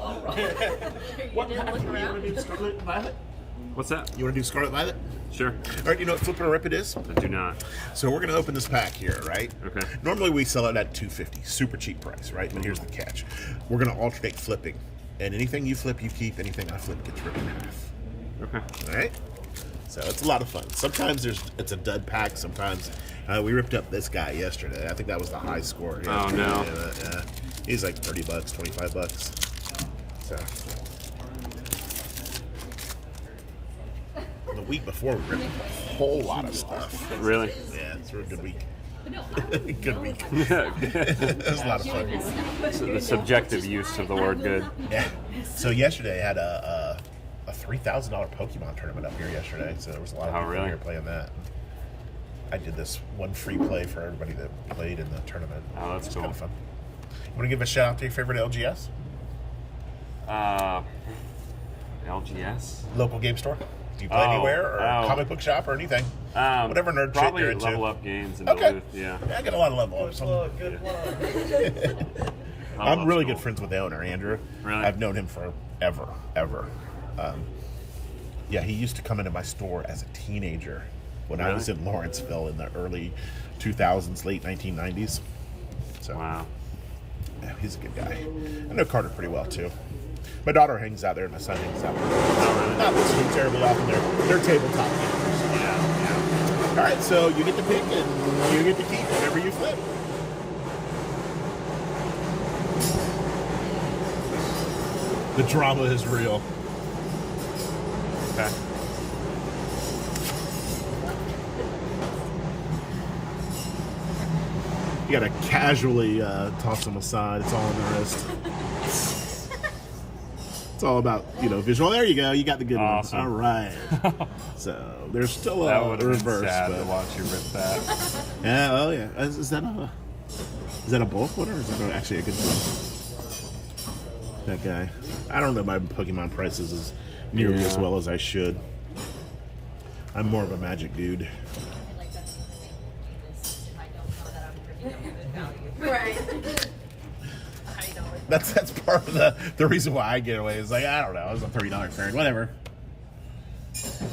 all wrong. What pack do you want to do? Scarlet Violet? What's that? You want to do Scarlet Violet? Sure. All right, you know what Flip and Rip it is? I do not. So we're going to open this pack here, right? Okay. Normally we sell it at $2.50, super cheap price, right? But here's the catch. We're going to alternate flipping. And anything you flip, you keep. Anything I flip gets ripped in half. Okay. All right? So it's a lot of fun. Sometimes it's a dud pack. Sometimes we ripped up this guy yesterday. I think that was the high score. Oh, no. He's like $30, $25. So the week before we ripped up a whole lot of stuff. Really? Yeah, it's a real good week. Good week. Yeah. It was a lot of fun. So the subjective use of the word good. Yeah. So yesterday I had a $3,000 Pokemon tournament up here yesterday. So there was a lot of people really? here playing that. I did this one free play for everybody that played in the tournament. Oh, that's cool. Kind of fun. You want to give a shout out to your favorite LGS? LGS? Local game store? Do you play anywhere? Or comic book shop or anything? Whatever nerd shit probably you're into. Level Up Games in Okay. Duluth, yeah. I got a lot of level ups. Good luck. I'm really good friends with the owner, Andrew. Really? I've known him forever, ever. Yeah, he used to come into my store as a teenager when I was in Lawrenceville in the early 2000s, late 1990s. So, wow. Yeah, he's a good guy. I know Carter pretty well, too. My daughter hangs out there, and my son hangs out there. Oh, really? Not listening terribly often. They're tabletop gamers. Yeah. All right, so you get to pick, and you get to keep whatever you flip. The drama is real. Okay. You gotta casually toss them aside. It's all on the wrist. It's all about, visual. There you go. You got the good Awesome. ones. All right. So there's still That a would have been reverse. sad but to watch you rip that. yeah. Oh yeah. Is that a bulk one or is that actually a good one? That guy. I don't know my Pokemon prices as nearly as well as I should. I'm more of a Magic dude. Right. That's part of the reason why I get away. Is like, I don't know, it was a $30 fairing, whatever.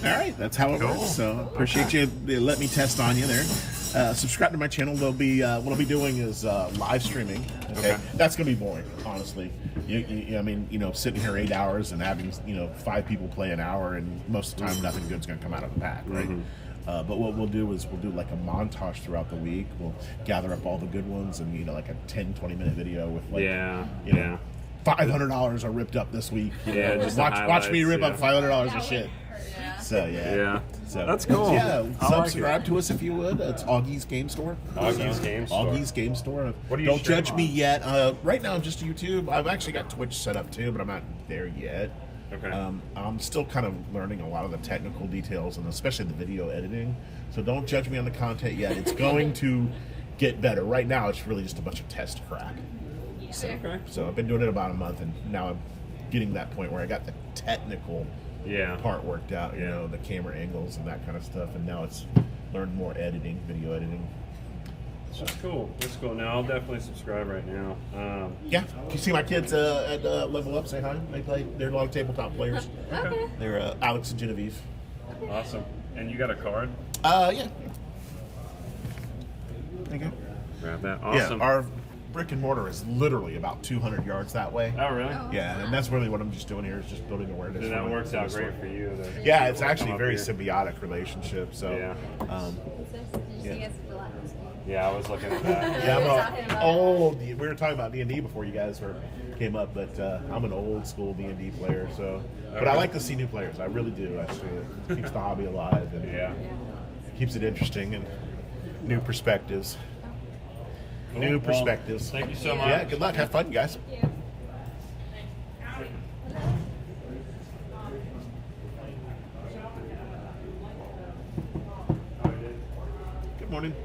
All right, that's how it works. So appreciate you let me test on you there. Subscribe to my channel. There'll be what I'll be doing is live streaming. Okay, that's gonna be boring, honestly. Sitting here 8 hours and having 5 people play an hour, and most of the time nothing good's gonna come out of the pack, right? But what we'll do is we'll do like a montage throughout the week. We'll gather up all the good ones and like a 10-20 minute video with like $500 are ripped up this week. Just watch me rip up highlights, $500 of shit. So so that's cool. Yeah, subscribe like to us if you would. It's Augie's Game Store. Augie's Game Store. Augie's Game Store. What do you Don't judge stream me on? yet. Right now I'm just YouTube. I've actually got Twitch set up too, but I'm not there yet. Okay. I'm still kind of learning a lot of the technical details and especially the video editing. So don't judge me on the content yet. It's going to get better. Right now it's really just a bunch of test crap. So I've been doing it about a month, and now I'm getting that point where I got the technical part worked out, the camera angles and that kind of stuff, and now it's learned more editing, video editing. That's cool. That's cool. Now I'll definitely subscribe right now. Yeah, you see my kids at Level Up. Say hi. They play. They're a lot of tabletop players. Okay. They're Alex and Genevieve. Awesome. And you got a card? Yeah. There you go. Grab that. Awesome. Yeah, our brick and mortar is literally about 200 yards that way. Oh, really? Yeah, and that's really what I'm just doing here is just building awareness. And that works out great for you. Yeah, it's actually a very symbiotic relationship. So, yeah, I was looking at that. Yeah, I'm old. We were talking about D&D before you guys came up, but I'm an old school D&D player. So, but I like to see new players. I really do. Actually, it keeps the hobby alive and keeps it interesting and new perspectives. Cool. New perspectives. Thank you so much. Yeah, good luck. Have fun, guys. Good morning.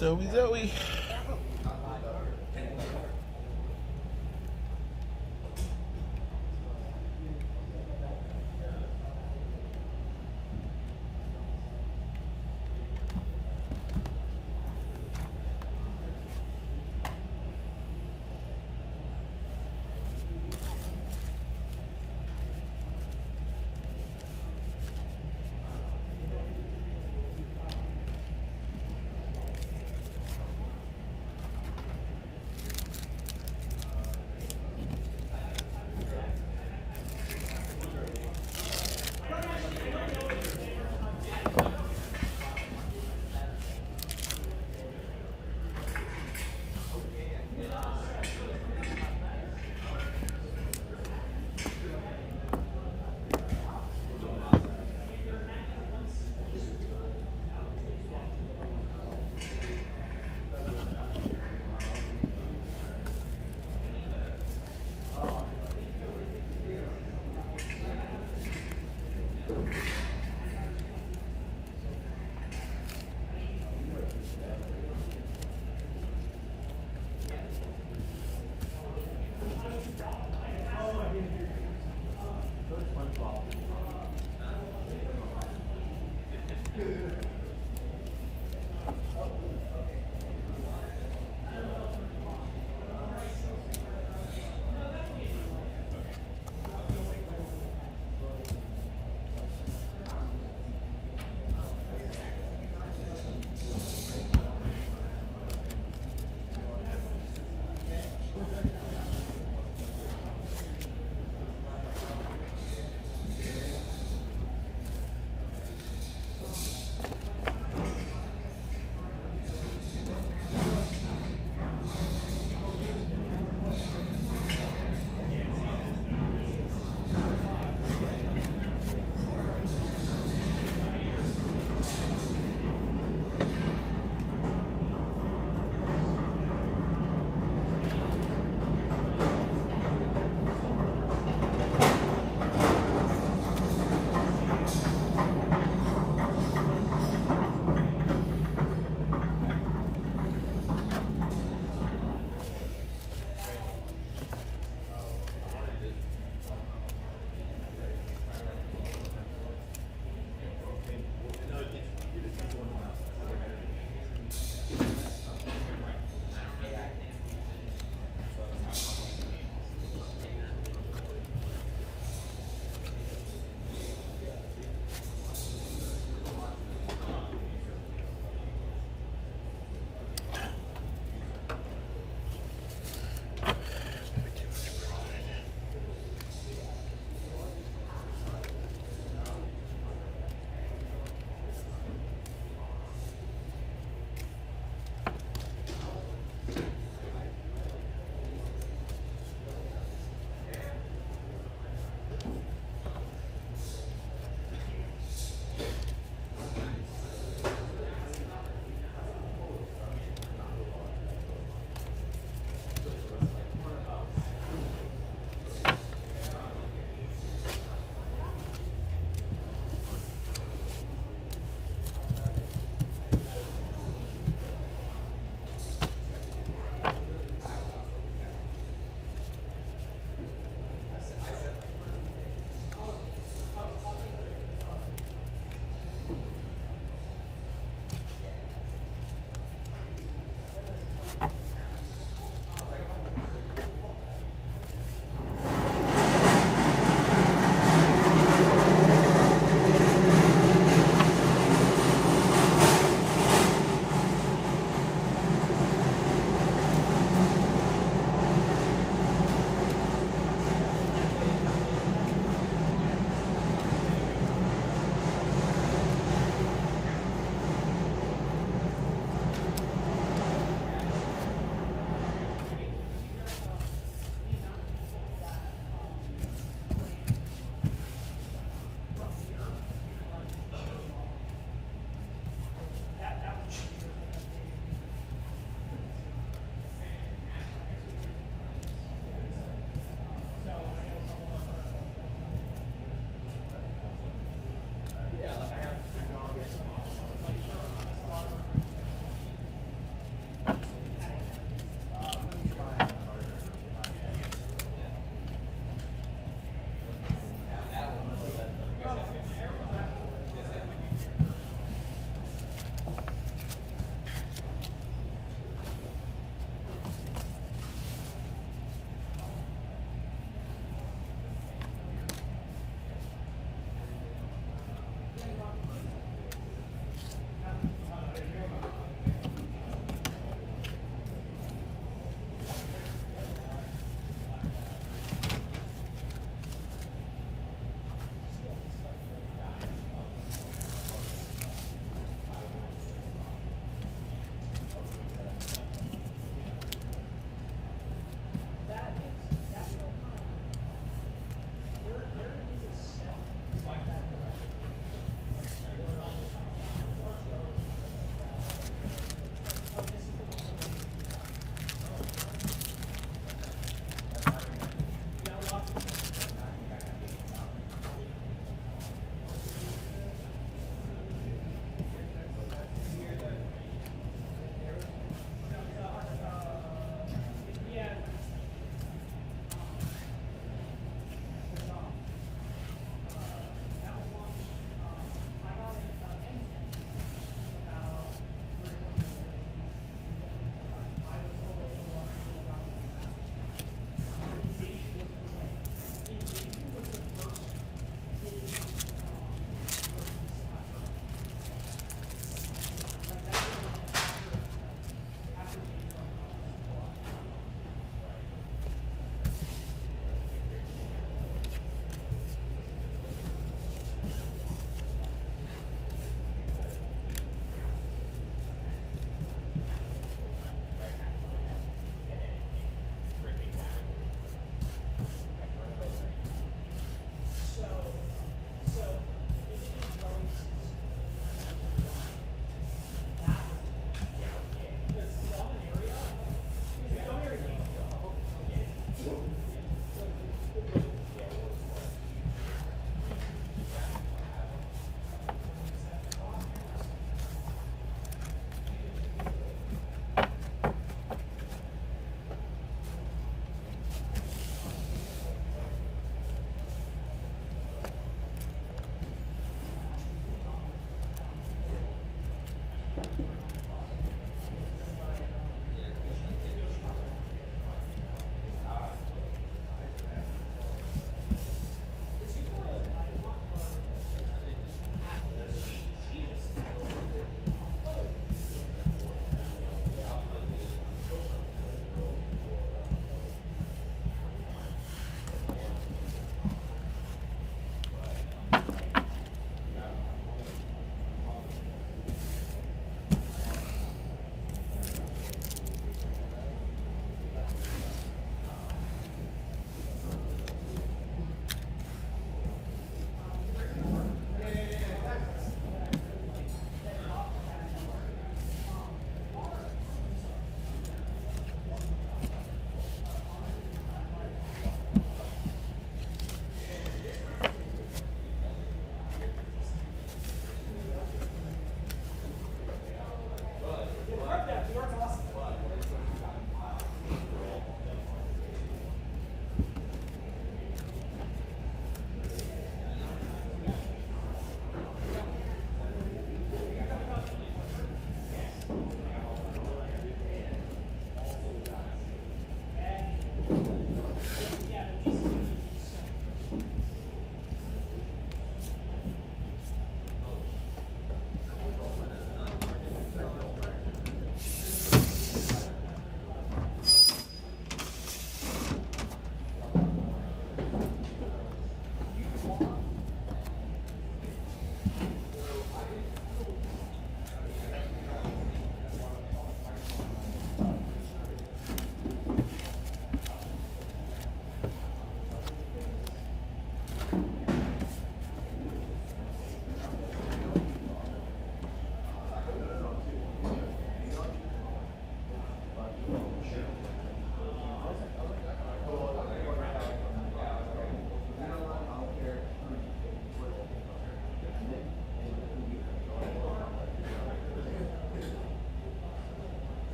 Zoe, Zoe.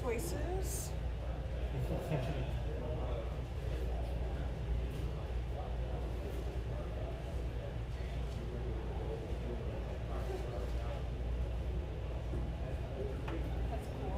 choices. That's cool.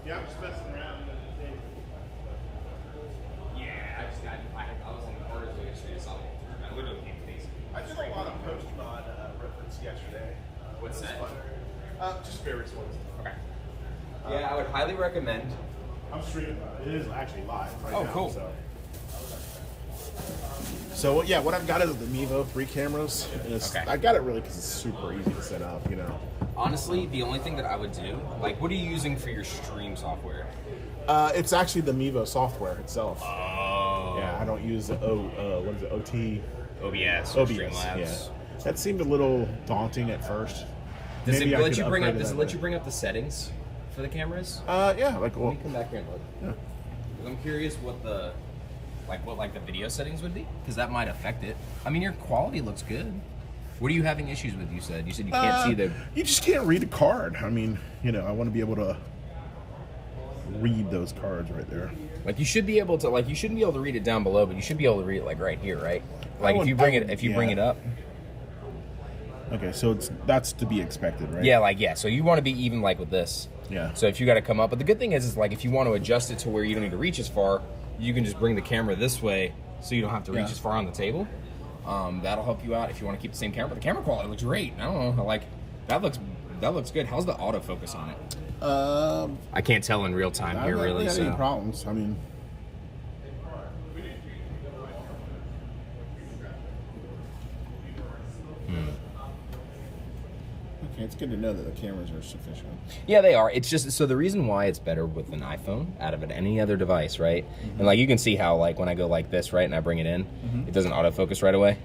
Yeah, I'm just messing around. Yeah, I was in the orders yesterday, so I literally came to these. I did a lot of Pokemon reference yesterday. What's It was that? fun. Just various ones. Okay. Yeah, I would highly recommend. I'm streaming. It is actually live right Oh, now. cool. So yeah, what I've got is the Mevo 3 cameras. And Okay. I got it really because it's super easy to set up. You know. Honestly, the only thing that I would do, like, what are you using for your stream software? It's actually the Mevo software itself. Oh. Yeah, I don't use the what is it? OT. OBS or OBS. Streamlabs. Yeah. That seemed a little daunting at first. Does Maybe it I let could you bring up? upgrade Does it it that let way. you bring up the settings for the cameras? Yeah, like Let well, me come back here and look. yeah. 'Cause I'm curious what the video settings would be, because that might affect it. I mean, your quality looks good. What are you having issues with? You said you can't see the. You just can't read the card. I mean, you know, I want to be able to read those cards right there. Like you should be able to, like you shouldn't be able to read it down below, but you should be able to read it like right here, right? Like if you bring it up. Okay, so that's to be expected, right? Yeah, like so you want to be even like with this. Yeah. So if you got to come up, but the good thing is like if you want to adjust it to where you don't need to reach as far, you can just bring the camera this way, so you don't have to reach as far on the table. That'll help you out if you want to keep the same camera. But the camera quality looks great. I don't know, like that looks good. How's the autofocus on it? I can't tell in real time here, really. I haven't had any problems. I mean, okay, it's good to know that the cameras are sufficient. Yeah, they are. It's just so the reason why it's better with an iPhone out of any other device, right? And like you can see how like when I go like this, right, and I bring it in, it doesn't autofocus right away.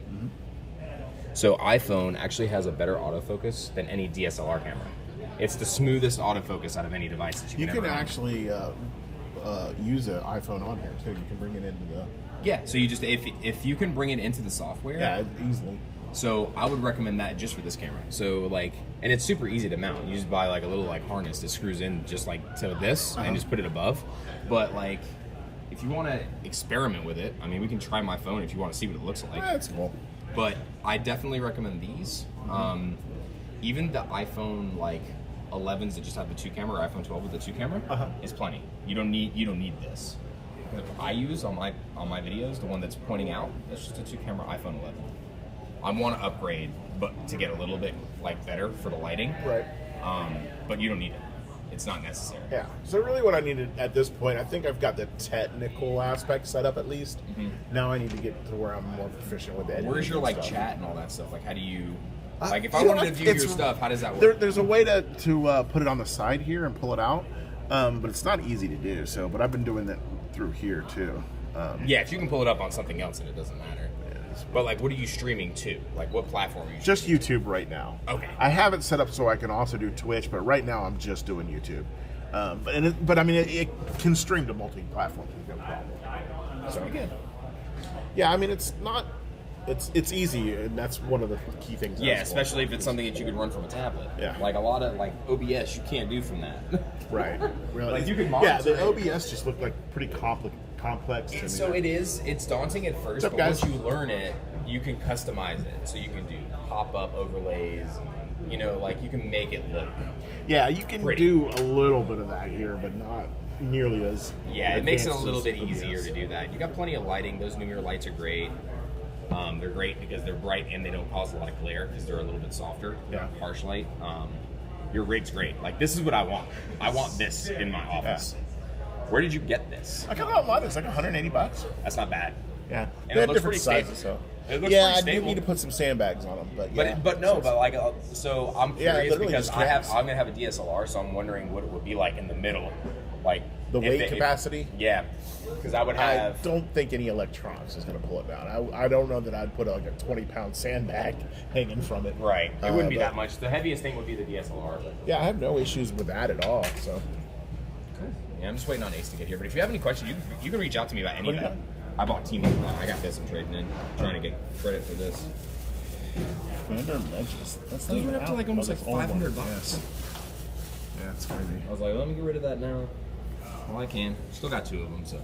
So iPhone actually has a better autofocus than any DSLR camera. It's the smoothest autofocus out of any device that You can can ever own. actually use an iPhone on here too. You can bring it into the So you just if you can bring it into the software, easily. So I would recommend that just for this camera. So like, and it's super easy to mount. You just buy like a little like harness that screws in just like to this and just put it above. But like, if you want to experiment with it, I mean, we can try my phone if you want to see what it looks like. That's cool. But I definitely recommend these. Even the iPhone like 11s that just have the 2 camera, or iPhone 12 with the 2 camera, is plenty. You don't need this. The I use on my videos, the one that's pointing out, that's just a 2 camera iPhone 11. I want to upgrade, but to get a little bit like better for the lighting. Right. But you don't need it. It's not necessary. Yeah. So really what I needed at this point, I think I've got the technical aspect set up at least. Now I need to get to where I'm more proficient with editing. Where's your and like stuff. chat and all that stuff? Like how do you like if I You know wanted to what? view your It's- stuff, how does that work? There's a way to put it on the side here and pull it out, but it's not easy to do. So, but I've been doing that through here too. Yeah, if you can pull it up on something else, then it doesn't matter. But like, what are you streaming to? Like, what platform are you? Just YouTube right now. Okay. I have it set up so I can also do Twitch, but right now I'm just doing YouTube. But I mean, it can stream to multi-platforms. No problem. That's pretty good. Yeah, I mean, it's not. It's easy, and that's one of the key things. Yeah, especially if it's something that you could run from a tablet. Yeah. Like a lot of like OBS, you can't do from that. Right. Really. Like, you can Yeah, monitor the it. OBS just looked like pretty complex to me. So it is. It's daunting at first, What's up, but guys? once you learn it, you can customize it. So you can do pop-up overlays. You know, like you can make it look. Yeah, you can Pretty. do a little bit of that here, but not nearly as. Yeah, it makes it a advanced little as bit OBS. easier to do that. You got plenty of lighting. Those Lumiere lights are great. They're great because they're bright and they don't cause a lot of glare because they're a little bit softer. Yeah. Harsh light. Your rig's great. Like this is what I want. I want this in my office. Where did you get this? I got it online. It's like $180. That's not bad. Yeah, And they it have looks different pretty sizes, stable. so. It looks Yeah, pretty I do stable. need to put some sandbags on them, but yeah. But like so I'm Yeah, curious literally because just I'm straps. gonna have a DSLR, so I'm wondering what it would be like in the middle, like The if weight it- if- capacity? Yeah, because I would I have. don't think any electronics is going to pull it down. I don't know that I'd put like a 20-pound sandbag hanging from it. Right, it wouldn't be but- that much. The heaviest thing would be the DSLR. But Yeah, I have no issues with that at all. So yeah, I'm just waiting on Ace to get here. But if you have any questions, you can reach out to me about any What of do you that. got? I bought T-Mobile. I got this. I'm trading in, trying to get credit for this. that's Those went up to like almost like $500. Yeah, it's crazy. I was like, let me get rid of that now. Well, I can. Still got 2 of them, so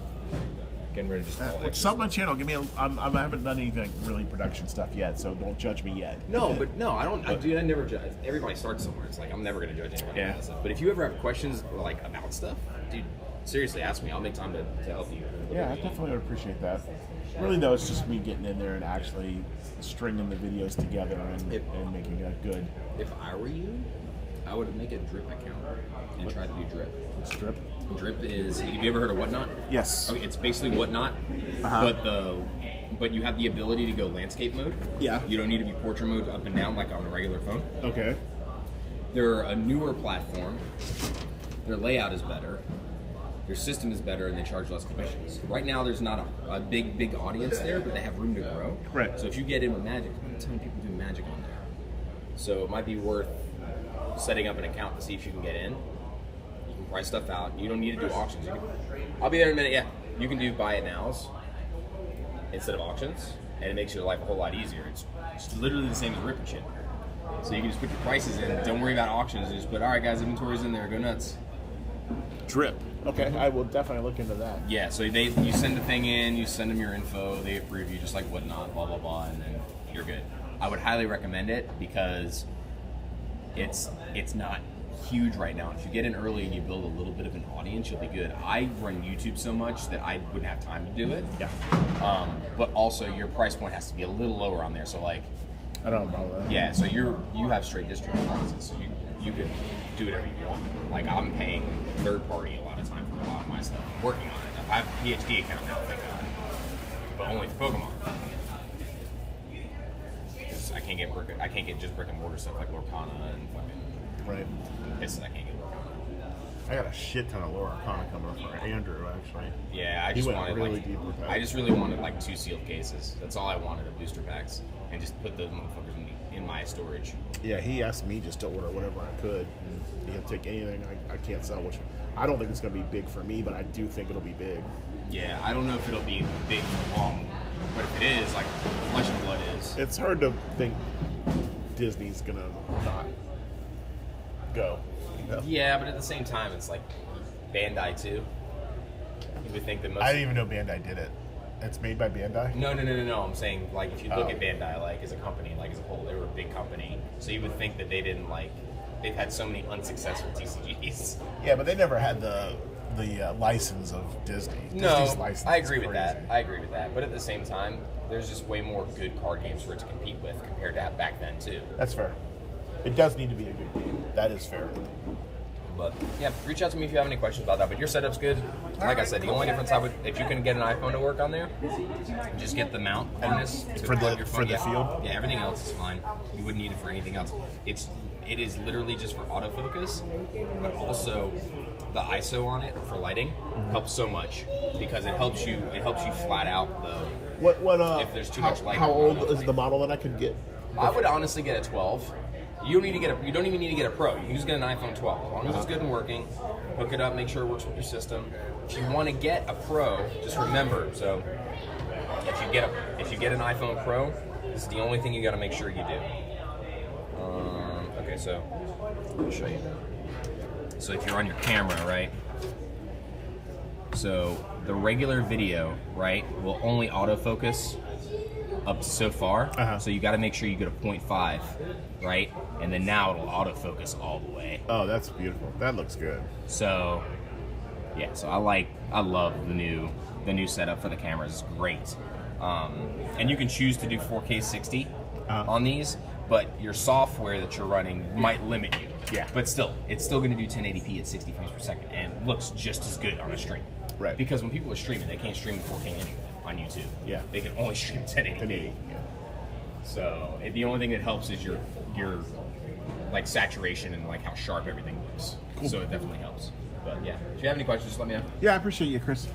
getting rid of just all extra. Sub my channel. Give me. I haven't done anything really production stuff yet, so don't judge me yet. No, but no, I don't. I never judge. Everybody starts somewhere. It's like I'm never gonna judge anybody. Yeah. About stuff. But if you ever have questions like about stuff, dude, seriously, ask me. I'll make time to help you. Yeah, I definitely would appreciate that. Really, though, it's just me getting in there and actually stringing the videos together and making a good If I were you, I would make a drip account and try to do drip. strip. Drip is. Have you ever heard of Whatnot? Yes. Okay, it's basically Whatnot, but you have the ability to go landscape mode. Yeah. You don't need to be portrait mode up and down like on a regular phone. Okay. They're a newer platform. Their layout is better. Their system is better, and they charge less commissions. Right now, there's not a big audience there, but they have room to grow. Right. So if you get in with Magic, there's a ton of people doing Magic on there. So it might be worth setting up an account to see if you can get in. You can price stuff out. You don't need to do auctions. I'll be there in a minute. Yeah, you can do buy it nows instead of auctions, and it makes your life a whole lot easier. It's literally the same as ripping shit. So you can just put your prices in. Don't worry about auctions. Just put, all right, guys, inventory's in there. Go nuts. Drip. Okay, I will definitely look into that. Yeah, so you send the thing in, you send them your info, they approve you, just like Whatnot, blah blah blah, and then you're good. I would highly recommend it because it's not huge right now. If you get in early and you build a little bit of an audience, you'll be good. I run YouTube so much that I wouldn't have time to do it. Yeah. But also your price point has to be a little lower on there. So like, I don't know that. yeah. So you have straight distribution licenses, so you could do whatever you want. Like I'm paying third party a lot of time for a lot of my stuff. I'm working on it. I have a PhD account now, thank God, but only for Pokemon. I can't get just brick and mortar stuff like Lorcana and fucking. Right. It's I can't get Lorcana. I got a shit ton of Laura Arcana coming up for Andrew, actually. Yeah, I He just went wanted really like deep with that. I just really wanted like 2 sealed cases. That's all I wanted of booster packs, and just put those motherfuckers in my storage. Yeah, he asked me just to order whatever I could. And he can take anything I can't sell, which I don't think it's going to be big for me, but I do think it'll be big. Yeah, I don't know if it'll be big for long, but if it is, like Flesh and Blood is. It's hard to think Disney's going to not go. You know? Yeah, but at the same time, it's like Bandai too. You would think that most. I didn't even know Bandai did it. It's made by Bandai? No. I'm saying like if you look at Bandai, like as a company, like as a whole, they were a big company. So you would think that they didn't like. They've had so many unsuccessful TCGs. Yeah, but they never had the license of Disney. No, Disney's license I is agree with that. crazy. I agree with that. But at the same time, there's just way more good card games for it to compete with compared to back then too. That's fair. It does need to be a good game. That is fair. But yeah, reach out to me if you have any questions about that. But your setup's good. Like I said, the only difference I would, if you can get an iPhone to work on there, just get the mount harness to For the- plug your for phone. the field? Yeah, everything else is fine. You wouldn't need it for anything else. It is literally just for autofocus, but also the ISO on it for lighting helps so much because it helps you flat out the. What if there's too much light. How on old is the model that I could get? I would honestly get a 12. You don't even need to get a Pro. You can just get an iPhone 12. As long as it's good and working, hook it up, make sure it works with your system. If you want to get a Pro, just remember, so if you get an iPhone Pro, this is the only thing you got to make sure you do. Okay, so let me show you. So if you're on your camera, right? So the regular video, right, will only autofocus up to so far. So you got to make sure you get a 0.5, right? And then now it'll autofocus all the way. Oh, that's beautiful. That looks good. So yeah, so I love the new setup for the cameras. It's great. And you can choose to do 4K 60 on these, but your software that you're running might limit you. Yeah. But still, it's still going to do 1080p at 60 frames per second and looks just as good on a stream. Right. Because when people are streaming, they can't stream 4K anyway on YouTube. Yeah. They can only stream 1080p. Yeah. So the only thing that helps is your like saturation and like how sharp everything looks. Cool. So it definitely helps. But yeah, if you have any questions, just let me know. Yeah, I appreciate you, Chris.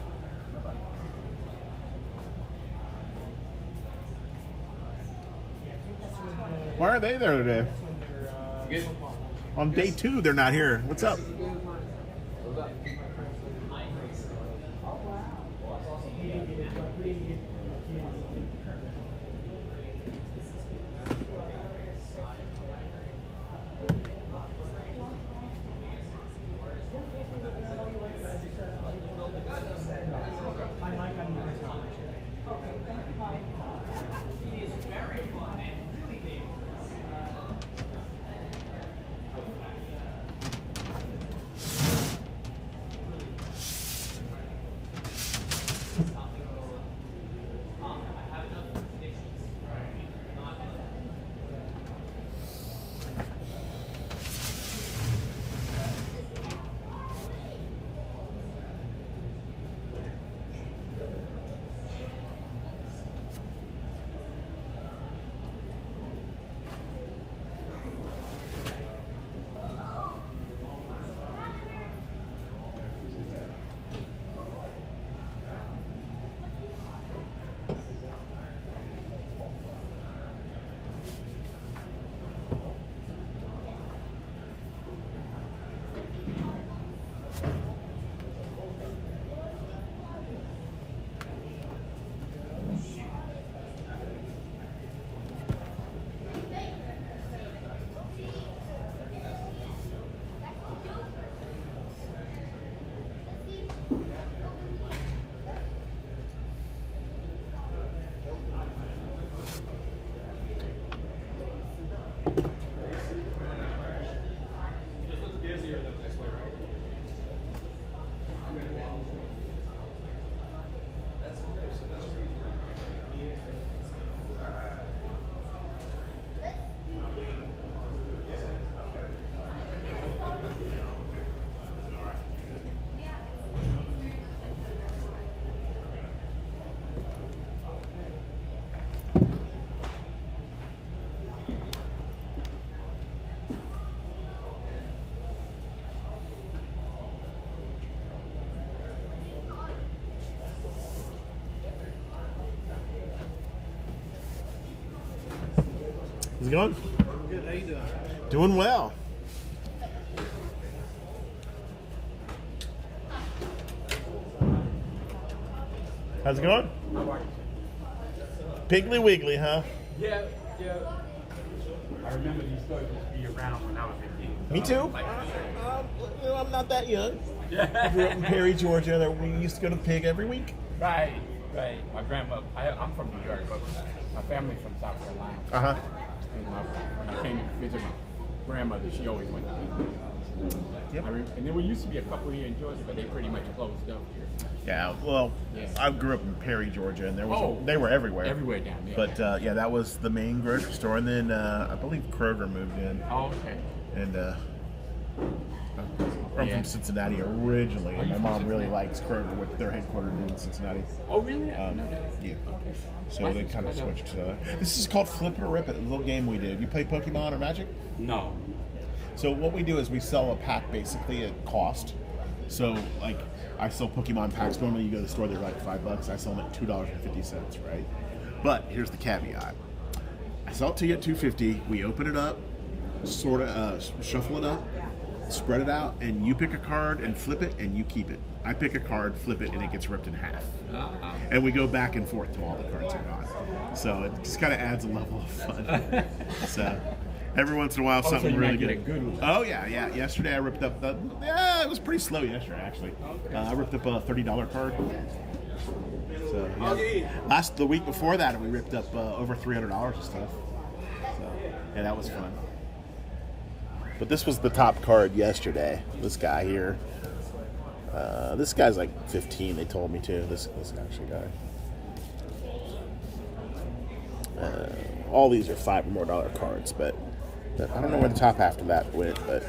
Why are they there today? Good. On day 2, they're not here. What's up? going? Good. How you doing? Doing well. How's it going? Piggly Wiggly, huh? Yeah. I remember these stores used to be around when I was a kid. Me too. I'm not that young. I grew up in Perry, Georgia. We used to go to the pig every week. Right. My grandma, I'm from New York, but my family's from South Carolina. Uh-huh. And when I came to visit my grandmother, she always went to pig. Yep. And there used to be a couple here in Georgia, but they pretty much closed up here. Yeah, well, Yeah. I grew up in Perry, Georgia, and they were everywhere. Everywhere down there. But yeah, that was the main grocery store, and then I believe Kroger moved in. Oh, okay. And I'm Yeah. from Cincinnati originally, and you my from mom really Cincinnati? likes Kroger, with their headquartered in Cincinnati. Oh, really? Yeah. Okay. So they kind of switched to. This is called Flip It or Rip It, a little game we did. You play Pokemon or Magic? No. So what we do is we sell a pack basically at cost. So like I sell Pokemon packs. Normally you go to the store, they're like $5. I sell them at $2.50, right? But here's the caveat. I sell it to you at $2.50. We open it up, sort of shuffle it up, spread it out, and you pick a card and flip it, and you keep it. I pick a card, flip it, and it gets ripped in half. And we go back and forth till all the cards are gone. So it just kind of adds a level of fun. So every once in a while, something so you really might get good. a good one. Oh yeah. Yesterday I ripped up it was pretty slow yesterday actually. I ripped up a $30 card. So yeah. The week before that, we ripped up over $300 of stuff. So yeah, that was fun. But this was the top card yesterday. This guy here. This guy's like 15. They told me too. This actually guy. All these are $5 or more cards, but I don't know where the top half of that went. But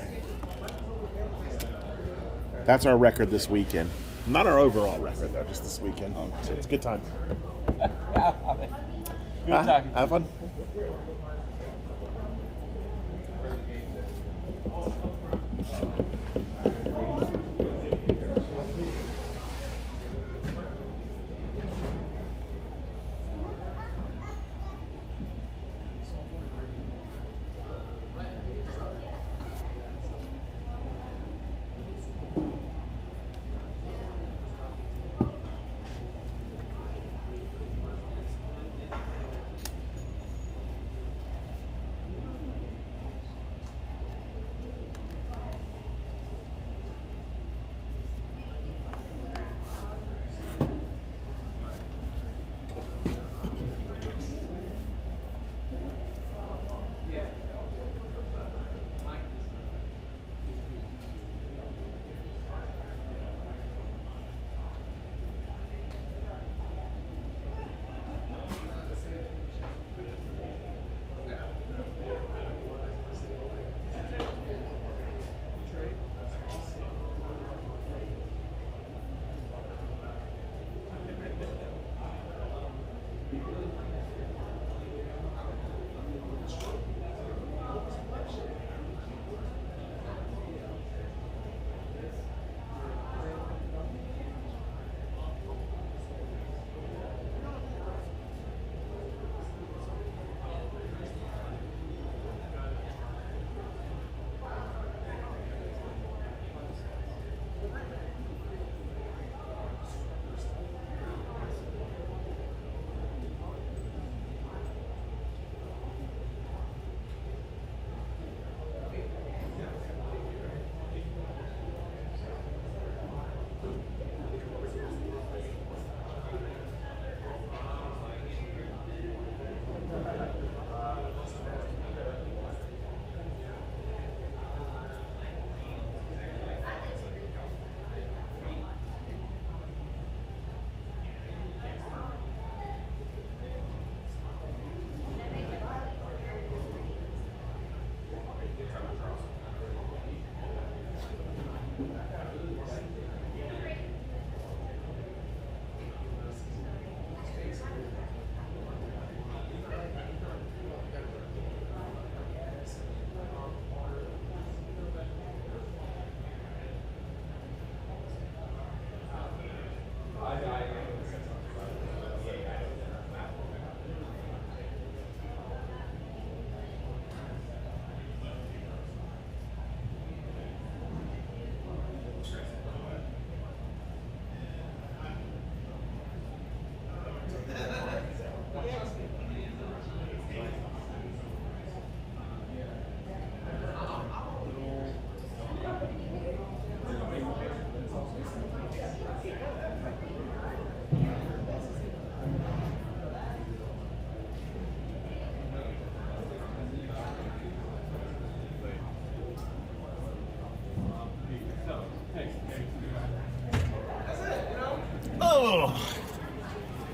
that's our record this weekend. Not our overall record though, just this weekend. So it's a good time. Good talking. Have fun.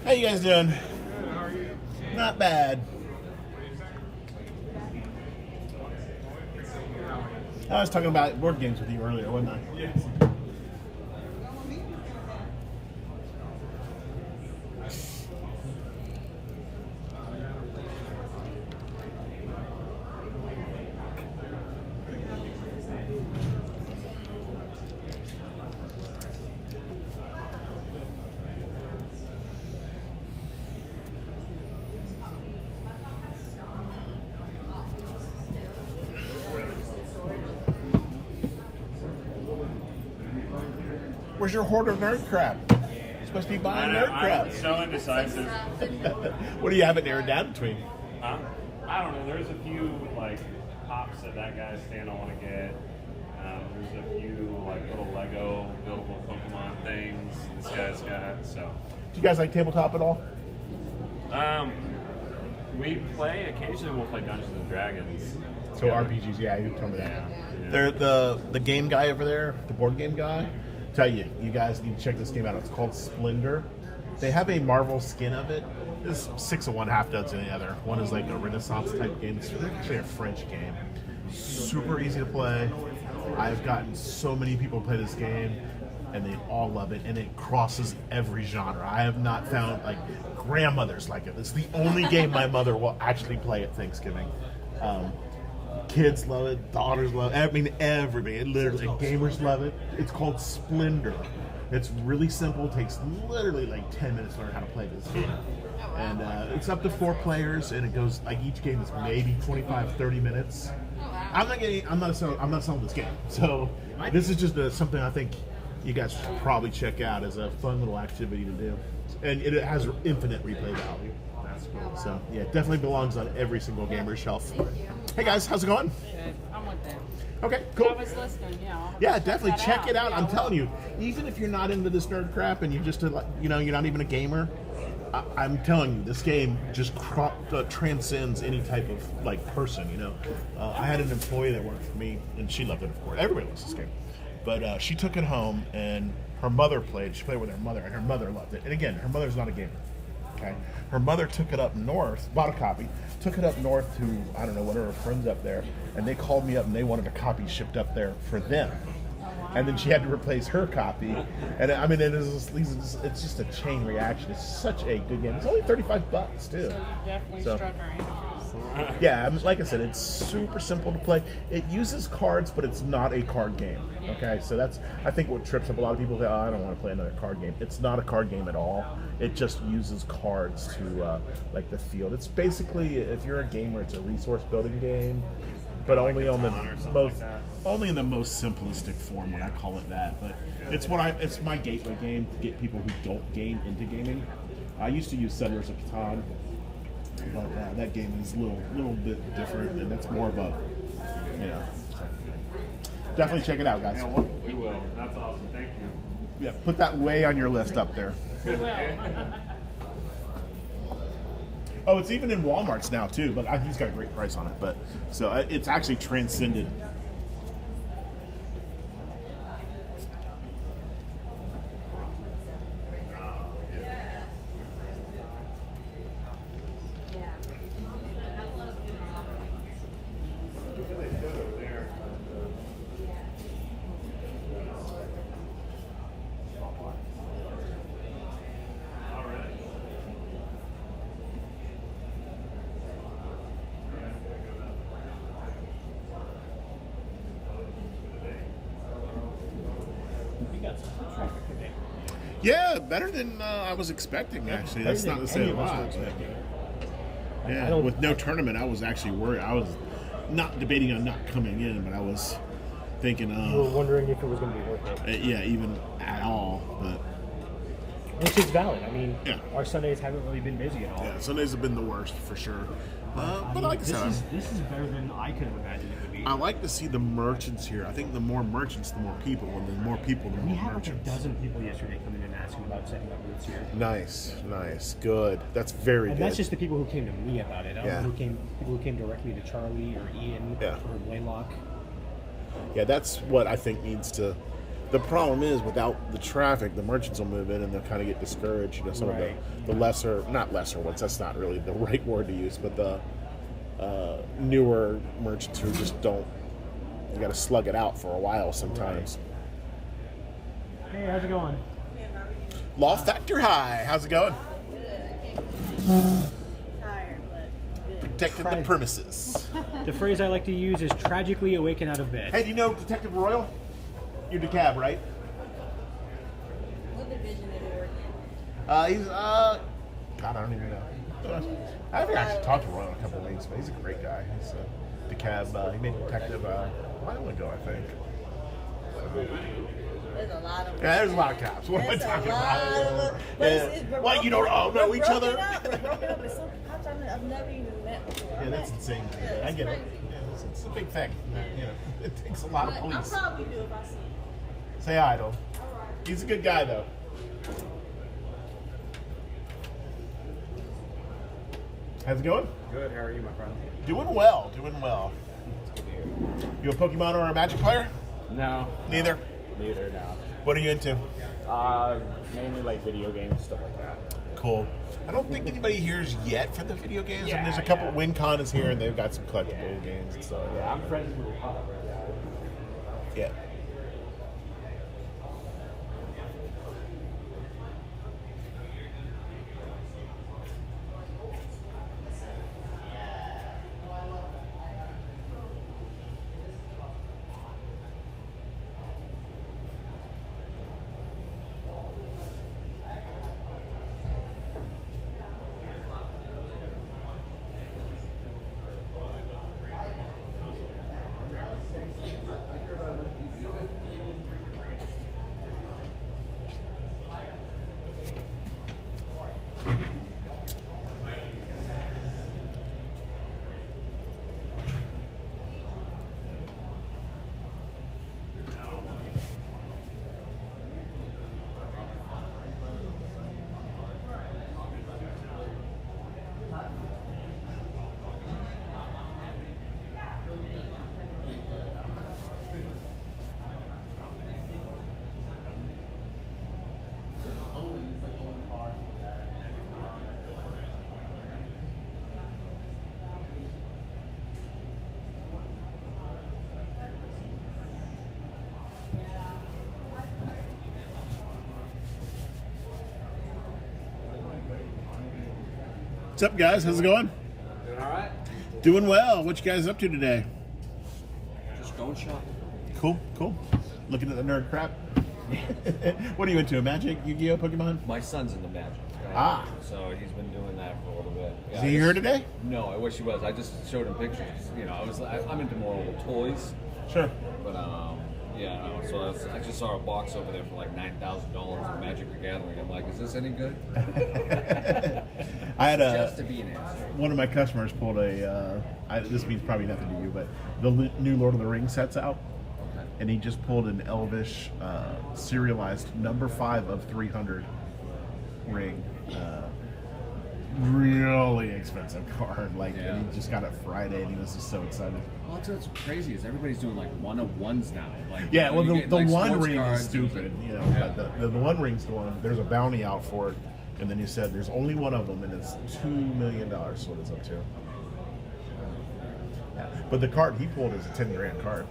How you guys doing? Good, how are you? Not bad. I was talking about board games with you earlier, wasn't I? Yes. Where's your hoard of nerd crap? You're supposed to be buying nerd crap. I'm so indecisive. What do you have it narrowed down between? Huh? I don't know. There's a few like pops that guy's stand I want to get. There's a few like little Lego buildable Pokemon things this guy's got. So, Do you guys like tabletop at all? we play occasionally. We'll play Dungeons and Dragons. So RPGs, yeah, you told me that. They're the game guy over there, the board game guy. Tell you, you guys need to check this game out. It's called Splendor. They have a Marvel skin of it. There's 6 of one, half dozen of the other. One is like a Renaissance type game. It's actually a French game. Super easy to play. I've gotten so many people play this game, and they all love it. And it crosses every genre. I have not found like grandmothers like it. It's the only game my mother will actually play at Thanksgiving. Kids love it, daughters love it. I mean, everybody. Literally, gamers love it. It's called Splendor. It's really simple. It takes literally like 10 minutes to learn how to play this game. And it's up to 4 players, and it goes like each game is maybe 25, 30 minutes. I'm not selling this game. So this is just something I think you guys should probably check out as a fun little activity to do. And it has infinite replay value. So yeah, it definitely belongs on every single gamer's shelf. Hey guys, how's it going? Good. I'm with them. Okay, cool. I was listening, yeah. Yeah, definitely check it out. Yeah, I'm telling you, even if you're not into this nerd crap and you're just you're not even a gamer, I'm telling you, this game just transcends any type of like person. I had an employee that worked for me, and she loved it. Of course, everybody loves this game, but she took it home and her mother played. She played with her mother, and her mother loved it. And again, her mother's not a gamer. Okay, her mother took it up north, bought a copy, took it up north to I don't know one of her friends up there, and they called me up and they wanted a copy shipped up there for them. And then she had to replace her copy, and I mean it's just a chain reaction. It's such a good game. It's only $35 too. So you definitely struck our interest. Yeah, like I said, it's super simple to play. It uses cards, but it's not a card game. Okay, so that's I think what trips up a lot of people. Say, I don't want to play another card game. It's not a card game at all. It just uses cards to like the field. It's basically, if you're a gamer, it's a resource building game, but only on the only in the most simplistic form when I call it that. But it's my gateway game to get people who don't game into gaming. I used to use Settlers of Catan, but that game is a little bit different, and that's more of a definitely check it out, guys. Yeah, we will. That's awesome. Thank you. Yeah, put that way on your list up there. We will. Oh, it's even in Walmart's now too, but he's got a great price on it. But so it's actually transcended. Yeah, better than I was expecting. Actually, that's not to say a lot. Yeah, with no tournament, I was actually worried. I was not debating on not coming in, but I was thinking, you were wondering if it was going to be worth it. Yeah, even at all. But which is valid. I mean, yeah. Our Sundays haven't really been busy at all. Yeah, Sundays have been the worst for sure. But like I said, this is better than I could have imagined it would be. I like to see the merchants here. I think the more merchants, the more people, and the more people, the more We had merchants. like a dozen people yesterday come in and asking about setting up booths here. Nice, good. That's very And good. that's just the people who came to me about it. I don't Yeah. know people who came directly to Charlie or Ian Yeah. or Blaylock. Yeah, that's what I think needs to The problem is, without the traffic, the merchants will move in and they'll kind of get discouraged. You know, some Right. of the lesser, not lesser ones, that's not really the right word to use, but the newer merchants who just don't, you got to slug it out for a while sometimes. Hey, how's it going? Law Factor High, how's it going? Tired, but good. Protecting the premises. The phrase I like to use is tragically awaken out of bed. Hey, do you know Detective Royal? You're DeCab, right? What division did he work in? He's God, I don't even know. I haven't actually talked to Royal in a couple of weeks, but he's a great guy. He's a DeCab. He made Detective a while ago, I think. There's a lot of them. Yeah, there's a lot of cops. What am I There's a talking lot about? of them. But Yeah. What, you don't all know we're each broken other? Up. We're broken up. It's some cops I've never even met before. Yeah, that's insane. Yeah, I it's get it. crazy. Yeah, it's a big thing. You know, it takes a lot of But police. I'll probably do if I see him. Say hi to him. He's a good guy, though. How's it going? Good. How are you, my friend? Doing well, doing well. You a Pokemon or a Magic player? No. Neither. Neither. No. What are you into? Mainly like video games, stuff like that. Cool. I don't think anybody here's yet for the video games. Yeah, and there's a couple. yeah. WinCon is here, and they've got some collectible games and stuff. Yeah, I'm friends with. Yeah. What's up, guys? How's it going? Doing all right? Doing well. What you guys up to today? Just going shopping. Cool, cool. Looking at the nerd crap. What are you into? Magic, Yu-Gi-Oh, Pokemon? My son's into Magic. Ah. So he's been doing that for a little bit. Is he here today? No, I wish he was. I just showed him pictures. You know, I'm into more little toys, Sure. but yeah. No, so I just saw a box over there for like $9,000 of Magic the Gathering. I'm like, is this any good? I had Just to be an answer. one of my customers pulled a. This means probably nothing to you, but the new Lord of the Rings sets out, Okay. and he just pulled an Elvish serialized number 5 of 300 ring. Really expensive card, like, Yeah. and he just got it Friday, and he was just so excited. Well, that's what's crazy is everybody's doing like 1-of-1s now. Like, Yeah, you know, well, you the get, like, One sports Ring cards is and stupid, shit. you know. Yeah. But the One Ring's the one. There's a bounty out for it, and then he said there's only one of them, and it's $2 million. Is what it's up to. Yeah. But the card he pulled is a 10 grand card.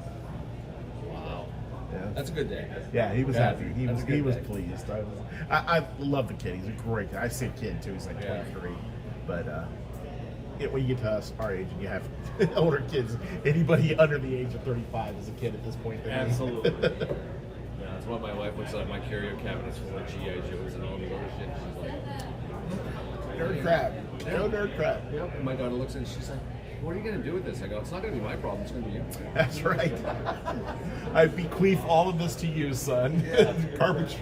Wow. Yeah. That's a good day. Yeah, he was Yeah, happy. He that's was a good day. pleased. I love the kid. He's a great guy. I say kid too. He's like Yeah. 23. But when you get to us, our age, and you have older kids, anybody under the age of 35 is a kid at this point. to me. Absolutely. Yeah, that's what my wife looks like. My curio cabinet's full of G.I. Joes and all the other shit. She's like, Nerd crap. No nerd crap. yep. And my daughter looks at it and she's like, what are you going to do with this? I go, it's not going to be my problem. It's going to be you. That's right. I bequeath all of this to you, son. Garbage.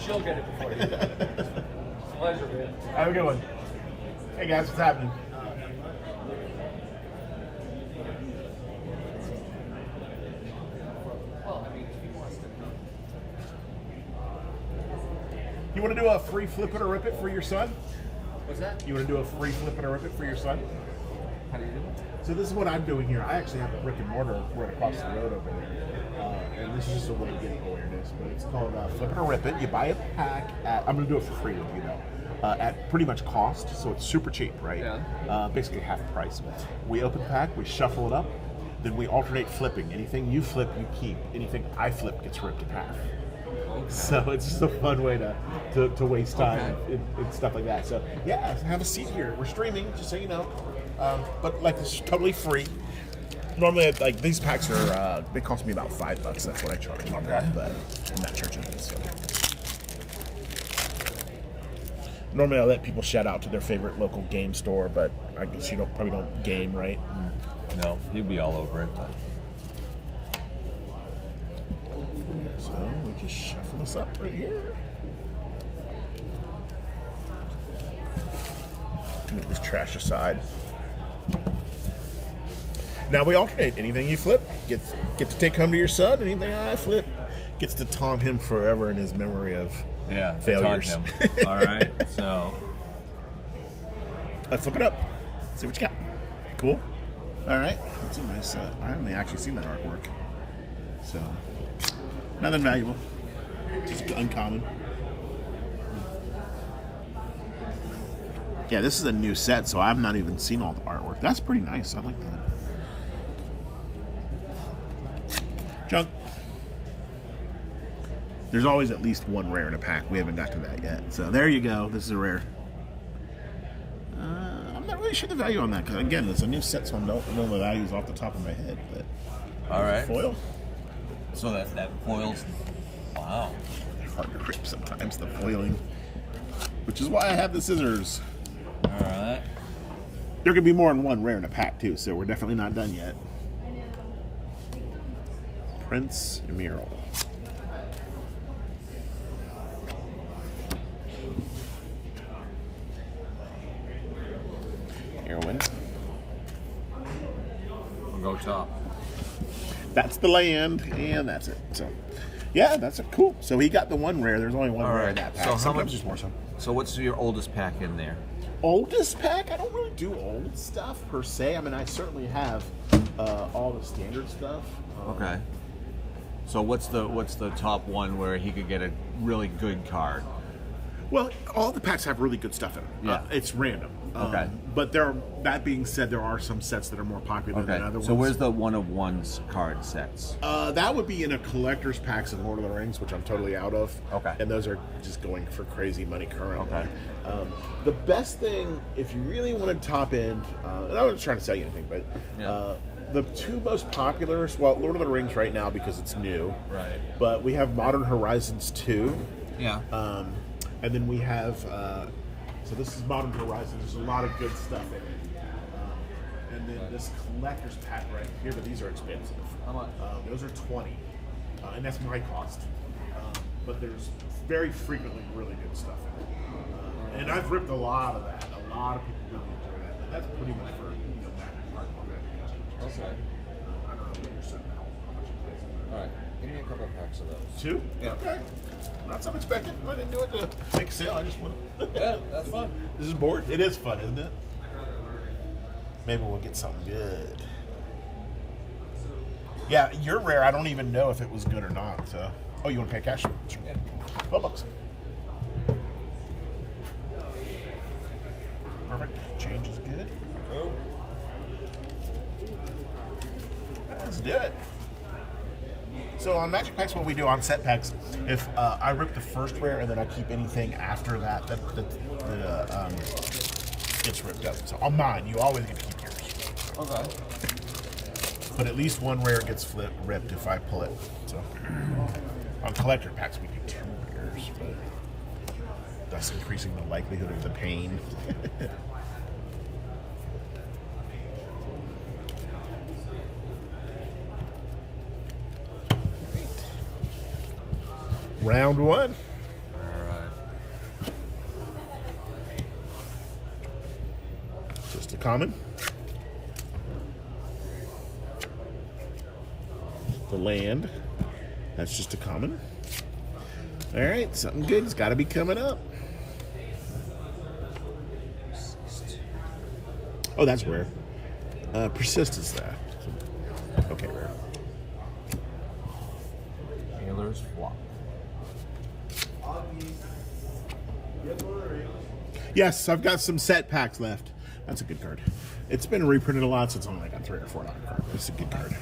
She'll get it before you. Pleasure, man. Have a good one. Hey guys, what's happening? You want to do a free flip it or rip it for your son? What's that? You want to do a free flip it or rip it for your son? How do you do it? So this is what I'm doing here. I actually have a brick and mortar right across the road over there, and this is just a way of getting awareness. this, but it's called Flip It or Rip It. You buy a pack at, I'm going to do it for free with you though, at pretty much cost, so it's super cheap, right? Yeah. Basically half the price. We open the pack, we shuffle it up, then we alternate flipping. Anything you flip, you keep. Anything I flip gets ripped in half. Okay. So it's just a fun way to waste time and stuff like that. So yeah, have a seat here. We're streaming, just so you know. But like it's totally free. Normally, like these packs are they cost me about $5. That's what I charge on that, but I'm not charging this. So. Normally, I let people shout out to their favorite local game store, but I guess you probably don't game, right? No, he'd be all over it. But. So we just shuffle this up right here. Move this trash aside. Now we alternate. Anything you flip get to take home to your son. Anything I flip gets to taunt him forever in his memory of failures. Taunt him. All right, so let's flip it up. See what you got. Cool. All right. That's a nice. I haven't actually seen that artwork. So nothing valuable. Just uncommon. Yeah, this is a new set, so I've not even seen all the artwork. That's pretty nice. I like that. Junk. There's always at least one rare in a pack. We haven't got to that yet. So there you go. This is a rare. I'm not really sure the value on that because again, it's a new set, so I don't know the values off the top of my head. But all right, foil. So that foils. Wow. They're hard to rip sometimes. The foiling, which is why I have the scissors. All right. There could be more than one rare in a pack too, so we're definitely not done yet. Prince Mural. Heroine. We'll go top. That's the land, and that's it. So, yeah, that's it. Cool. So he got the one rare. There's only one All rare right. in that pack. So how Sometimes much- there's more. Some. So what's your oldest pack in there? Oldest pack? I don't really do old stuff per se. I mean, I certainly have all the standard stuff. Okay. So what's the top one where he could get a really good card? Well, all the packs have really good stuff in them. Yeah. It's random. Okay. But that being said, there are some sets that are more popular than other ones. So where's the one of ones card sets? That would be in a collector's packs in Lord of the Rings, which I'm totally out of. Okay. And those are just going for crazy money currently. Okay. The best thing, if you really want to top end, and I'm not trying to sell you anything, but the two most popular, well, Lord of the Rings right now because it's new. Right. But we have Modern Horizons 2. Yeah. And then we have, so this is Modern Horizons. There's a lot of good stuff in it. And then this collector's pack right here, but these are expensive. How much? Those are 20, and that's my cost. But there's very frequently really good stuff in it. And I've ripped a lot of that. A lot of people really enjoy that. And that's pretty much for Magic hardcore customers. Okay. I don't know what you're setting out. How much it plays. All right. Give me a couple of packs of those. 2? Yeah. Okay. Not so unexpected. I didn't do it to make a sale. I just want to. Yeah, that's fun. This is bored. It is fun, isn't it? Maybe we'll get something good. Yeah, you're rare. I don't even know if it was good or not. So, oh, you want to pay cash? Sure. Yeah. $12. Perfect. Change is good. Oh. Let's do it. So on Magic Packs, what we do on set packs, if I rip the first rare and then I keep anything after that gets ripped up. So on mine, you always get to keep yours. Okay. But at least one rare gets ripped if I pull it. So on collector packs, we do 2 rares, but thus increasing the likelihood of the pain. Round 1. All right. Just a common. The land. That's just a common. All right, something good's got to be coming up. Oh, that's rare. Persist is that. Okay, rare. Taylor's Flock. Yes, I've got some set packs left. That's a good card. It's been reprinted a lot, so it's only like a $3 or $4 card. But it's a good card.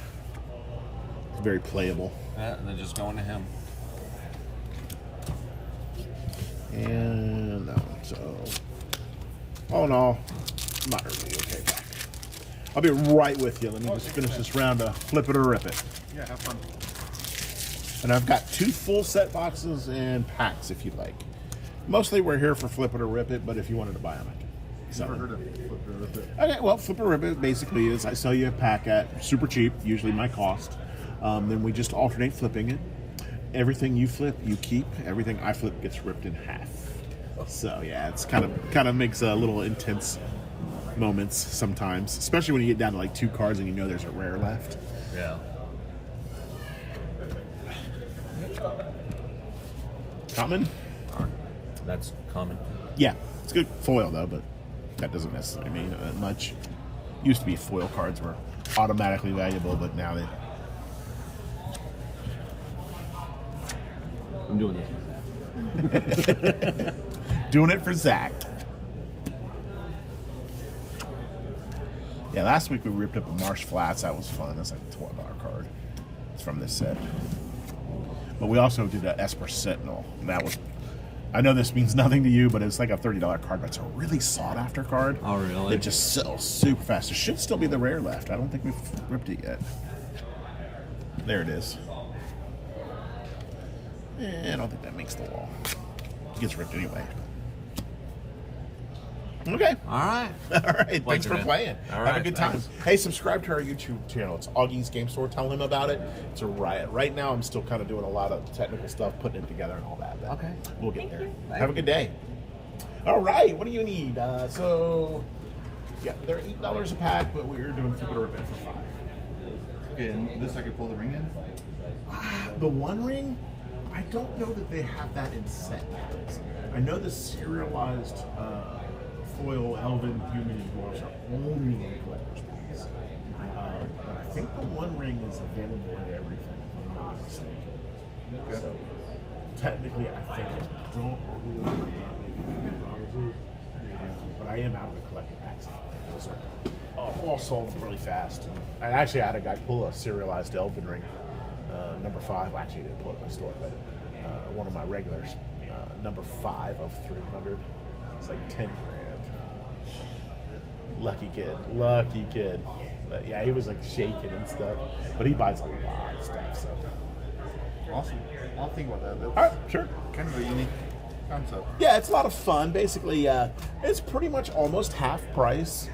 It's very playable. Yeah, and then just going to him. And that one. So, all in all, moderately okay pack. I'll be right with you. Let me just finish this round of flip it or rip it. Yeah, have fun. And I've got 2 full set boxes and packs if you'd like. Mostly we're here for flip it or rip it, but if you wanted to buy them, I can. Never heard of flip it or rip it. Okay, well, flip or rip it basically is I sell you a pack at super cheap, usually my cost. Then we just alternate flipping it. Everything you flip, you keep. Everything I flip gets ripped in half. So yeah, it's kind of makes a little intense moments sometimes, especially when you get down to like 2 cards and you know there's a rare left. Yeah. Common? That's common. Yeah, it's good foil though, but that doesn't necessarily mean much. Used to be foil cards were automatically valuable, but now they. I'm doing this. Doing it for Zach. Yeah, last week we ripped up a Marsh Flats. That was fun. That's like a $12 card. It's from this set. But we also did a Esper Sentinel. And that was. I know this means nothing to you, but it's like a $30 card, but it's a really sought after card. Oh, really? It just sells super fast. There should still be the rare left. I don't think we've ripped it yet. There it is. I don't think that makes the wall. It gets ripped anyway. Okay. All right. All right. Thanks for man. playing. All Have a right, good thanks. time. Hey, subscribe to our YouTube channel. It's Augie's Game Store. Tell him about it. It's a riot. Right now, I'm still kind of doing a lot of technical stuff, putting it together and all that. But Okay. we'll get there. Have a good day. All right. What do you need? Yeah, they're $8 a pack, but we're doing flip it or rip it for $5. Okay, and this I could pull the ring in? The One Ring, I don't know that they have that in set packs. I know the serialized foil elven human and dwarves are only in collector's packs. But I think the One Ring is available in everything, if I'm not mistaken. Okay. So technically, I think I don't really, but I am out of the collector packs. Those are all sold really fast. I actually had a guy pull a serialized elven ring. Number 5, well, actually, I didn't pull it in my store, but one of my regulars, number 5 of 300. It's like 10 grand. Lucky kid. But yeah, he was like shaking and stuff, but he buys a lot of stuff. So Awesome. I'll think about that. That's all right, sure. kind of a unique concept. Yeah, it's a lot of fun. Basically, it's pretty much almost half price.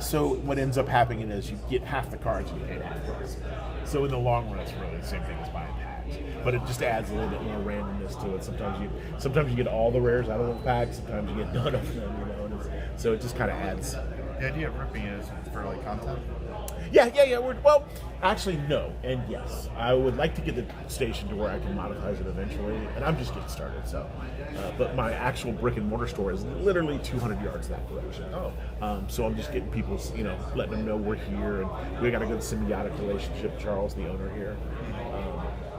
So what ends up happening is you get half the cards and you pay half price. So in the long run, it's really the same thing as buying packs, but it just adds a little bit more randomness to it. Sometimes you get all the rares out of the pack. Sometimes you get none of them. So it just kind of adds. The idea of ripping it is for like content. Yeah. Well, actually, no, and yes. I would like to get the station to where I can monetize it eventually, and I'm just getting started. So, but my actual brick and mortar store is literally 200 yards that direction. So I'm just getting people, letting them know we're here, and we got a good symbiotic relationship. Charles, the owner here.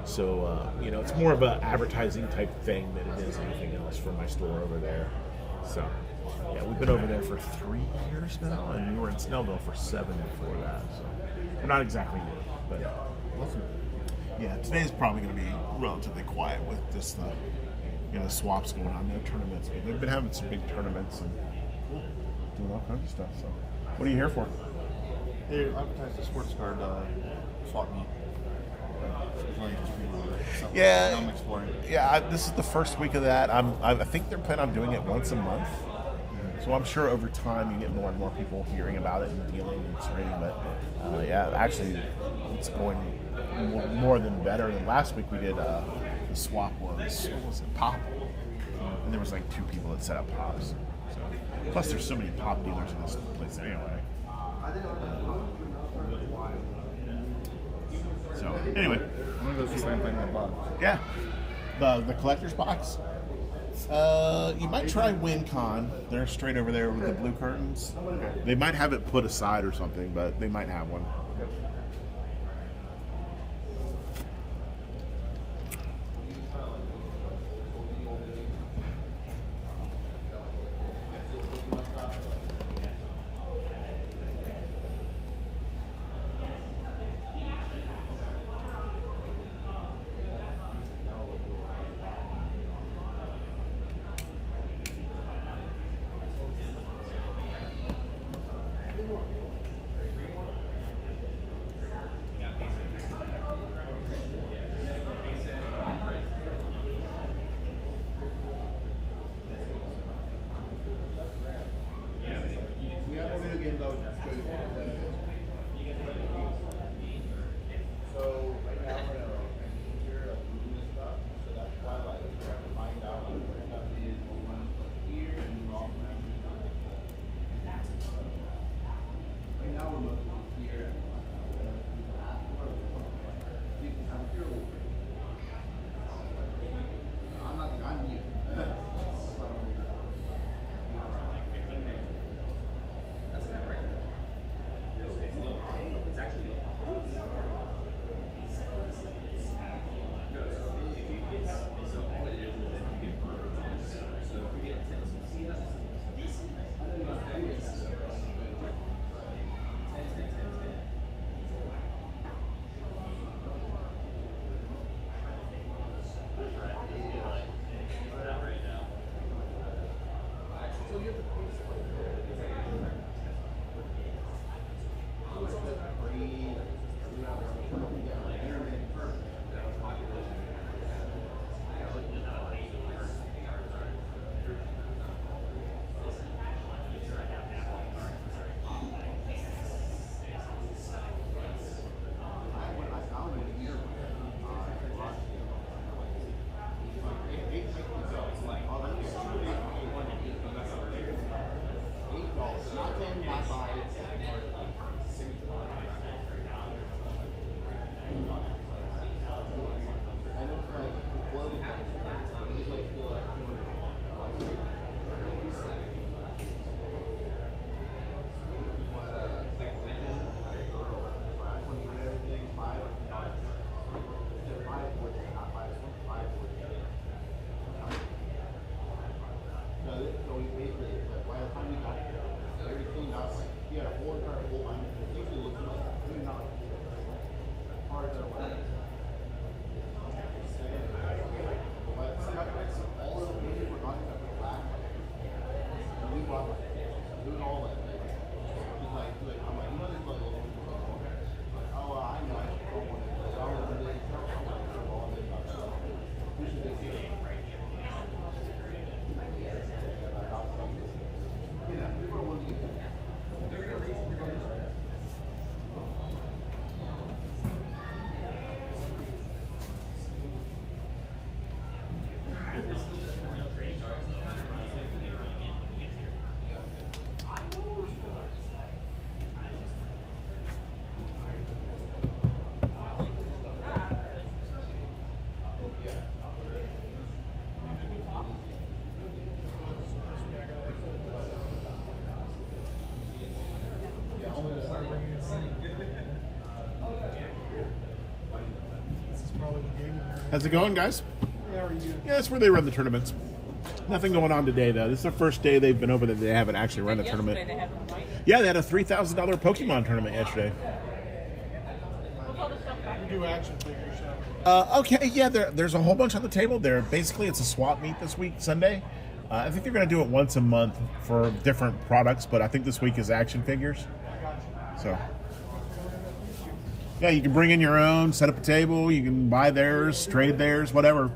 It's more of an advertising type thing than it is anything else for my store over there. So. Yeah, we've been over there for 3 years now, and we were in Snellville for 7 before that. So we're not exactly new, but Awesome. yeah, today's probably going to be relatively quiet with just the swaps going on. No tournaments, but they've been having some big tournaments and doing all kinds of stuff. So, what are you here for? They advertised the sports card swap meet. Yeah. I'm exploring. Yeah, this is the first week of that. I think they're planning on doing it once a month. So I'm sure over time you get more and more people hearing about it and dealing and trading. But actually, it's going more than better. And last week we did the swap was Pop, and there was like 2 people that set up Pops. So plus there's so many Pop dealers in this place anyway. So anyway, I'm gonna go see if I can find that box. yeah, the collector's box. You might try WinCon. They're straight over there with the blue curtains. They might have it put aside or something, but they might have one. How's it going, guys? Yeah, that's where they run the tournaments. Nothing going on today, though. This is the first day they've been over that they haven't actually run a tournament. Yesterday they had one, right? Yeah, they had a $3,000 Pokemon tournament yesterday. We do action figures. Okay, yeah, there's a whole bunch on the table there. Basically, it's a swap meet this week, Sunday. I think they're going to do it once a month for different products, but I think this week is action figures. So, yeah, you can bring in your own, set up a table, you can buy theirs, trade theirs, whatever.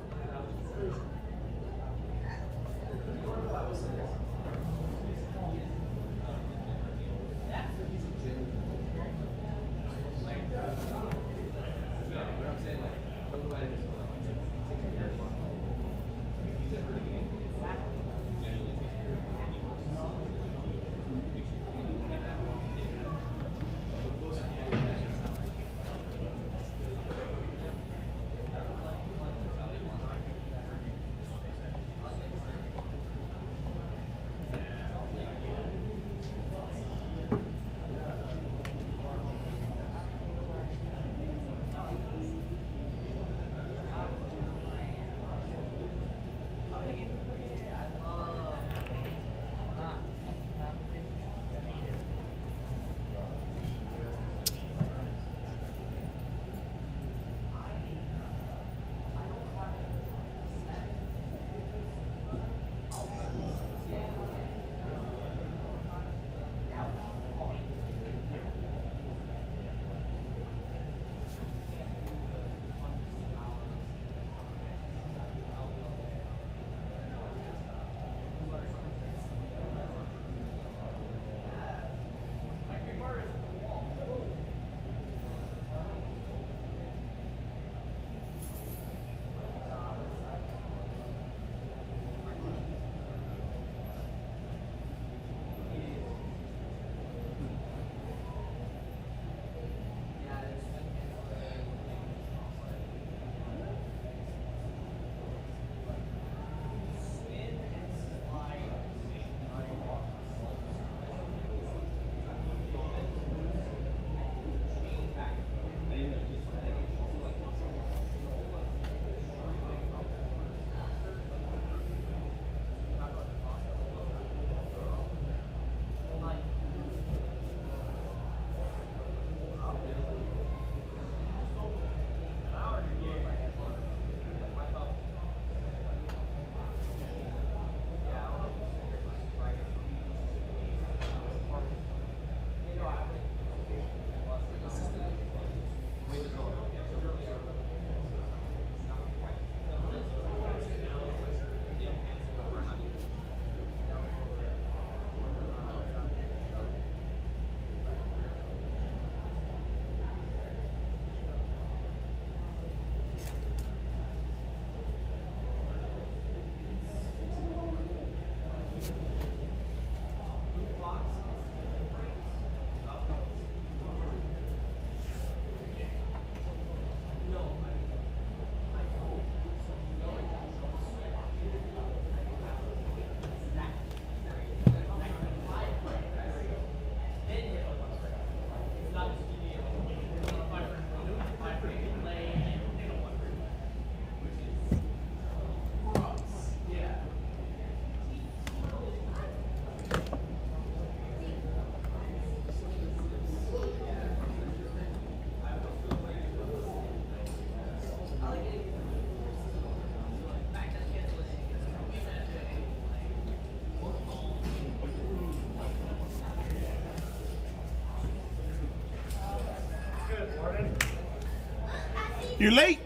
You're late.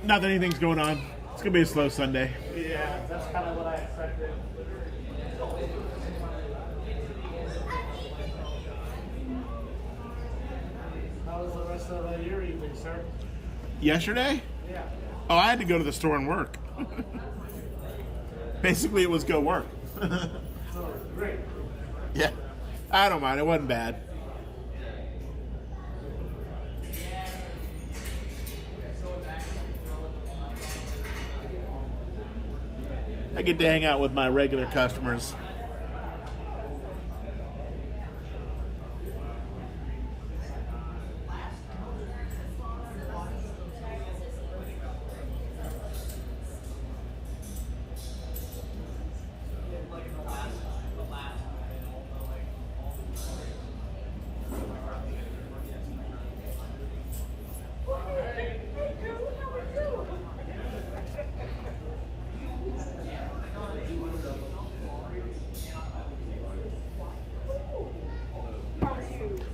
Not that anything's going on. It's gonna be a slow Sunday. Yeah, that's kind of what I expected. How was the rest of your evening, sir? Yesterday? Yeah. Oh, I had to go to the store and work. Basically, it was go work. Oh, great. Yeah, I don't mind. It wasn't bad. I get to hang out with my regular customers.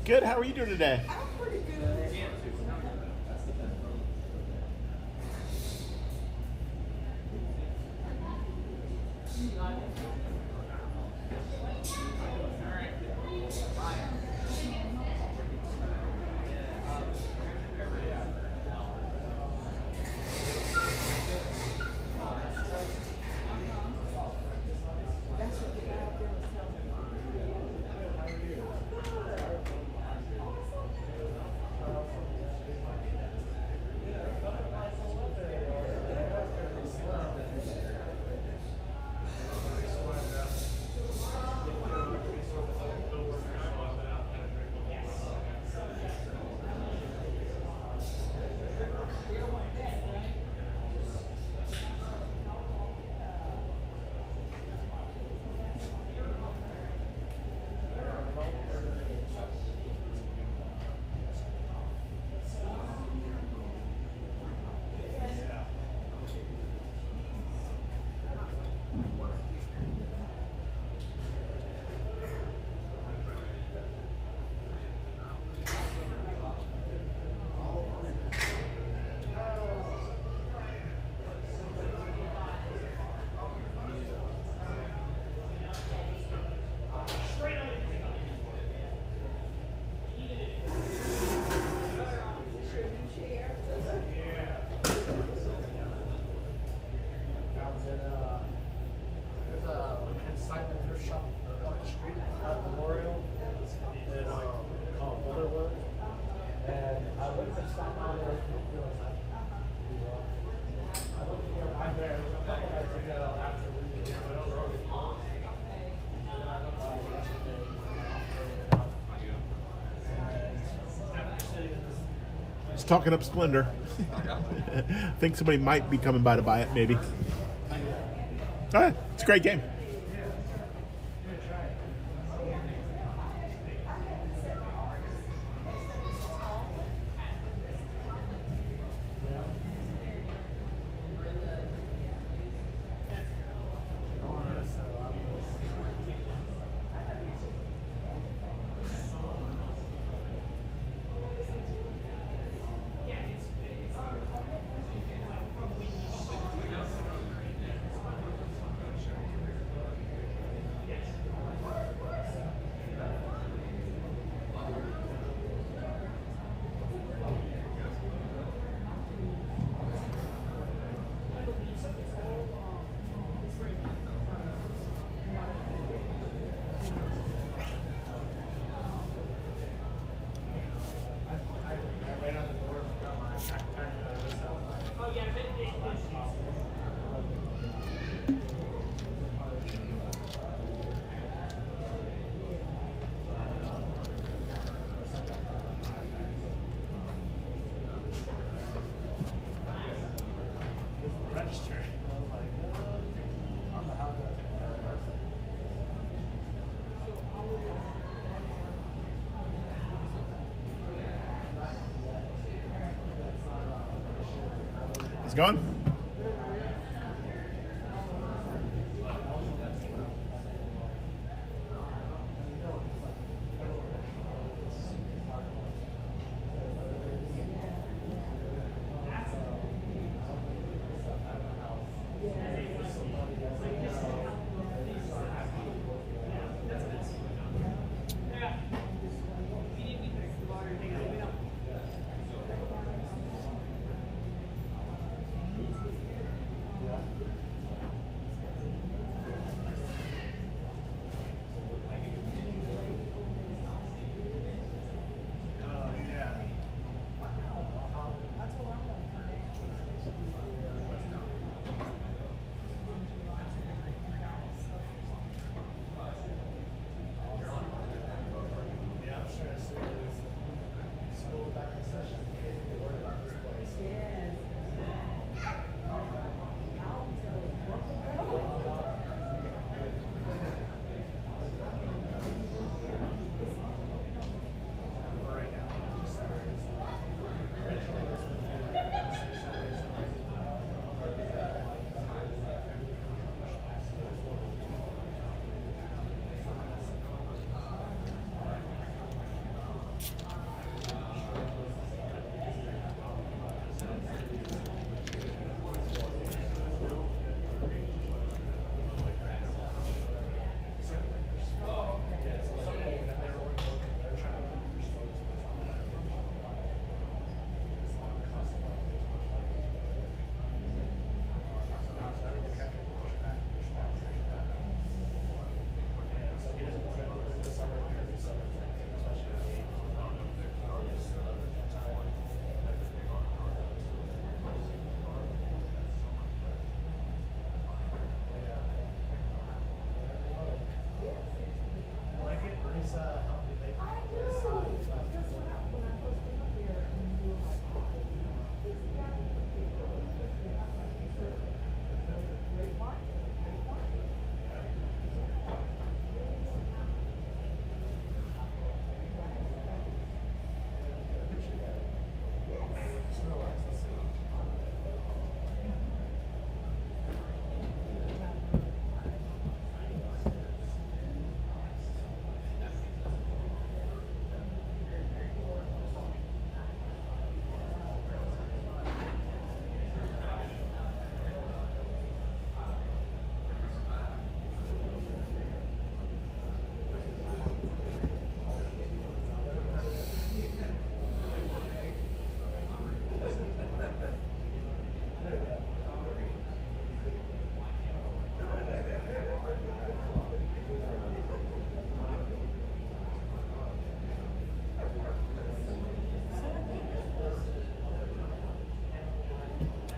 Good. How are you doing today? Just talking up Splendor. I think somebody might be coming by to buy it, maybe. All right, it's a great game. It's gone.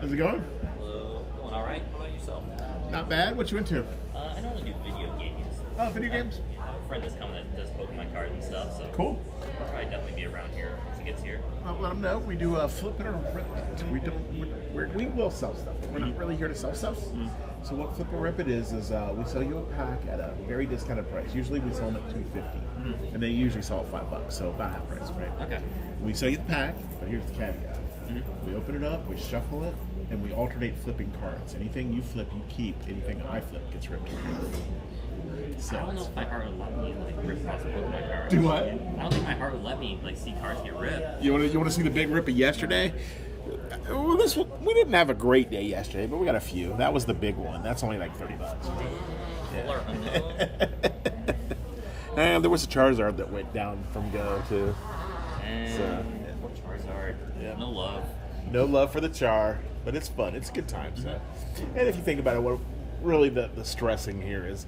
How's it going? Hello. Going all right? How about yourself? Not bad. What you into? I normally do video games. Oh, video games? I have a friend that's coming that does Pokemon cards and stuff, so Cool. I'll probably definitely be around here once he gets here. I'll let them know. We do flip it or rip it. We will sell stuff. We're not really here to sell stuff. So what flip or rip it is we sell you a pack at a very discounted price. Usually we sell them at $2.50, and they usually sell at $5, so about half price, right? Okay. We sell you the pack, but here's the caveat. We open it up, we shuffle it, and we alternate flipping cards. Anything you flip, you keep. Anything I flip gets ripped. So I don't know if my heart would let me like rip across a Pokemon card. Do what? I don't think my heart would let me like see cards get ripped. You want to see the big rip of yesterday? Well, we didn't have a great day yesterday, but we got a few. That was the big one. That's only like $30. And there was a Charizard that went down from Go too. And So- poor Charizard. Yeah. No love. No love for the Char, but it's fun. It's a good time. So, and if you think about it, what really the stressing here is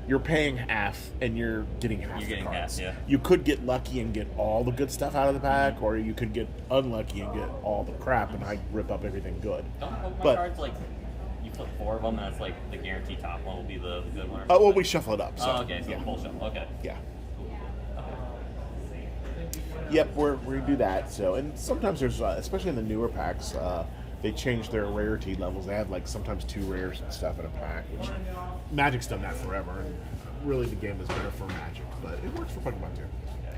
you're paying half and you're getting half. You're the getting cards. half, yeah. You could get lucky and get all the good stuff out of the pack, or you could get unlucky and get all the crap, and I rip up everything good. Don't Pokemon But- cards like you flip 4 of them and that's like the guaranteed top one will be the good one? Or Well, something? we shuffle it up. So, Oh, okay, so yeah. the full shuffle. Okay. Yeah. Yep, we do that. So, and sometimes there's, especially in the newer packs, they change their rarity levels. They have like sometimes 2 rares and stuff in a pack, which Magic's done that forever. And really, the game is better for Magic, but it works for Pokemon too.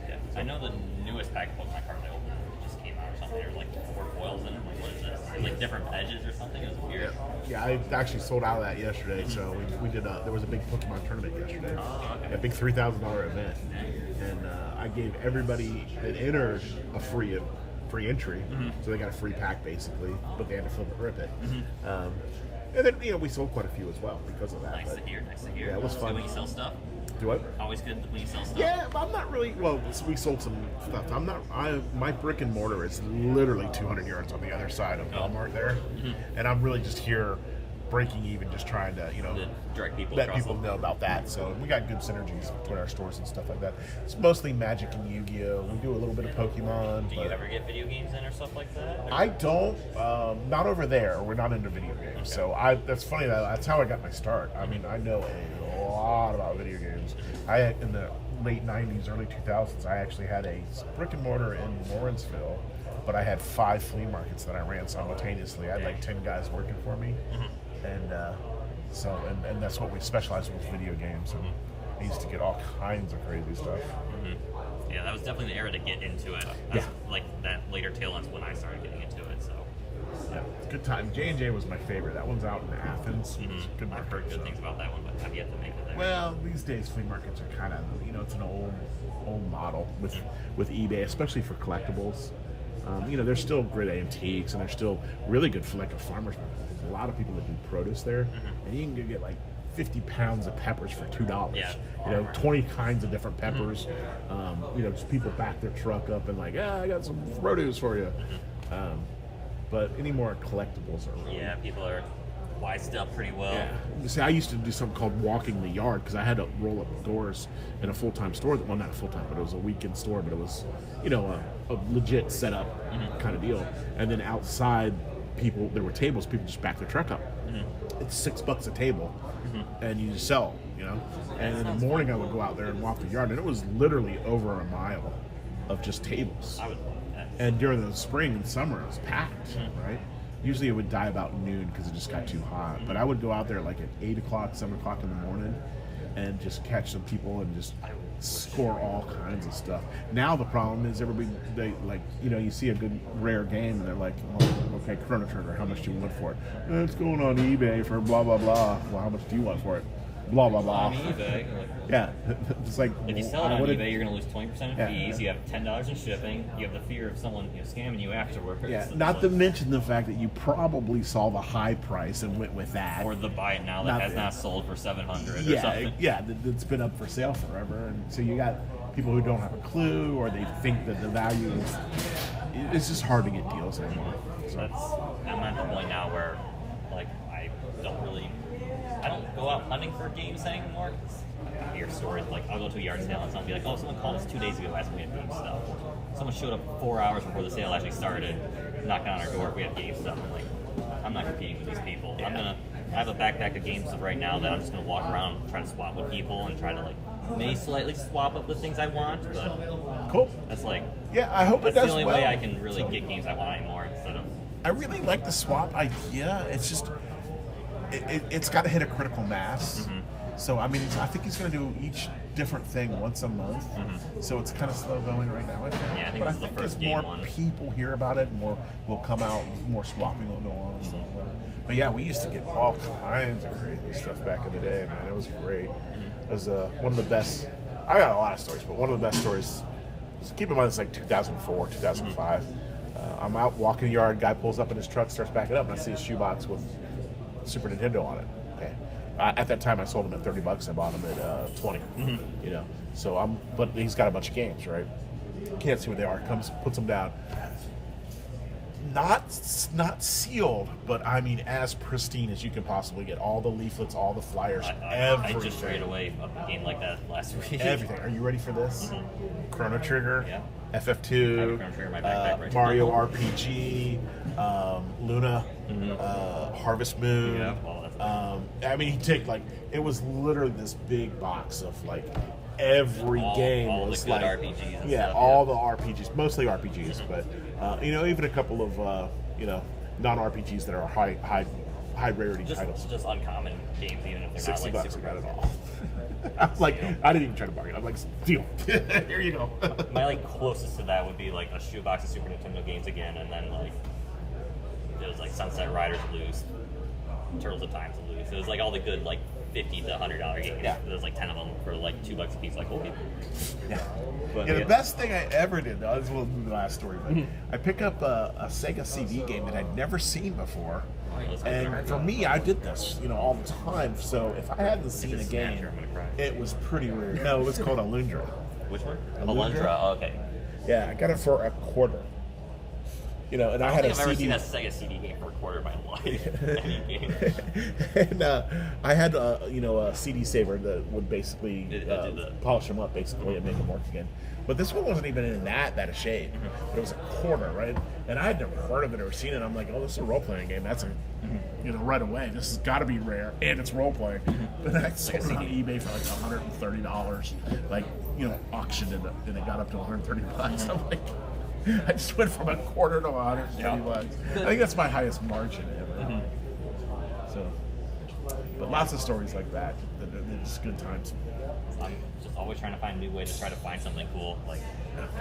Yeah. I know the newest pack of Pokemon cards I opened just came out or something. There's like 4 foils in it. Like, what is this? Like different edges or something? It was weird. Yeah, I actually sold out of that yesterday. So we did. There was a big Pokemon tournament yesterday, Oh, okay. a big $3,000 event, and I gave everybody that entered a free entry, so they got a free pack basically, but they had to flip it, rip it. And then we sold quite a few as well because of that. Nice to hear. Nice to hear. Yeah, it was Good fun. when you sell stuff. Do what? Always good when you sell stuff. Yeah, but I'm not really. Well, we sold some stuff. My brick and mortar is literally 200 yards on the other side of Walmart there, and I'm really just here breaking even, just trying to To direct people let across people them. know about that. So we got good synergies between our stores and stuff like that. It's mostly Magic and Yu-Gi-Oh. We do a little bit of Pokemon. Do you but ever get video games in or stuff like that? I don't. Not over there. We're not into video games. So that's funny. That's how I got my start. I mean, I know a lot about video games. In the late 90s, early 2000s, I actually had a brick and mortar in Lawrenceville, but I had 5 flea markets that I ran simultaneously. I had like 10 guys working for me, and and that's what we specialized with video games. And I used to get all kinds of crazy stuff. Yeah, that was definitely the era to get into it. Yeah. Like that later tail ends when I started getting into it. So Yeah, good time. J&J was my favorite. That one's out in Athens. It's a good I've market. heard good so. things about that one, but have yet to make it there. Well, these days flea markets are kind of, it's an old model with eBay, especially for collectibles. There's still great antiques, and there's still really good for like a farmer's market. There's a lot of people that do produce there, and you can get like 50 pounds of peppers for $2. Yeah. 20 kinds of different peppers. Just people back their truck up and like, I got some produce for you. But any more collectibles are really Yeah, people are wised up pretty well. yeah. See, I used to do something called walking the yard because I had to roll up doors in a full-time store. Well, not a full-time, but it was a weekend store. But it was, a legit setup kind of deal. And then outside, there were tables. People just back their truck up. It's $6 a table. and you just sell, you know. And in the morning, I would go out there and walk the yard, and it was literally over a mile of just tables. I would love that. And during the spring and summer, it was packed, right? Usually it would die about noon because it just got too hot. But I would go out there like at 8 o'clock, 7 o'clock in the morning and just catch some people and just score all kinds of stuff. Now the problem is everybody, they like, you know, you see a good rare game and they're like, oh, okay, Chrono Trigger, how much do you want for it? It's going on eBay for blah, blah, blah. Well, how much do you want for it? Blah, blah, blah. On eBay, Yeah. It's like, if you sell it on what eBay, you're going to lose 20% in Yeah. fees. You have $10 in shipping. You have the fear of someone scamming you afterwards. Yeah, So not it's to like- mention the fact that you probably saw the high price and went with that. or the buy it now that Not has the- not sold for 700 or yeah, something. that's been up for sale forever, and so you got people who don't have a clue, or they think that the value is. It's just hard to get deals anymore. So. I'm at the point now where, like, I don't go out hunting for games anymore. 'Cause I hear stories like I'll go to a yard sale and someone will be like, "Oh, someone called us 2 days ago asking me if we had game stuff." Someone showed up 4 hours before the sale actually started, knocking on our door if we had game stuff. I'm like, I'm not competing with these people. I have a backpack of game stuff right now that I'm just gonna walk around and try to swap with people and try to like maybe slightly swap up the things I want, but Cool. that's like I hope it that's does the only well. way I can really get games I want anymore instead of. I really like the swap idea. It's just it's got to hit a critical mass. Mm-hmm. So I mean, I think he's going to do each different thing once a month. So it's kind of slow going right now. I think. Yeah, I think but this is the first as game more one. people hear about it, more will come out, more swapping will go on. And stuff like that. But yeah, we used to get all kinds of crazy stuff back in the day, man. It was great. It was one of the best. I got a lot of stories, but one of the best stories. Keep in mind, it's like 2004, 2005. I'm out walking the yard. Guy pulls up in his truck, starts backing up, and I see a shoebox with Super Nintendo on it. Okay. At that time, I sold him at $30. I bought him at 20. You know, so but he's got a bunch of games, right? Can't see what they are. Comes, puts them down. Not sealed, but I mean as pristine as you can possibly get. All the leaflets, all the flyers, I everything. just strayed away of a game like that last week. Everything. Are you ready for this? Chrono Trigger, Yeah. FF2, I have a Chrono Trigger in my backpack right Mario now. RPG, Luna, Harvest Moon. Yeah, all that stuff. I mean, he'd take it was literally this big box of every game all was the good RPGs and yeah, stuff, all yeah. the RPGs, mostly RPGs, but even a couple of non-RPGs that are high rarity titles. Just uncommon games, even if they're not $60 like I super got it rare. all. I'm like, I didn't even try to bargain. I'm like, deal. Here you go. My closest to that would be a shoebox of Super Nintendo games again, and then it was Sunset Riders loose, Turtles of Time to lose. It was all the good $50 to $100 games. Yeah. There was 10 of them for $2 a piece. Okay. Yeah. But, The best thing I ever did, though, this will be the last story, but I pick up a Sega CD game that I'd never seen before. And for me, I did this, all the time. So if I hadn't seen a game, I'm gonna cry. it was pretty rare. No, it was called Alundra. Which one? Alundra? Alundra. Oh, okay. Yeah, I got it for $0.25. And I I had don't a think I've ever CD. seen a Sega CD game for a quarter of my life. Any game. And I had a CD saver that would basically It did that. polish them up basically and make them work again. But this one wasn't even in that of shape. But it was $0.25, right? And I had never heard of it or seen it. I'm like, oh, this is a role playing game. That's right away. This has got to be rare, and it's role playing. But I sold it on eBay for $130. Auctioned it, and it got up to $130. I'm like. I just went from $0.25 to $130. I think that's my highest margin ever. So, but lots of stories like that. They're just good times. I'm just always trying to find a new way to try to find something cool.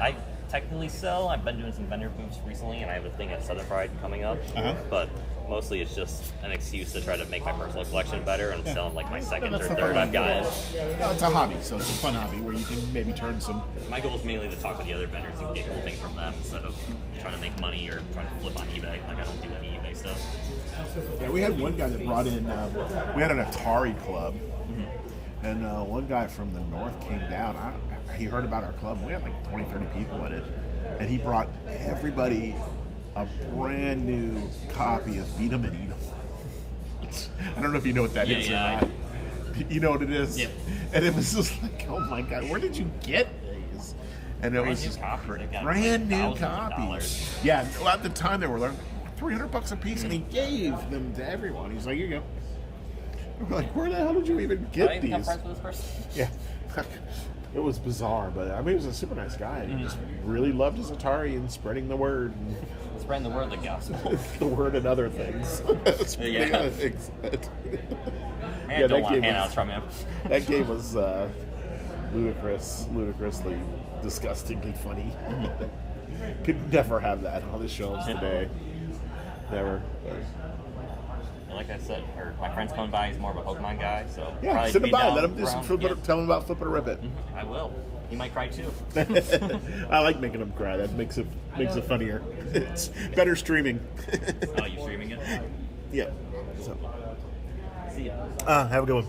I technically sell. I've been doing some vendor booths recently, and I have a thing at Southern Pride coming up. But mostly it's just an excuse to try to make my personal collection better and sell my second or third I've gotten. It's a hobby, so it's a fun hobby where you can maybe turn some. My goal is mainly to talk to the other vendors and get cool things from them instead of trying to make money or trying to flip on eBay. I don't do any eBay stuff. Yeah, we had one guy that brought in. We had an Atari club, and one guy from the north came down. He heard about our club. We had 20, 30 people in it, and he brought everybody a brand new copy of Beat 'em and Eat 'em. I don't know if you know what that is or not. You know what it is? Yep. And it was just oh my God, where did you get these? And it was just brand new copies. Yeah, well, at the time they were $300 a piece, and he gave them to everyone. He's like, here you go. We're like, where the hell did you even Did I get even become these? friends with this person? Yeah. It was bizarre, but I mean, he was a super nice guy. He just really loved his Atari and spreading the word. And Spreading the word of the gospel. the word and other things. Spreading Yeah. other things. Man, I don't want handouts from him. That game was ludicrously disgustingly funny. Could never have that on the shelves today. Never. And like I said, my friend's coming by. He's more of a Pokemon guy, so Yeah, probably send him be by. down Let him do some around- flip yeah. it, tell him about Flip It or Rip It. I will. He might cry too. I like making him cry. That makes it funnier. It's better streaming. Oh, you streaming it? Yeah. So, See ya. have a good one.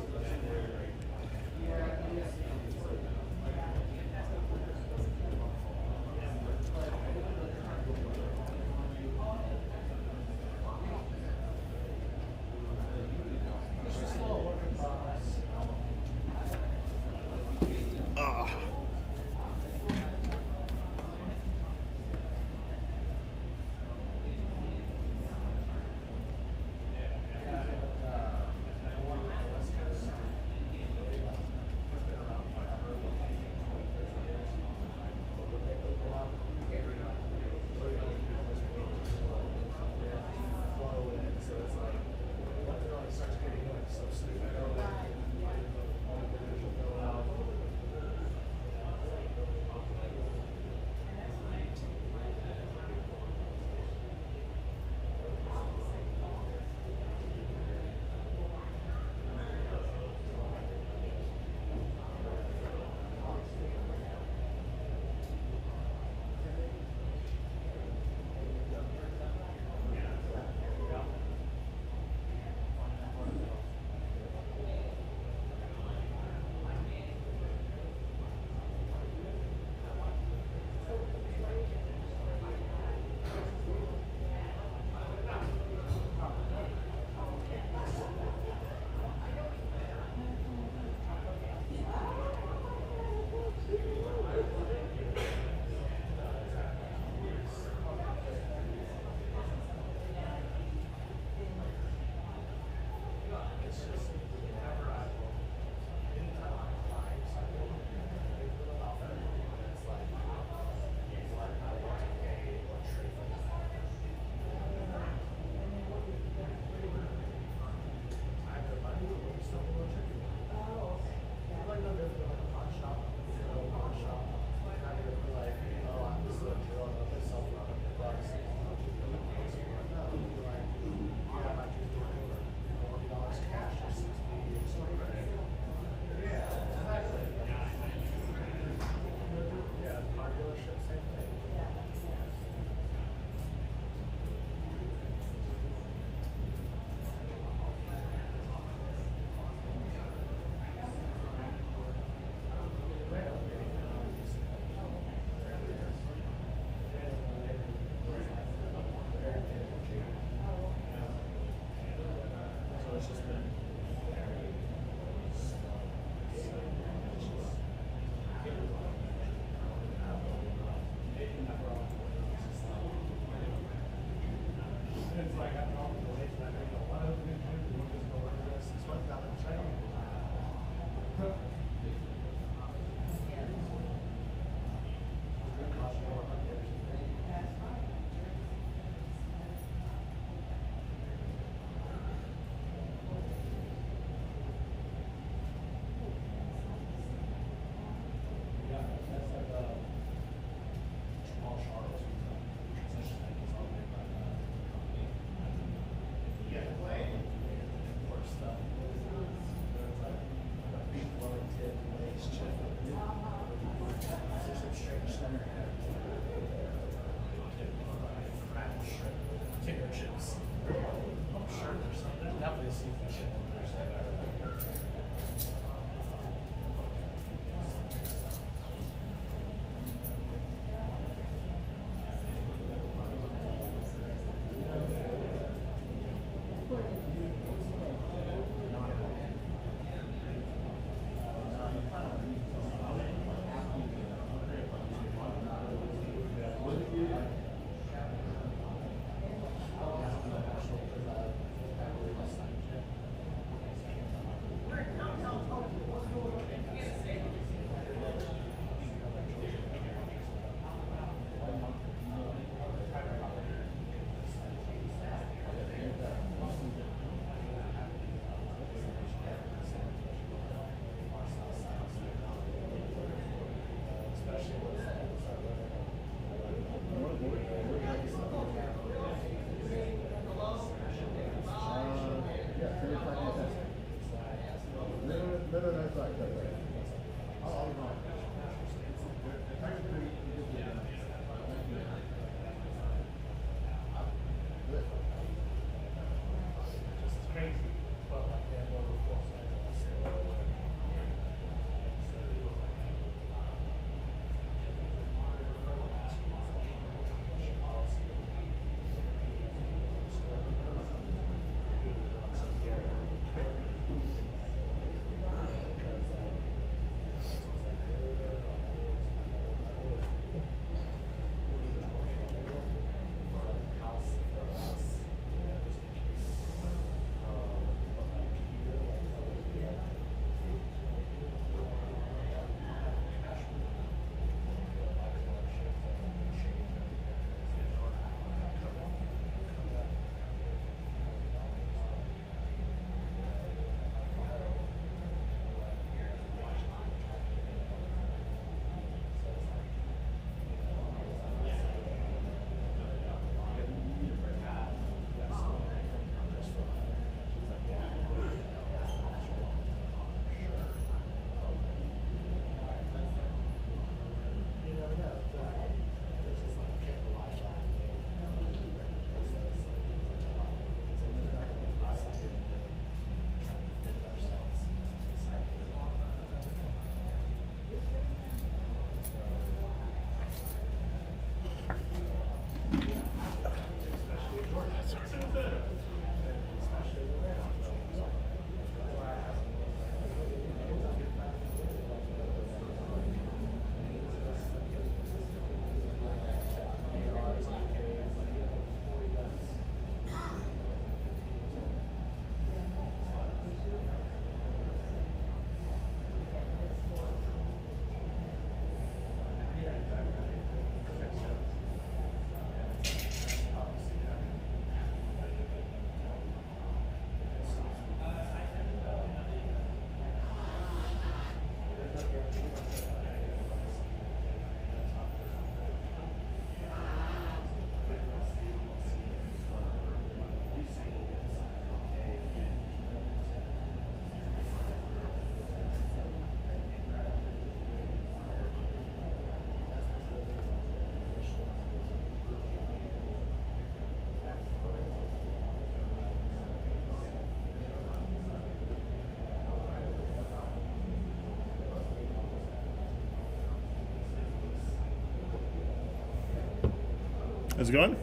How's it going?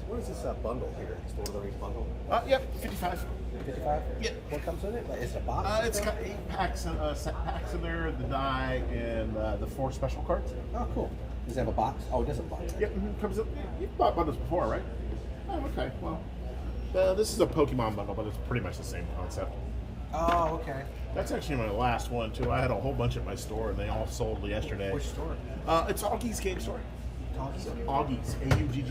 What is this bundle here? This Lord of the Rings bundle? Yep, 55. 55? Yep. What comes with it? Like, is it a box? It's got 8 packs, set packs in there, the die, and the 4 special cards. Oh, cool. Does it have a box? Oh, it does have a box. Yep, comes up. You've bought bundles before, right? Oh, okay. Well, this is a Pokemon bundle, but it's pretty much the same concept. Oh, okay. That's actually my last one, too. I had a whole bunch at my store, and they all sold yesterday. Which store? It's Augie's Game Store. Augie's,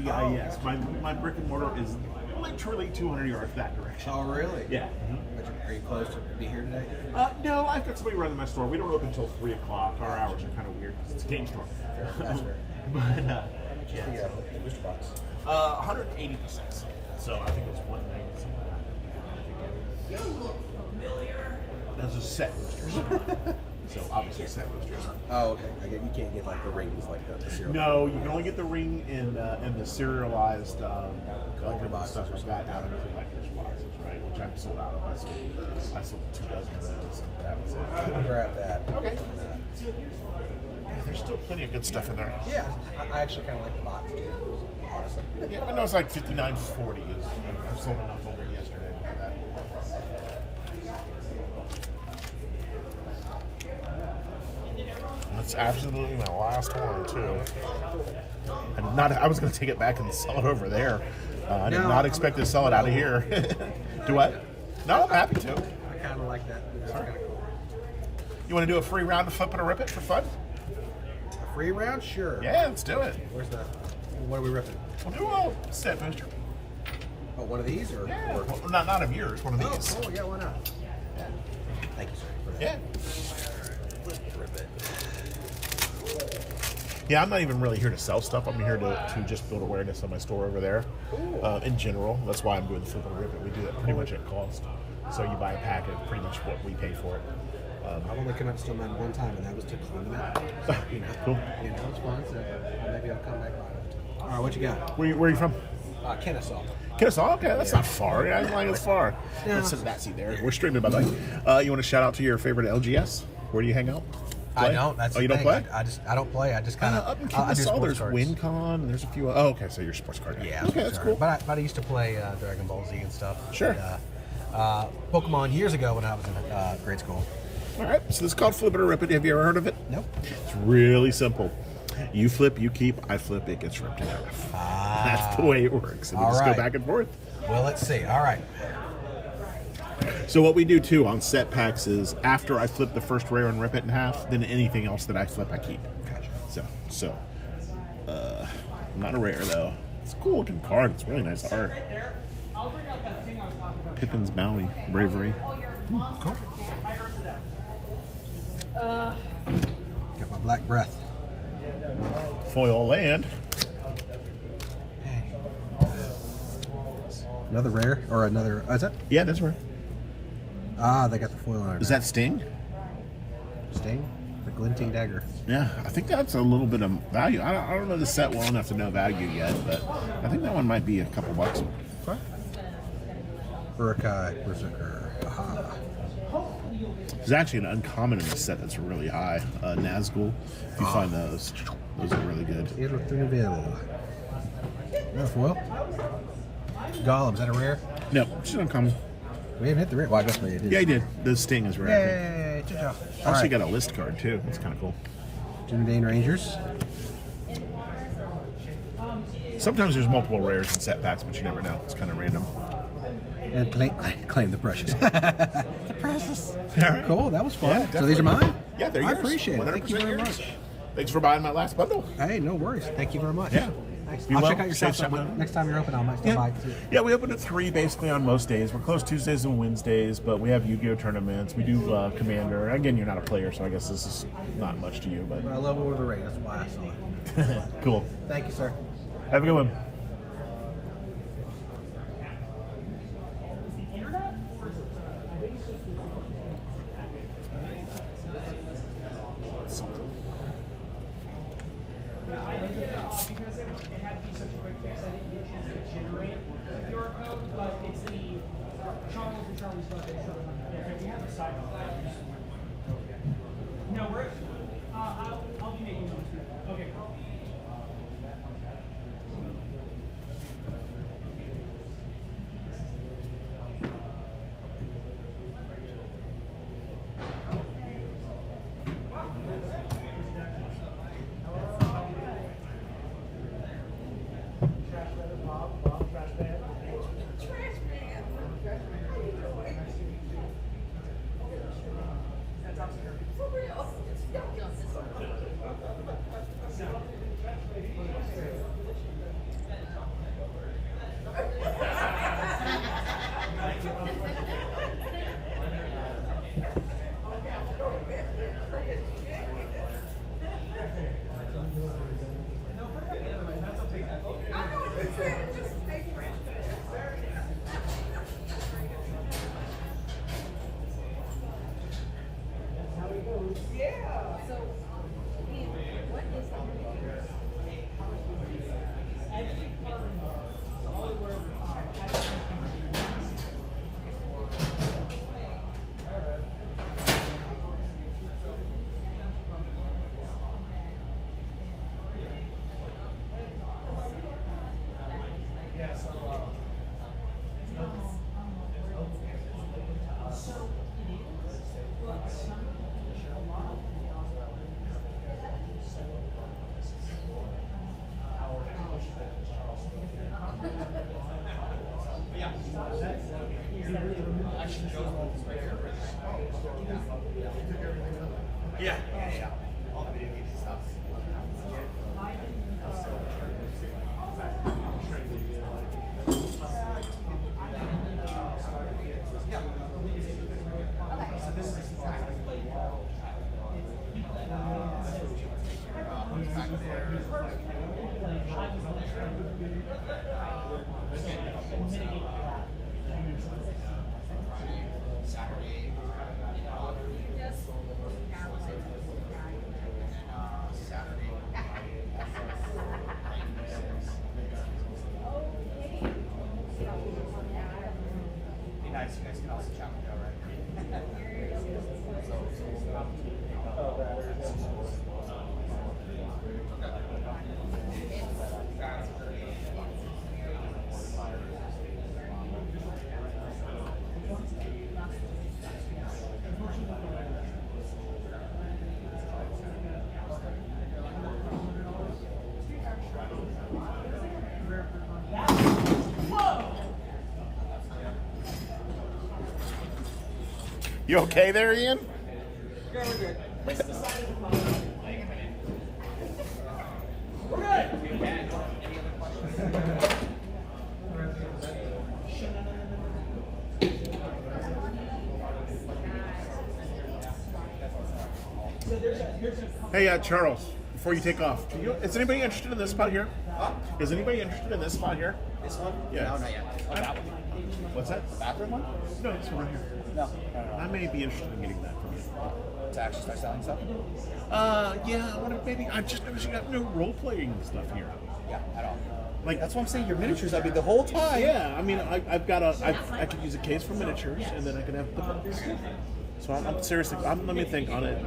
Auggis. My brick and mortar is literally 200 yards that direction. Oh, really? Yeah. Are you close to be here today? No, I've got somebody running my store. We don't open until 3 o'clock. Our hours are kind of weird because it's a game store. That's fair. But, the booster box? 180%. So I think it's 190. Those are set boosters. So obviously set boosters. Oh, okay. You can't get like the rings like the serial. No, you can only get the ring in the serialized collector box stuff like that out of the collector's boxes, right? Which I'm sold out of. I sold 2 dozen of those. That was it. I'll grab that. Okay. Yeah, there's still plenty of good stuff in there. Yeah, I actually kind of like the box too, honestly. Yeah, I know it's like $59.40. I've sold enough over yesterday for that. That's absolutely my last one too. I was going to take it back and sell it over there. I did not expect to sell it out of here. Do what? No, I'm happy to. I kind of like that. That's kind of cool. You want to do a free round of Flip It or Rip It for fun? A free round? Sure. Yeah, let's do it. Where's the... What are we ripping? We'll do a set booster. Oh, one of these? Or, Yeah. or... Well, not of yours, one of these. Oh, yeah, why not? Yeah. Thank you, sir. For that. Yeah. Rip it. Yeah, I'm not even really here to sell stuff. I'm here to just build awareness on my store over there. Cool. In general, that's why I'm doing the Flip It or Rip It. We do that pretty much at cost. So you buy a pack of pretty much what we pay for it. I've only come up to Stillman one time, and that was to clean them out. You know, Cool. You know, it's fun, so maybe I'll come back by it. All right, what you got? Where are you from? Kennesaw. Kennesaw? Okay, that's not far. Yeah, I like it's far. No. Let's sit that seat there. We're streaming, by the way. You want to shout out to your favorite LGS? Where do you hang out? I Play? don't. That's you the don't thing. play? I don't play. I just kind of. Up in I do Kennesaw, sports there's cards. WinCon, and there's a few. Oh, okay, so you're a sports card guy. Yeah. Okay, that's cool. But I used to play Dragon Ball Z and stuff. Sure. And, Pokemon years ago when I was in grade school. All right, so this is called Flip It or Rip It. Have you ever heard of it? Nope. It's really simple. You flip, you keep. I flip, it gets ripped in half. That's the way it works. And we All just right. go back and forth. Well, let's see. All right. So what we do too on set packs is after I flip the first rare and rip it in half, then anything else that I flip, I keep. Gotcha. So, not a rare though. It's a cool looking card. It's really nice art. Pippin's Bounty, Bravery. Cool. Got my black breath. Foil Land. Another rare or another? Oh, is that? Yeah, that's rare. Ah, they got the foil on it. Is that Sting? Sting? The glinting dagger. Yeah, I think that's a little bit of value. I don't know the set well enough to know value yet, but I think that one might be a couple bucks. Okay. Urukai, Berserker. Aha. There's actually an uncommon in this set that's really high. Nazgul. If you find those are really good. Irretrievable. Another foil. Golem, is that a rare? No, it's an uncommon. We haven't hit the rare. Well, I guess we did. Yeah, he did. The Sting is rare. Yay! Good job. Also, you got a list card too. That's kind of cool. Dunedain Rangers. Sometimes there's multiple rares in set packs, but you never know. It's kind of random. And claim the precious. The precious. Right. Cool, that was fun. Yeah, so these are definitely. mine? Yeah, they're I yours. appreciate it. Thank you 100% very yours. much. Thanks for buying my last bundle. Hey, no worries. Thank you very much. Yeah. Thanks. Be I'll well. check out your Safe shop. shopping. Next time you're open, I might stop by too. Yeah, we open at 3 basically on most days. We're closed Tuesdays and Wednesdays, but we have Yu-Gi-Oh tournaments. We do Commander. Again, you're not a player, so I guess this is not much to you. But I love Lord of the Rings. That's why I saw it. cool. Thank you, sir. Have a good one. No, I'll be making those. Okay. Yeah. All the video games and stuff. Nice, you guys can also chat with Joe, You okay there, Ian? Yeah, we're good. Hey, Charles, before you take off, is anybody interested in this spot here? Is anybody interested in this spot here? This one? Yeah. No, not yet. Oh, that one? What's that? The bathroom one? No, this one right here. No. I may be interested in getting that from you. To actually start selling stuff? Yeah, I want to maybe. I've just noticed you got no role playing stuff here. Yeah, at all. Like that's what I'm saying. Your miniatures. I mean, the whole time. Yeah, I mean, I've got I could use a case for miniatures, and then I can have the books. So I'm seriously. Let me think on it.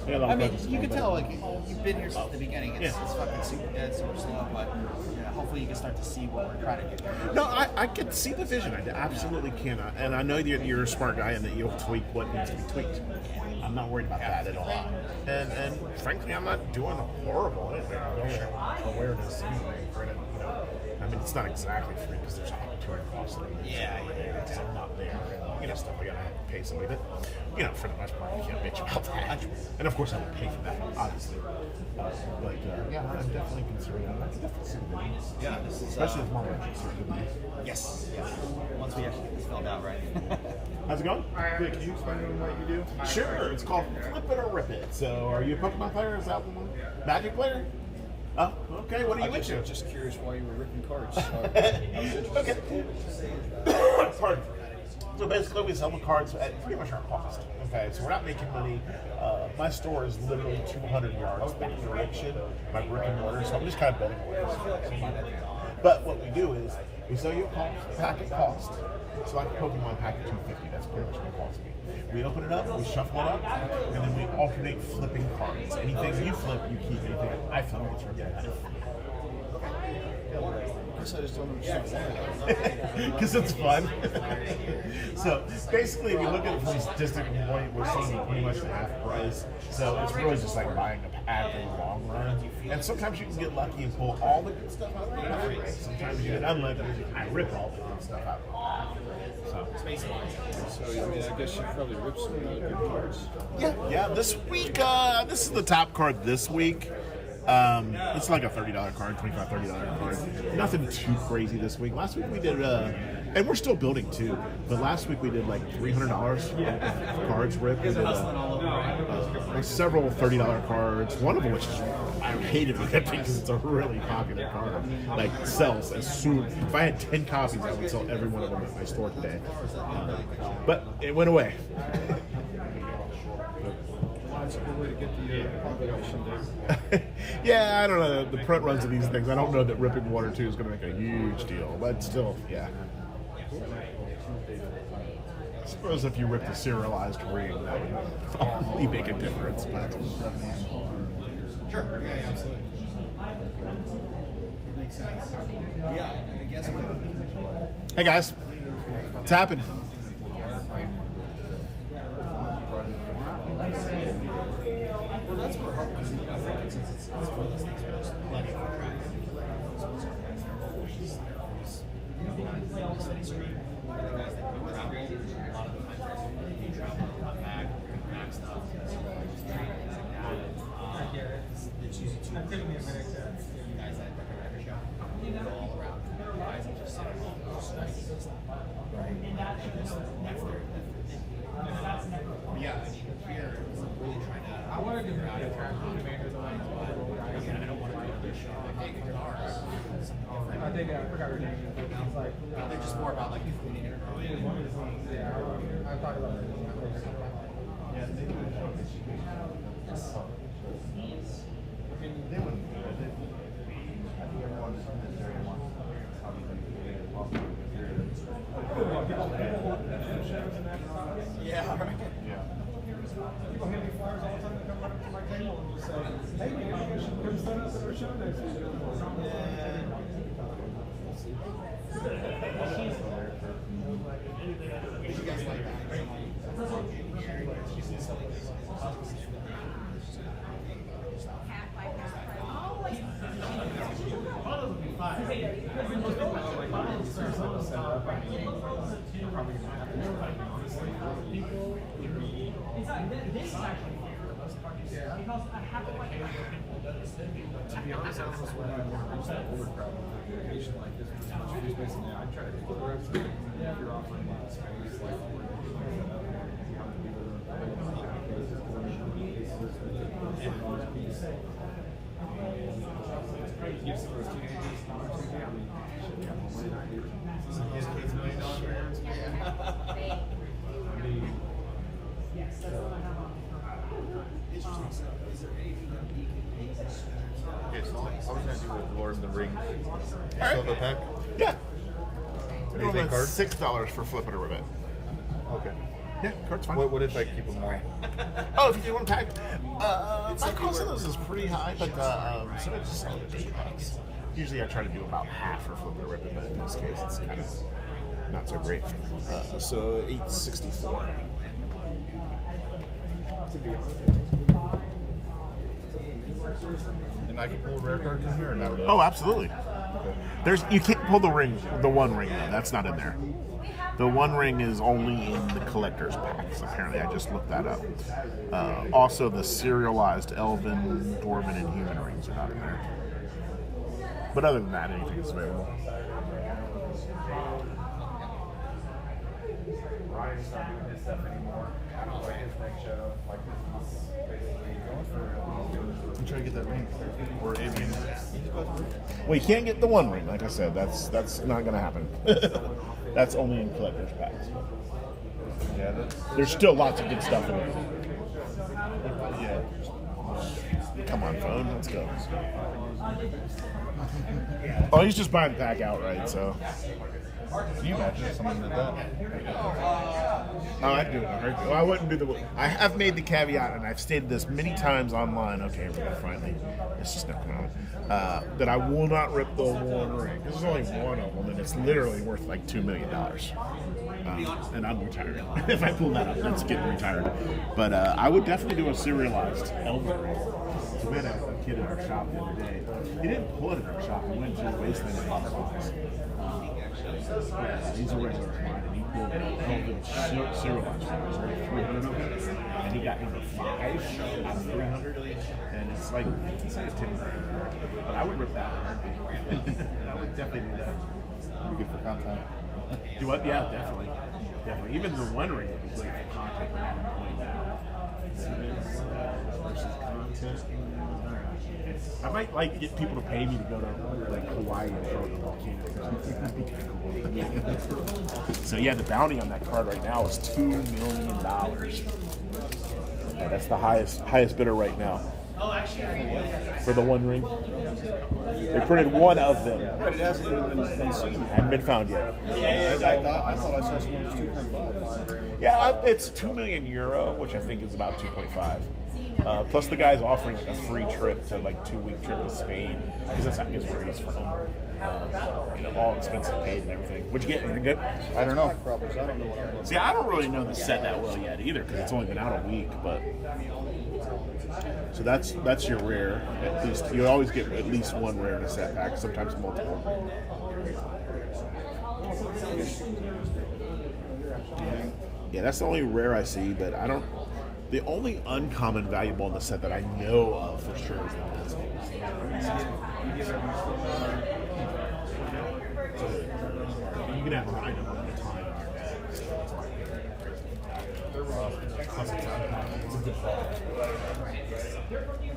I mean, you can tell like you've been here since the beginning. It's fucking super dead, super slow, but hopefully you can start to see what we're trying to get. No, I can see the vision. I absolutely can, and I know that you're a smart guy and that you'll tweak what needs to be tweaked. I'm not worried about that at all. And frankly, I'm not doing horrible at it. I'm aware of this anyway. I mean, it's not exactly free because there's opportunity costs. Yeah. I'm not there. Stuff I gotta have to pay somebody, but for the most part, you can't bitch about that. And of course, I would pay for that, obviously. But yeah, I'm definitely considering it. I can definitely see the videos. Yeah, this is especially if Mom actually. Yes. Once we actually get this filled out, right? How's it going? Good. Can you explain to them what you do? Sure. It's called Flip It or Rip It. So, are you a Pokemon player? Is that one? Magic player? Oh, okay. What are you into? I'm just curious why you were ripping cards. Okay. Pardon. So basically, we sell the cards at pretty much our cost. Okay, so we're not making money. My store is literally 200 yards back direction, my brick and mortar. So I'm just kind of betting away. But what we do is we sell you a pack at cost. So like a Pokemon pack at $250. That's pretty much what it costs me. We open it up, we shuffle it up, and then we alternate flipping cards. Anything you flip, you keep. Anything I flip, it's repetitive. I just don't understand. Because it's fun. So basically, if you look at it from a statistical point, we're seeing pretty much half price. So it's really just like buying a pack in the long run. And sometimes you can get lucky and pull all the good stuff out of the pack. Sometimes you get unlucky and I rip all the good stuff out of the pack. So I mean, I guess you probably ripped some really good cards. Yeah. This week, this is the top card this week. It's like a $30 card, $25, $30 card. Nothing too crazy this week. Last week we did, and we're still building too, but last week we did like $300 of cards ripped. We did several $30 cards, one of which is, I hated ripping because it's a really popular card. Like, sells as soon. If I had 10 copies, I would sell every one of them at my store today. But it went away. That's a good way to get the population down. Yeah, I don't know. The print runs of these things, I don't know that ripping one or two is going to make a huge deal, but still, yeah. I suppose if you ripped a serialized ring, that would probably make a difference. But. Sure. Yeah, absolutely. Makes sense. Yeah, I guess. Hey guys, what's happening? Well, that's where I think since it's one of those things where there's plenty of traffic. So it's always steady stream. The guys that do travel, a lot of the time they travel a lot back training stuff. So just training things like that. It's usually 2 guys that every show. Go all around. Guys that just sit at home, just like stuff. Right. And that's their thing. Yeah, I mean, here, I'm really trying to figure out if I'm not again, I don't want to do other shit like, hey, guitar, something different. They're just more about like tuning it or yeah, right. People hand me flyers all the time that come right up to my table and just say, hey, you should come stand up at our show next week. Did you guys like that? To be honest, I almost want to reach that older crowd with a vacation like this. Free space, and I try to take the reps. If you're offering space, like Okay, so what was going to do with Lord of the Rings? You still have a pack? Yeah. Anything card? $6 for flip it or rip it. Okay. Yeah, card's fine. What if I keep them all? Oh, if you do one pack, my cost of those is pretty high, but so I just sell it at $8. Usually I try to do about half for flip it or rip it, but in this case it's kind of not so great. So $8.64. And I can pull rare cards in here or not? Oh, absolutely. There's you can't pull the one ring though. That's not in there. The one ring is only in the collector's packs. Apparently, I just looked that up. Also, the serialized Elven, Dwarven, and Human rings are not in there. But other than that, anything is available. Ryan's not doing his stuff anymore. Like his next show, like this is basically going for. I'm trying to get that ring. Or avian. Well, you can't get the one ring. Like I said, that's not going to happen. That's only in collector's packs. Yeah, There's still lots of good stuff in there. yeah. Come on, phone. Let's go. Oh, he's just buying the pack outright, so. Can you imagine someone did that? Oh, I'd do it in a heartbeat. Well, I wouldn't do the. I have made the caveat, and I've stated this many times online. Okay, we're gonna finally. It's just not coming on. That I will not rip the one ring. There's only one of them, and it's literally worth like $2 million. And I'm retired. If I pull that up, that's getting retired. But I would definitely do a serialized Elven ring. So we had a kid in our shop the other day. He didn't pull it in our shop. He went to the wasteland and bought a box. Yeah, he's a regular of mine, and he pulled Elven serialized ones, right? 300 of them, and he got number 5 out of 300, and it's like it's like $10,000. But I would rip that one. I would definitely do that. Be good for content. Do what? Yeah, definitely. Definitely. Even the one ring would be great for content. Versus content. I might like get people to pay me to go to like Hawaii and throw the volcano. That'd be kind of cool. So yeah, the bounty on that card right now is $2 million. Yeah, that's the highest bidder right now. For the one ring. They printed one of them. But it hasn't even been seen. Haven't been found yet. I thought I saw someone was 2.5. Yeah, it's €2 million, which I think is about 2.5. Plus the guy's offering like a free trip to like 2-week trip to Spain because that's not his where he's from. All expenses paid and everything. What'd you get? Anything good? I don't know. I don't know what I'm looking See, I don't really know the set that well yet either because it's only been out a week. But so that's your rare. At least you always get at least one rare in a set pack, sometimes multiple. Yeah, that's the only rare I see. But I don't. The only uncommon valuable in the set that I know of for sure is the Nets games. You can have 9 of them at a time in your deck. It's a good product.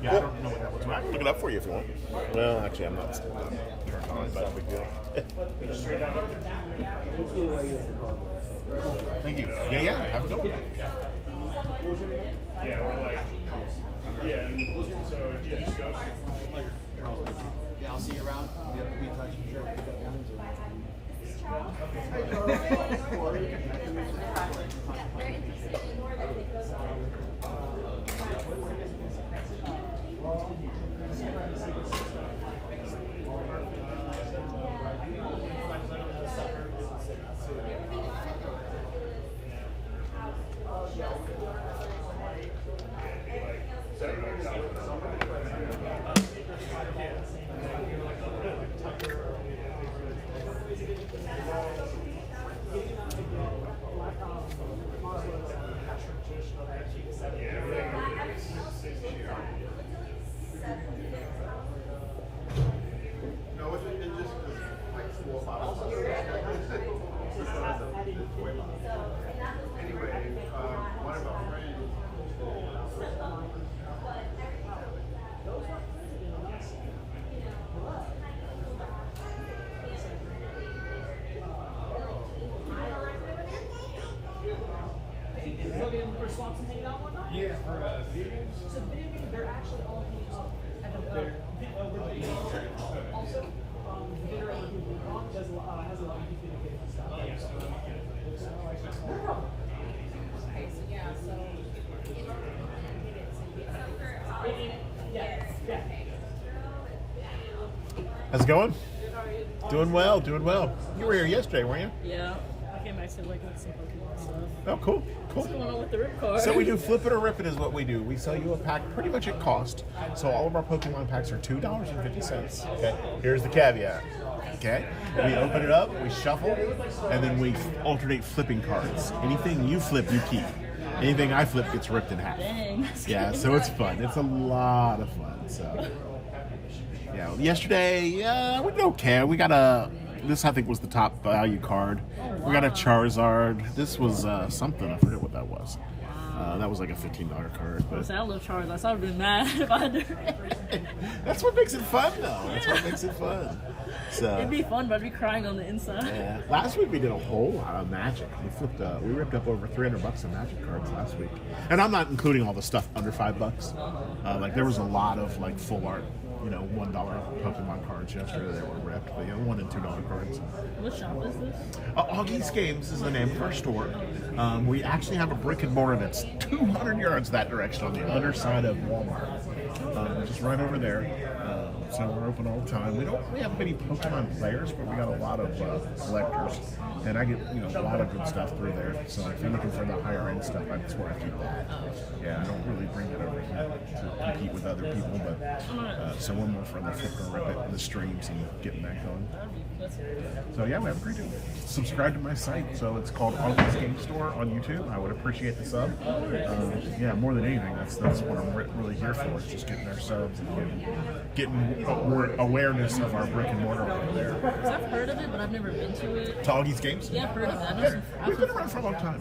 Yeah, I don't know what that was. I can look it up for you if you want. Well, actually, I'm not turned on, but big deal. Thank you. Yeah, have a good one. Yeah, we're like, yeah, so yeah, just go. Yeah, I'll see you around. Be in touch. Yeah, for vegans. So vegan, they're actually all also, bitter has a lot of different stuff. Okay, so yeah, so How's it going? Doing well, doing well. You were here yesterday, weren't you? Yeah, I came back to like with some Pokémon stuff. Oh, cool, cool. What's going on with the rip card? So we do flip it or rip it is what we do. We sell you a pack pretty much at cost. So all of our Pokemon packs are $2.50. Okay, here's the caveat. Okay, we open it up, we shuffle, and then we alternate flipping cards. Anything you flip, you keep. Anything I flip gets ripped in half. Dang. Yeah, so it's fun. It's a lot of fun. So yeah, yesterday, we did okay. We got this I think was the top value card. We got a Charizard. This was something, I forget what that was. That was like a $15 card. But I love Charizard. I would have been mad if I had that's what makes it fun, though. That's what makes it fun. So it'd be fun, but I'd be crying on the inside. Yeah. Last week we did a whole lot of Magic. We ripped up over $300 in Magic cards last week, and I'm not including all the stuff under $5. Like there was a lot of like full art, $1 Pokemon cards yesterday that were ripped, but $1 and $2 cards. What shop is this? Augie's Games is the name of our store. We actually have a brick and mortar that's 200 yards that direction on the other side of Walmart. Just right over there. So we're open all the time. We don't really have many Pokemon players, but we got a lot of collectors, and I get a lot of good stuff through there. So if you're looking for the higher end stuff, that's where I keep that. Yeah, I don't really bring it over here to compete with other people, but so we're more for the flip and rip it, the streams, and getting that going. So yeah, we have a great day. Subscribe to my site. So it's called Augie's Game Store on YouTube. I would appreciate the sub. Yeah, more than anything, that's what I'm really here for. Is just getting their subs and getting more awareness of our brick and mortar over there. I've heard of it, but I've never been to it. To Augie's Games? Yeah, I've heard of it. We've been around for a long time.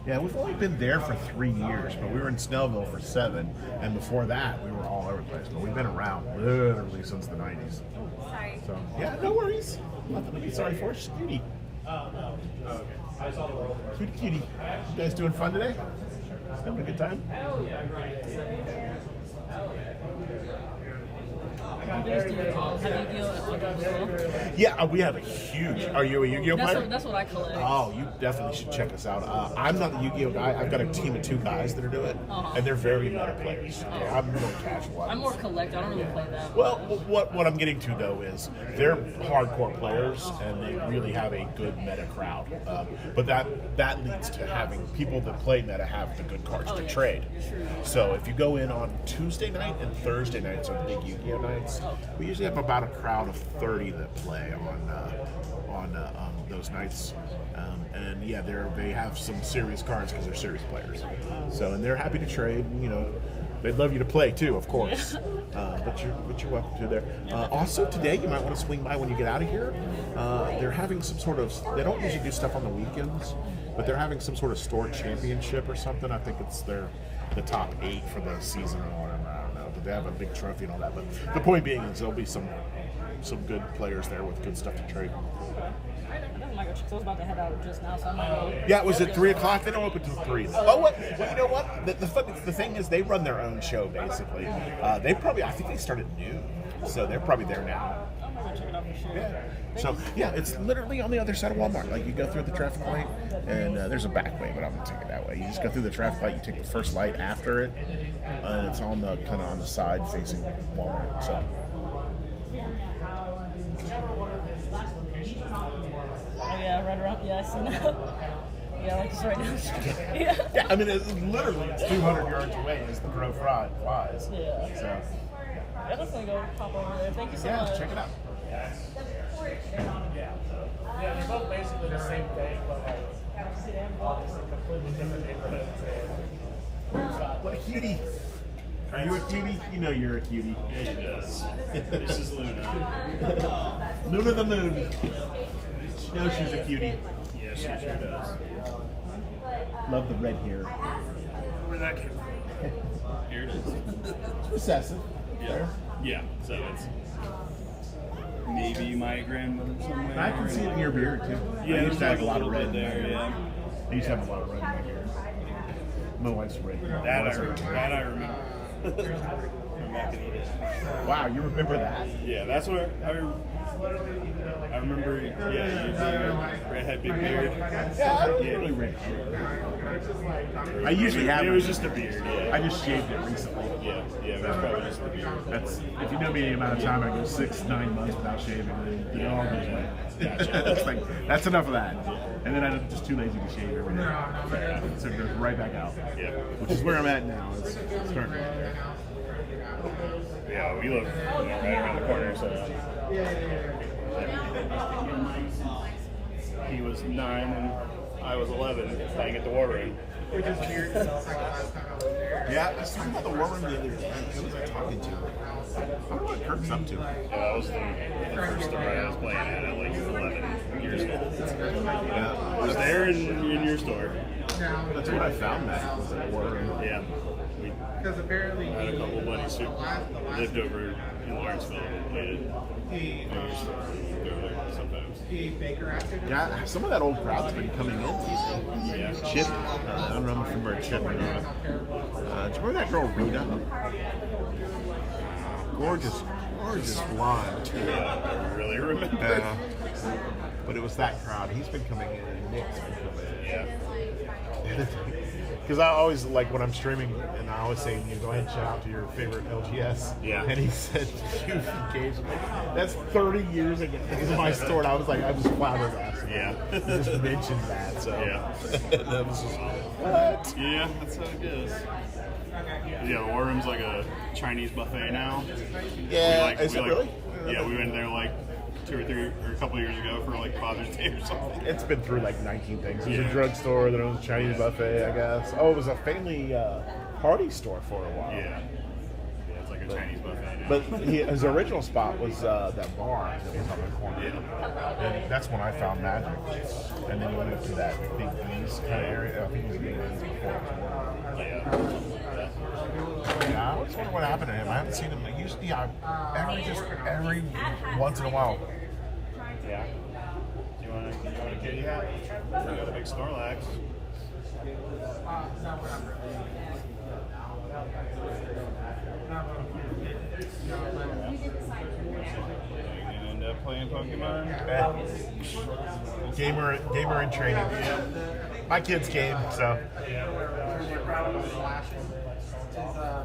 Yeah, we've only been there for 3 years, but we were in Snellville for 7, and before that, we were all over the place. But we've been around literally since the 90s. Sorry. So, yeah, no worries. Nothing to be sorry for. It's cutie. Cutie. You guys doing fun today? Having a good time? Yeah, we have a huge. Are you a Yu-Gi-Oh player? That's what I collect. Oh, you definitely should check us out. I'm not the Yu-Gi-Oh guy. I've got a team of 2 guys that are doing it, and they're very meta players. Yeah, I'm more casual. I'm more collect. I don't really play that. Well, what I'm getting to though is they're hardcore players, and they really have a good meta crowd. But that leads to having people that play meta have the good cards to trade. So if you go in on Tuesday night and Thursday nights are the big Yu-Gi-Oh nights, we usually have about a crowd of 30 that play on those nights. And yeah, they have some serious cards because they're serious players. So, and they're happy to trade. You know, they'd love you to play too, of course. But you're welcome to there. Also today, you might want to swing by when you get out of here. They're having some sort of. They don't usually do stuff on the weekends, but they're having some sort of store championship or something. I think it's the top 8 for the season or whatever. I don't know, but they have a big trophy and all that. But the point being is there'll be some good players there with good stuff to trade. I was about to head out just now, so I'm gonna go. Yeah, it was at 3 o'clock. They don't open till 3. Oh, well, you know what? The thing is, they run their own show basically. I think they started at noon, so they're probably there now. I'm gonna check it out for sure. Yeah. So yeah, it's literally on the other side of Walmart. Like you go through the traffic light, and there's a back way, but I'm gonna take it that way. You just go through the traffic light. You take the first light after it, and it's on the kind of on the side facing Walmart. So. Oh yeah, right around. Yeah, I see that. Yeah, like it's right now. Yeah. Yeah, I mean, it's 200 yards away as the crow flies. Yeah. So. Yeah, definitely go pop over there. Thank you so much. Yeah, check it out. Yeah, they're both basically the same thing, but like obviously completely different neighborhoods. What a cutie! Are you a cutie? You know you're a cutie. Yeah, she does. This is Luna. Luna the moon. She knows she's a cutie. Yeah, she sure does. Love the red hair. Where'd that come from? Here it is. It's recessive. Yeah. Yeah, so it's maybe my grandmother somewhere. I can see it in your beard too. Yeah, I used to have a lot of red there. Yeah. I used to have a lot of red in my hair. My wife's red. That I remember. From back in the day. Wow, you remember that? Yeah, that's what I remember. Yeah, you had big beard. Yeah, I don't really red hair. I usually have. It was just a beard. Yeah. I just shaved it recently. Yeah, it was probably just the beard. That's if you know me any amount of time, I go 6-9 months without shaving, and it all goes away. Gotcha. That's enough of that. And then I'm just too lazy to shave every day. So it goes right back out. Yeah. Which is where I'm at now. It's starting to. Yeah, we live right around the corner, so. He was 9 and I was 11 playing at the War Room. Which is weird. Yeah, I was talking about the War Room the other day. Who was I talking to? I don't know what Kirk's up to. Yeah, that was the first store I was playing at like 11 years old. Yeah. I was there in your store. That's when I found that. Was at the War Room. Yeah. Because apparently I had a couple of buddies who lived over in Lawrenceville and played it. Sometimes. Yeah, some of that old crowd's been coming in. Yeah. Chip. I don't know if you remember Chip or not. Do you remember that girl Rita? Gorgeous blonde. Yeah, I really remember. But it was that crowd. He's been coming in, and Nick's been coming in. Yeah. Because I always, like, when I'm streaming, and I always say, go ahead and shout out to your favorite LGS. Yeah. And he said, you've engaged. That's 30 years ago. It was my store, and I was like, I was flabbergasted. Yeah. He just mentioned that, so. Yeah. That was just, what? Yeah, that's how it goes. Yeah, the War Room's like a Chinese buffet now. Yeah, is it really? Yeah, we went there like 2 or 3 or a couple years ago for like Father's Day or something. It's been through like 19 things. There's a drugstore, then it was a Chinese buffet, I guess. Oh, it was a family party store for a while. Yeah, it's like a Chinese buffet now. But his original spot was that bar that was on the corner. Yeah. And that's when I found Magic. And then he moved to that Big B's kind of area. I think it was Big B's before. Yeah, I always wonder what happened to him. I haven't seen him. Usually, every once in a while. Yeah. Do you want a kitty hat? I got a big Snorlax. You end up playing Pokemon? Gamer in training. My kid's game, so.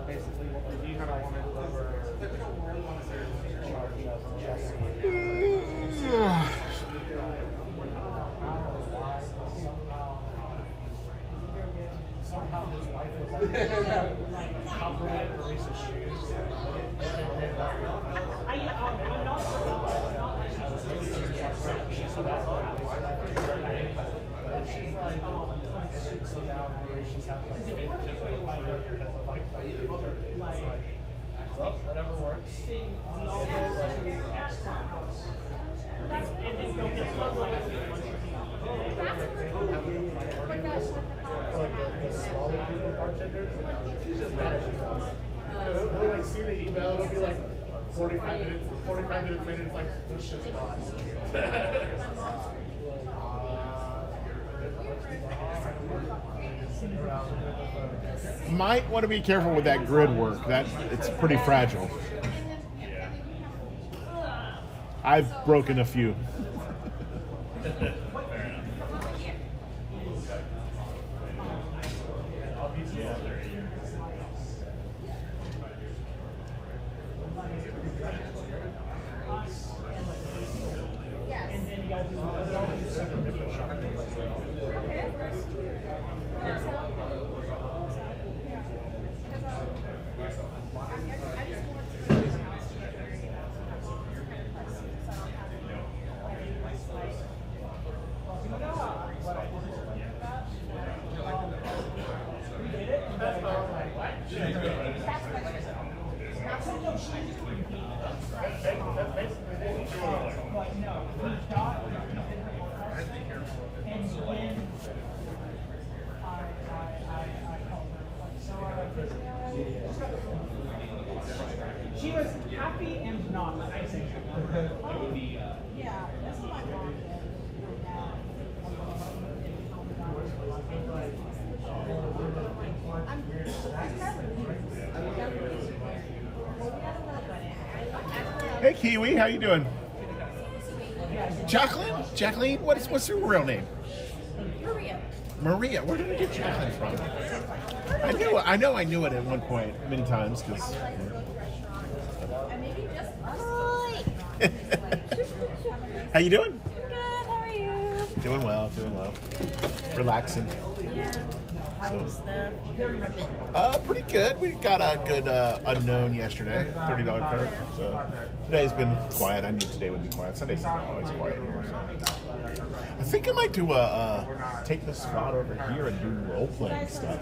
Basically what we do kind of want to deliver. Somehow his wife was complimented Maurice's shoes. Whatever works. The smaller people bartenders, she's just mad at you. They'll like see the email, it'll be like 45 minutes later, it's like, this shit's gone. Might want to be careful with that grid work. It's pretty fragile. I've broken a few. She was happy and not, I think. Yeah, that's my mom. Hey Kiwi, how you doing? Jacqueline? Jacqueline? What's your real name? Maria. Maria. Where did I get Jacqueline from? I knew it at one point many times because. How you doing? Good, how are you? Doing well. Relaxing. Yeah. Pretty good. We got a good unknown yesterday, $30 credit. So today's been quiet. I knew today would be quiet. Sunday's always quiet here. So. I think I might do take the spot over here and do role playing stuff.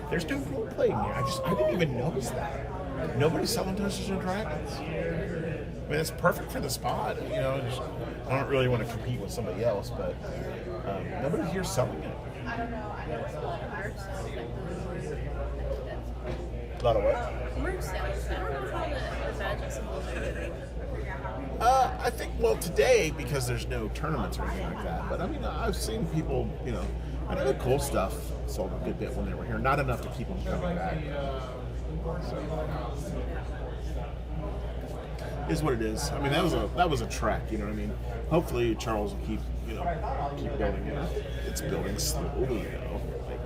There's no role playing here. I didn't even notice that. Nobody's selling Dungeons and Dragons. I mean, it's perfect for the spot. You know, I don't really want to compete with somebody else, but nobody here's selling it. I don't know. I know it's a lot of merch sales. A lot of what? Merch sales. I don't know how the magic symbols are doing. I think, well, today, because there's no tournaments or anything like that, but I mean, I've seen people, you know, I know the cool stuff sold a good bit when they were here. Not enough to keep them coming back. Is what it is. I mean, that was a trek, you know what I mean? Hopefully Charles will keep building it. It's building slowly, though. Like,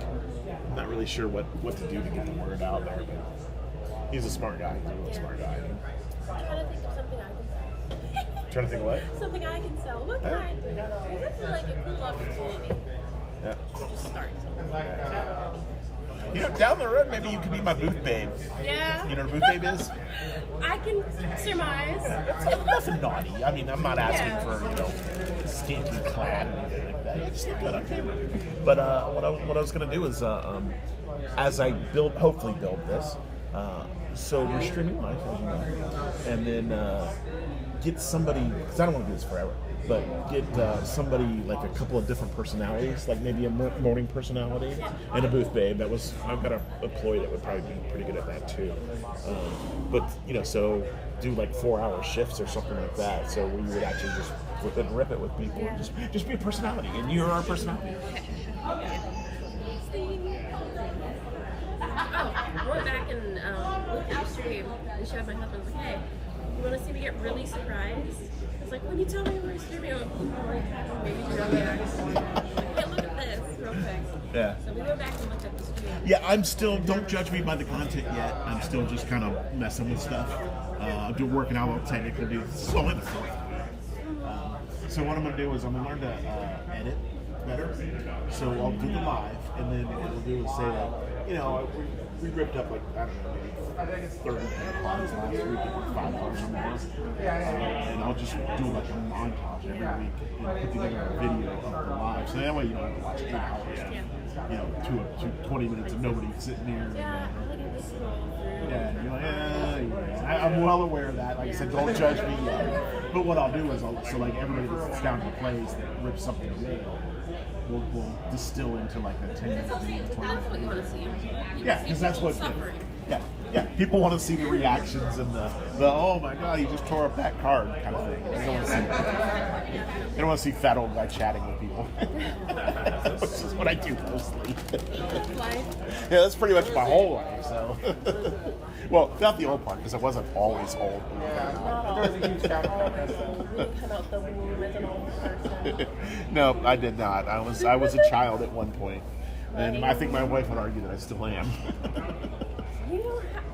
I'm not really sure what to do to get the word out there, but he's a smart guy. He's a really smart guy. I'm trying to think of something I can sell. Trying to think of what? Something I can sell. What kind? This is like a cool opportunity. Yeah. Just start. You know, down the road, maybe you could be my booth babe. Yeah. You know what a booth babe is? I can surmise. It's nothing naughty. I mean, I'm not asking for, you know, stinky clad or anything like that. It's good on camera. But what I was going to do is, as I hopefully build this, so we're streaming live, as you know, and then get somebody, because I don't want to do this forever, but get somebody like a couple of different personalities, like maybe a morning personality and a booth babe. I've got an employee that would probably be pretty good at that too. But you know, so do like 4-hour shifts or something like that. So we would actually just flip it and rip it with people. Yeah. Just be a personality, and you're our personality. Oh, I went back and looked at your stream and showed my husband, like, hey, you want to see me get really surprised? I was like, when you tell me we're streaming, I'm like, maybe you're really like, hey, look at this real quick. Yeah. So we went back and looked at the stream. Yeah, I'm still, don't judge me by the content yet. I'm still just kind of messing with stuff. I'm working out all the technical dudes. This is only the fourth week. So what I'm going to do is I'm going to learn to edit better. So I'll do the live, and then what we'll do is say, like, you know, we ripped up like, I don't know, maybe 30 lines last week and 5 hours on more. And I'll just do like a montage every week and put together a video of the live. So that way you don't have to watch 8 hours. You know, 20 minutes of nobody sitting there. Yeah, I like this through. Yeah, you're like, yeah. I'm well aware of that. Like I said, don't judge me yet. But what I'll do is, so like everybody that sits down and plays that rips something away, we'll distill into like a 10-minute video, 20 That's what you want to see. Yeah, because that's what. Yeah. People want to see the reactions and the oh my god, he just tore up that card kind of thing. They don't want to see that. They don't want to see fat old guy chatting with people. Which is what I do mostly. Yeah, that's pretty much my whole life. So, well, not the old part because I wasn't always old. No, I did not. I was a child at one point, and I think my wife would argue that I still am.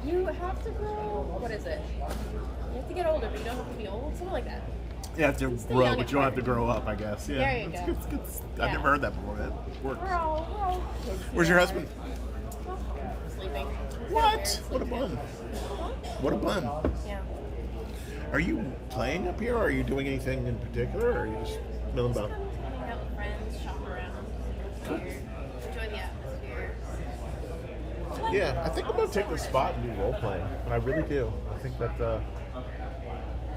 You have to grow. What is it? You have to get older, but you don't have to be old. Something like that. You have to grow, but you don't have to grow up, I guess. Yeah. There you go. I've never heard that before. That works. We're all Where's your husband? sleeping. What? What a bum. What a bum. Yeah. Are you playing up here, or are you doing anything in particular, or are you just milling about? Hang out with friends, shop around, enjoy the atmosphere. Yeah, I think I'm gonna take this spot and do role playing, and I really do. I think that I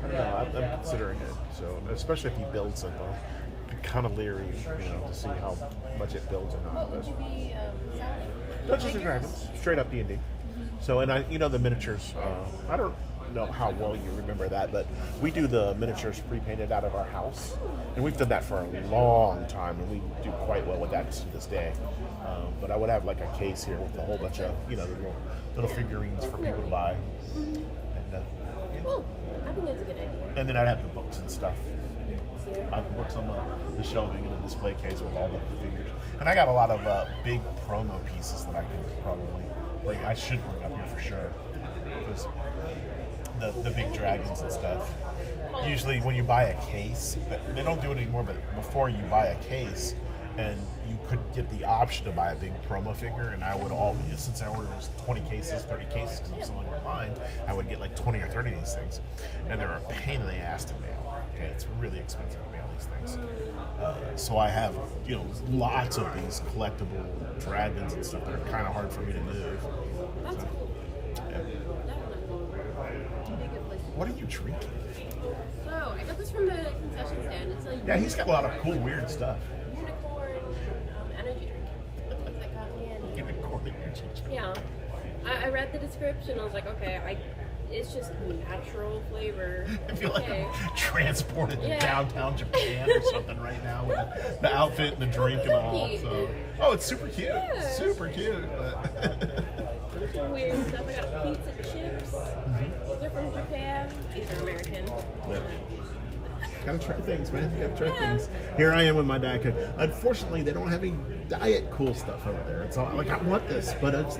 don't know. I'm considering it. So, especially if you build something, I'm kind of leery, to see how much it builds or not. What would you be selling? Dungeons and Dragons, straight up D&D. So, and the miniatures. I don't know how well you remember that, but we do the miniatures pre-painted out of our house, and we've done that for a long time, and we do quite well with that to this day. But I would have like a case here with a whole bunch of the little figurines for people to buy. And, Cool. I think that's a good idea. and then I'd have the books and stuff. I have books on the shelving in a display case with all the figures. And I got a lot of big promo pieces that I could probably bring. I should bring up here for sure. Because the big dragons and stuff. Usually when you buy a case, they don't do it anymore, but before you buy a case, and you could get the option to buy a big promo figure, and I would always, since I ordered 20 cases, 30 cases, because I'm selling online, I would get like 20 or 30 of these things. And they're a pain in the ass to mail. Okay, it's really expensive to mail these things. So I have, lots of these collectible dragons and stuff that are kind of hard for me to move. That's cool. Yeah. What are you drinking? So, I got this from the concession stand. It's like Yeah, he's got a lot of cool, weird stuff. unicorn energy drink. It's like coffee and Unicorn energy drink. yeah. I read the description. I was like, okay, it's just natural flavor. I feel like okay. I'm transported to Yeah. downtown Japan or something right now with the outfit and the drink and all. So. Oh, it's super cute. Yeah. Super cute. Some weird stuff. I got pizza chips. They're from Japan. These are American. Yeah. Gotta try things, man. Gotta try things. Here I am with my Diet Coke. Unfortunately, they don't have any diet cool stuff over there. It's all like, I want this, but it's. I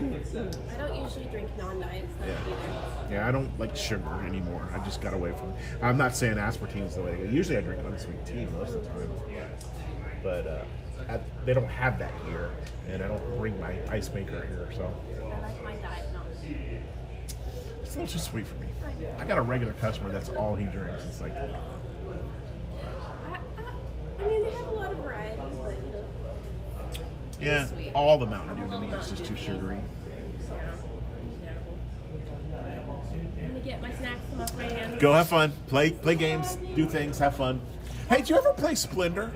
don't usually drink non-diet stuff either. Yeah, I don't like sugar anymore. I just got away from it. I'm not saying aspartame's the way to go. Usually I drink unsweet tea most of the time. But they don't have that here, and I don't bring my ice maker here, so. I like my diet not. It's a little too sweet for me. I got a regular customer that's all he drinks. It's like, I mean, they have a lot of varieties, but yeah, sweet. all the Mountain Dew to me is just too sugary. Let me get my snacks from off my hands. Go have fun, play games, do things, have fun. Hey, did you ever play Splendor?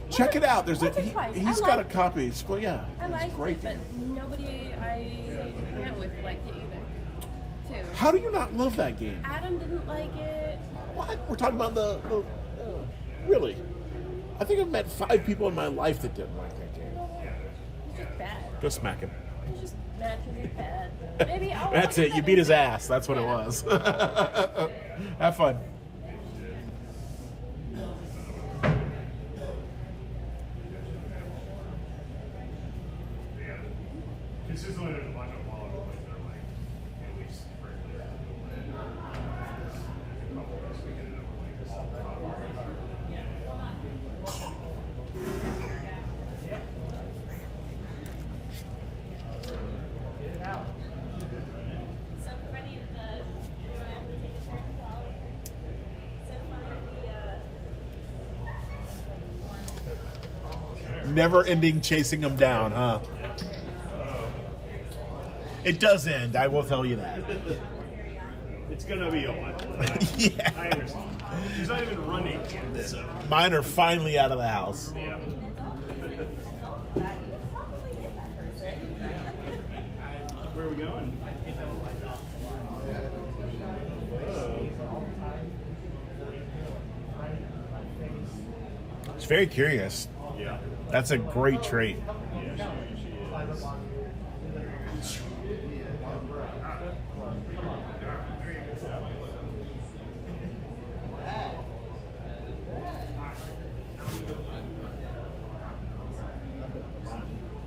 Check it out. He's got a copy. Yeah, I it's liked great. it, but nobody I went with liked it either. Too. How do you not love that game? Adam didn't like it. What? We're talking about the really? I think I've met 5 people in my life that didn't like that game. It's just bad. Go smack him. It's just bad because it's bad. Maybe I'll That's watch it. You beat his ass. That's what it was. Have fun. Consistently, there's a bunch of followers that are like, at least Never ending chasing them down, huh? It does end, I will tell you that. It's gonna be a while. Yeah. I understand. She's not even running yet, so. Mine are finally out of the house. Yeah. Where are we going? It's very curious. Yeah. That's a great trait. Yeah, she is.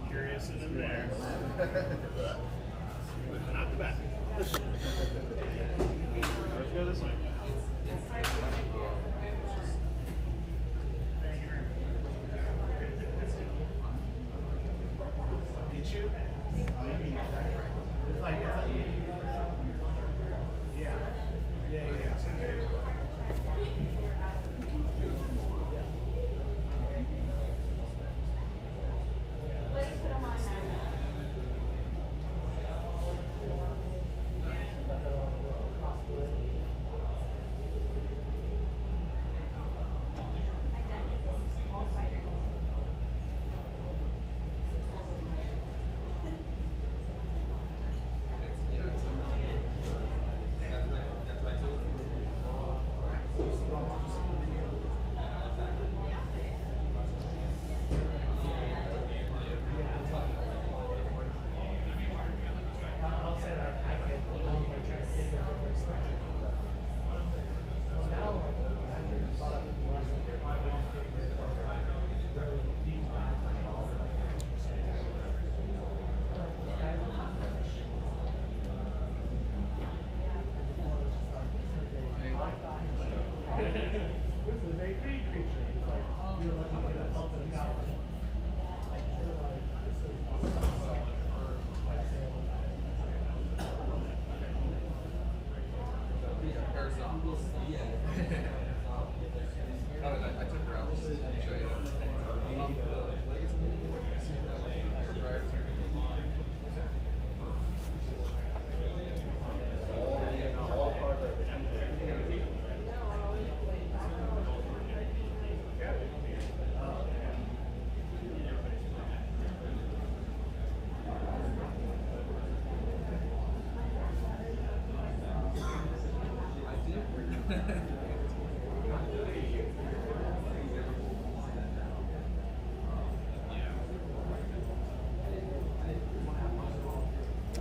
Curious in there. Not the back. Let's go this way. Did you?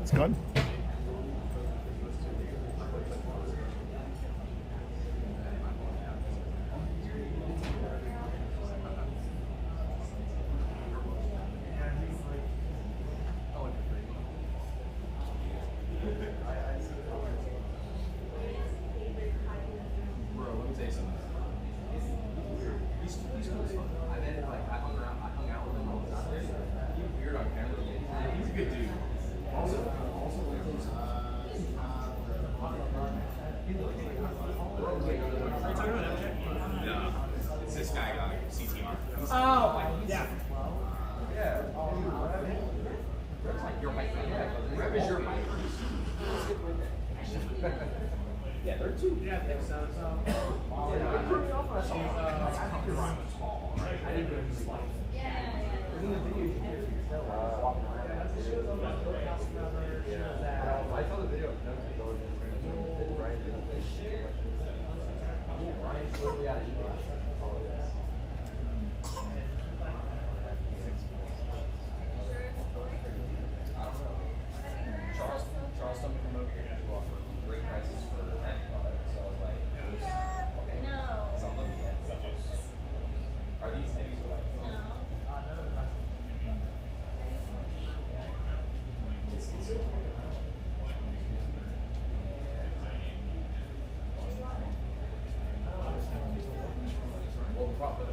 It's good. Bro, let me tell you something. He's cool. I then I hung out with him all the time. He's weird on camera. He's a good dude. Also, no, it's this guy CTR. Oh, yeah. Yeah. Rev's like your mic. Yeah, Rev is your mic. Yeah, they're two. Yeah, I think so. Yeah, it threw me off when I saw it. I think you're right. Tall, right? I didn't really just like. In the video, you can hear yourself walking around. I saw the video. Right. Charleston promoted to offer great prices for rent products, so I was like, okay, so I'm looking at are these things like well, the problem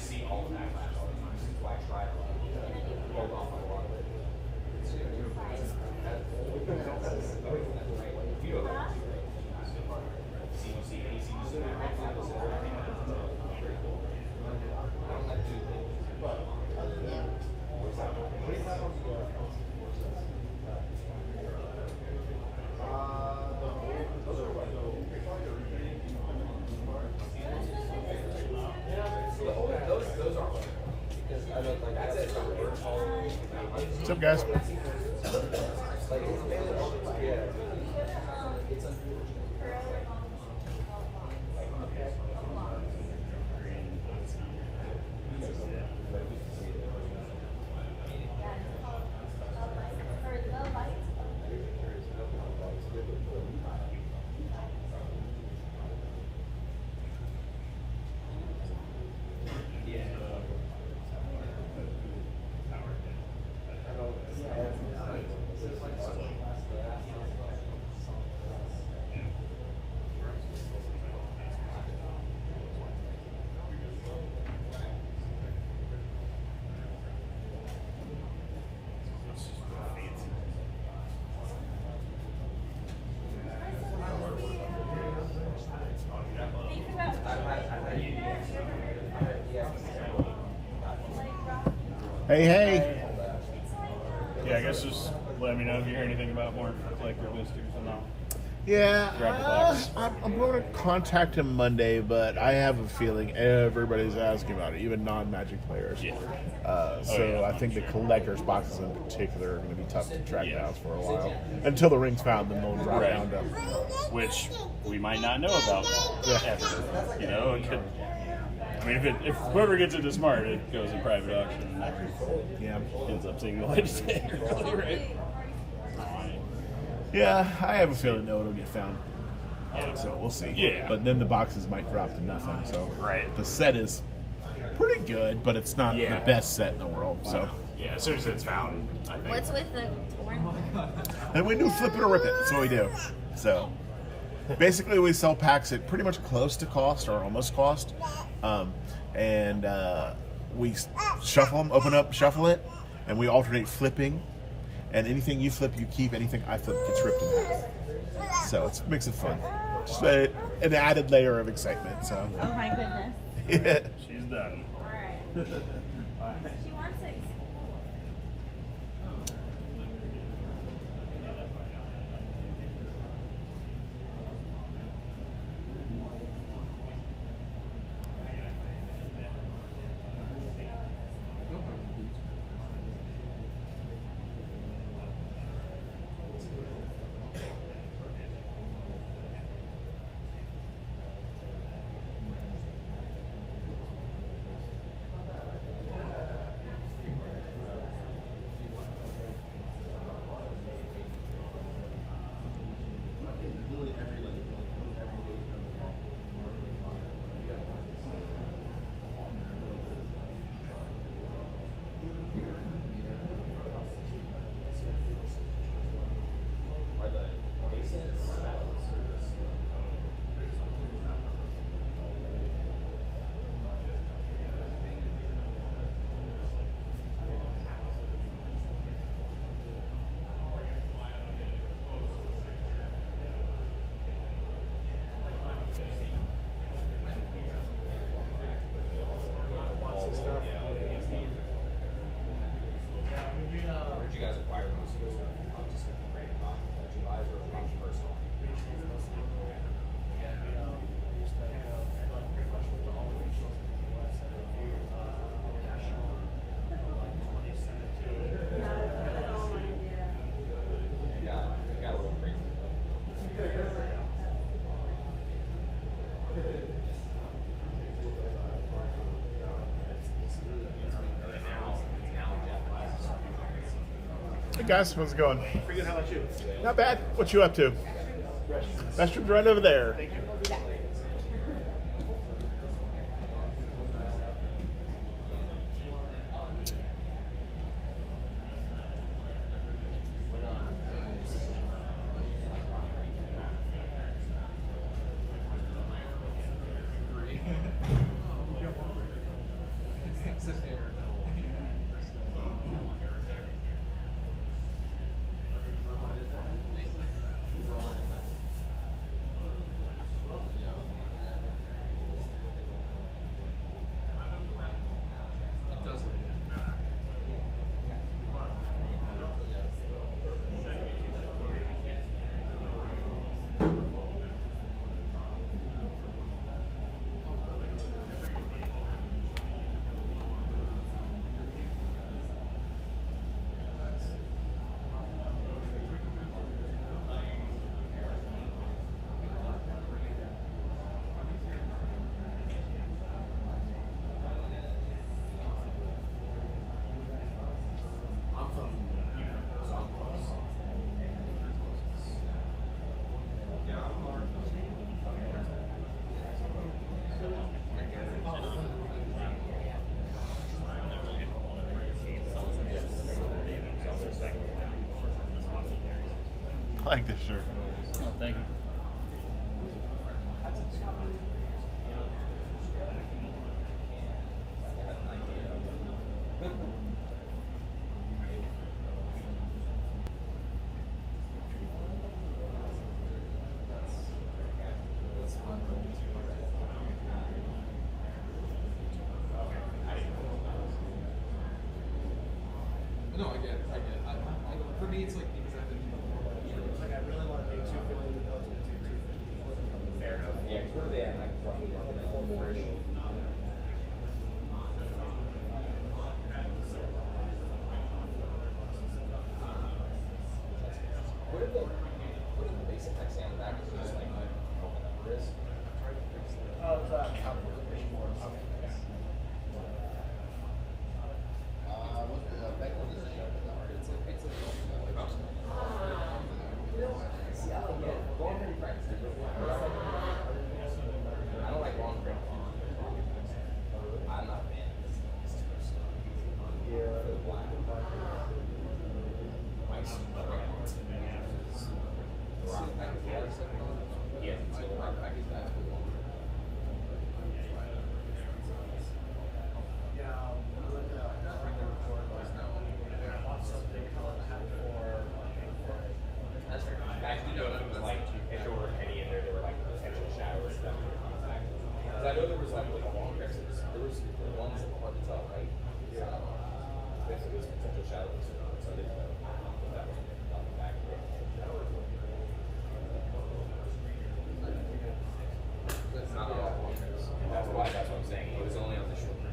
see all of that. So I try to hold off on a lot of it. What's up, guys? Hey, hey. Yeah, I guess just let me know if you hear anything about more collector boosters and I'll Yeah, grab the box. I'm going to contact him Monday, but I have a feeling everybody's asking about it, even non-Magic players. Yeah. So I think the collector's boxes in particular are going to be tough to track down for a while. Until the ring's found, then they'll drop down to... Which we might not know about ever. You know, it could... I mean, if whoever gets it to smart, it goes in private auction and never ends up seeing the light of day. Really, right? Yeah, I have a feeling no, it'll get found. So we'll see. Yeah. But then the boxes might drop to nothing. So the set is pretty good, but it's not the best set in the world. So yeah, as soon as it's found, I think. What's with the orange? And we do flip it or rip it. That's what we do. So basically, we sell packs at pretty much close to cost or almost cost, and we shuffle them, open up, shuffle it, and we alternate flipping. And anything you flip, you keep. Anything I flip gets ripped in half. So it makes it fun. Just an added layer of excitement. So. Oh my goodness. Yeah. She's done. She wants it. Where'd you guys acquire those? Just did you buy it or personal? Yeah, got a little crazy. Hey guys, how's it going? Pretty good. How about you? Not bad. What you up to? Restrooms right over there. Thank you. I like this shirt. Oh, thank you. No, I get it. For me, it's like because I've been. Like I really want to do 250 to go to 250. Fair enough. Yeah, because what are they at? Like roughly $4-ish? What are the basic text on the back? Is it just like what the number is? Oh, it's calculation board. What's the back one? It's I don't like long print. I'm not a fan. It's too much stuff. Yeah, it's a rock package. That's cool. That's fair. Back you know, it was like if there were any in there, there were like potential showers that were contact. Because I know there was like a long dresses. There was ones that were hard to tell, right? Yeah. If it was potential showers, so I didn't know if that was on the back. That's not all long dresses. That's why. That's what I'm saying. It was only on the short print.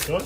Good.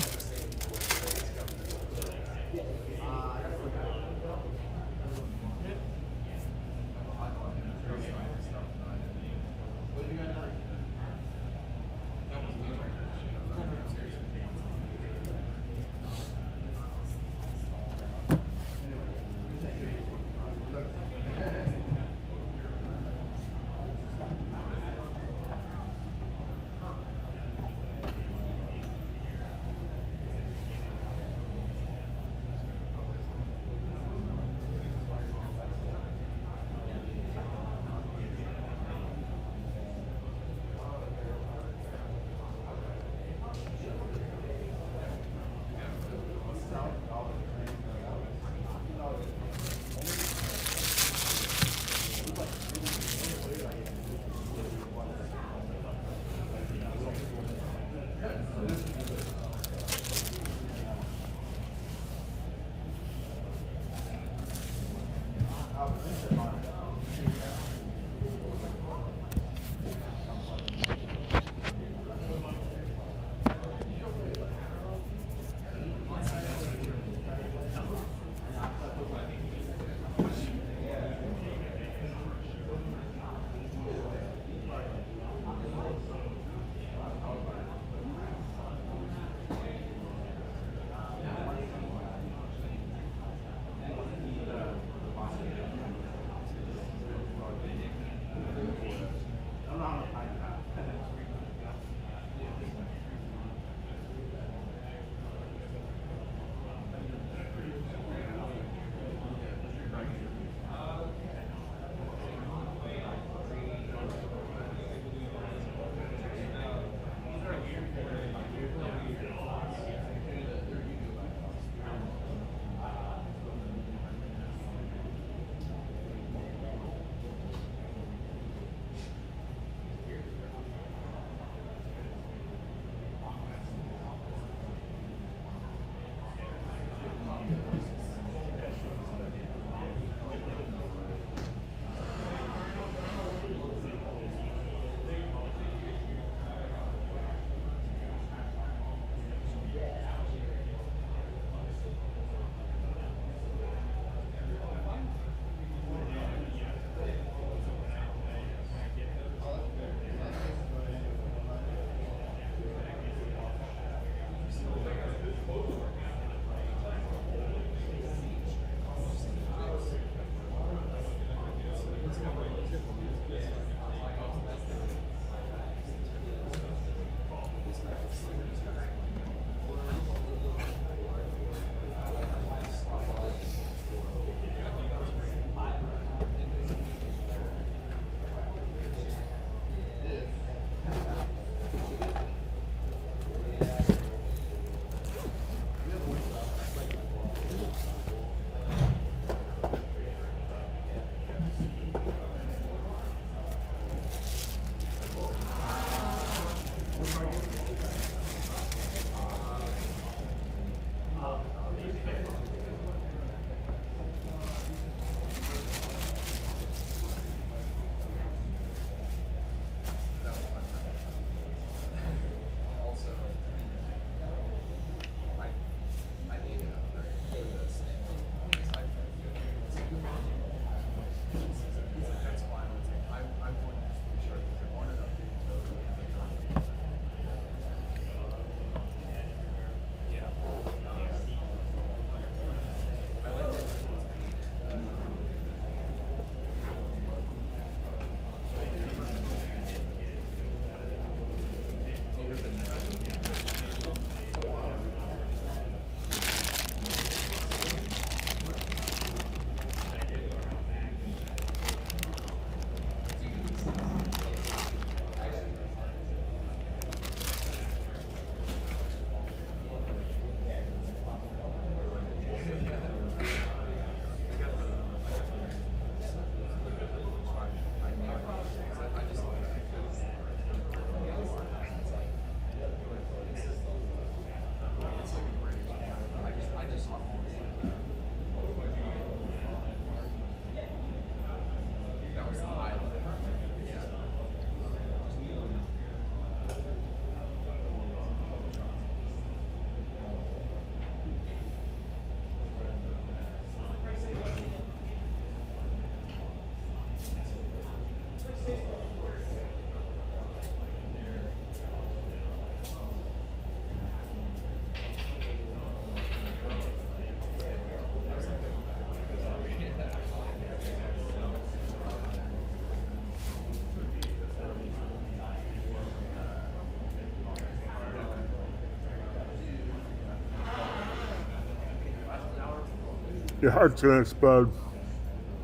Your heart's gonna explode.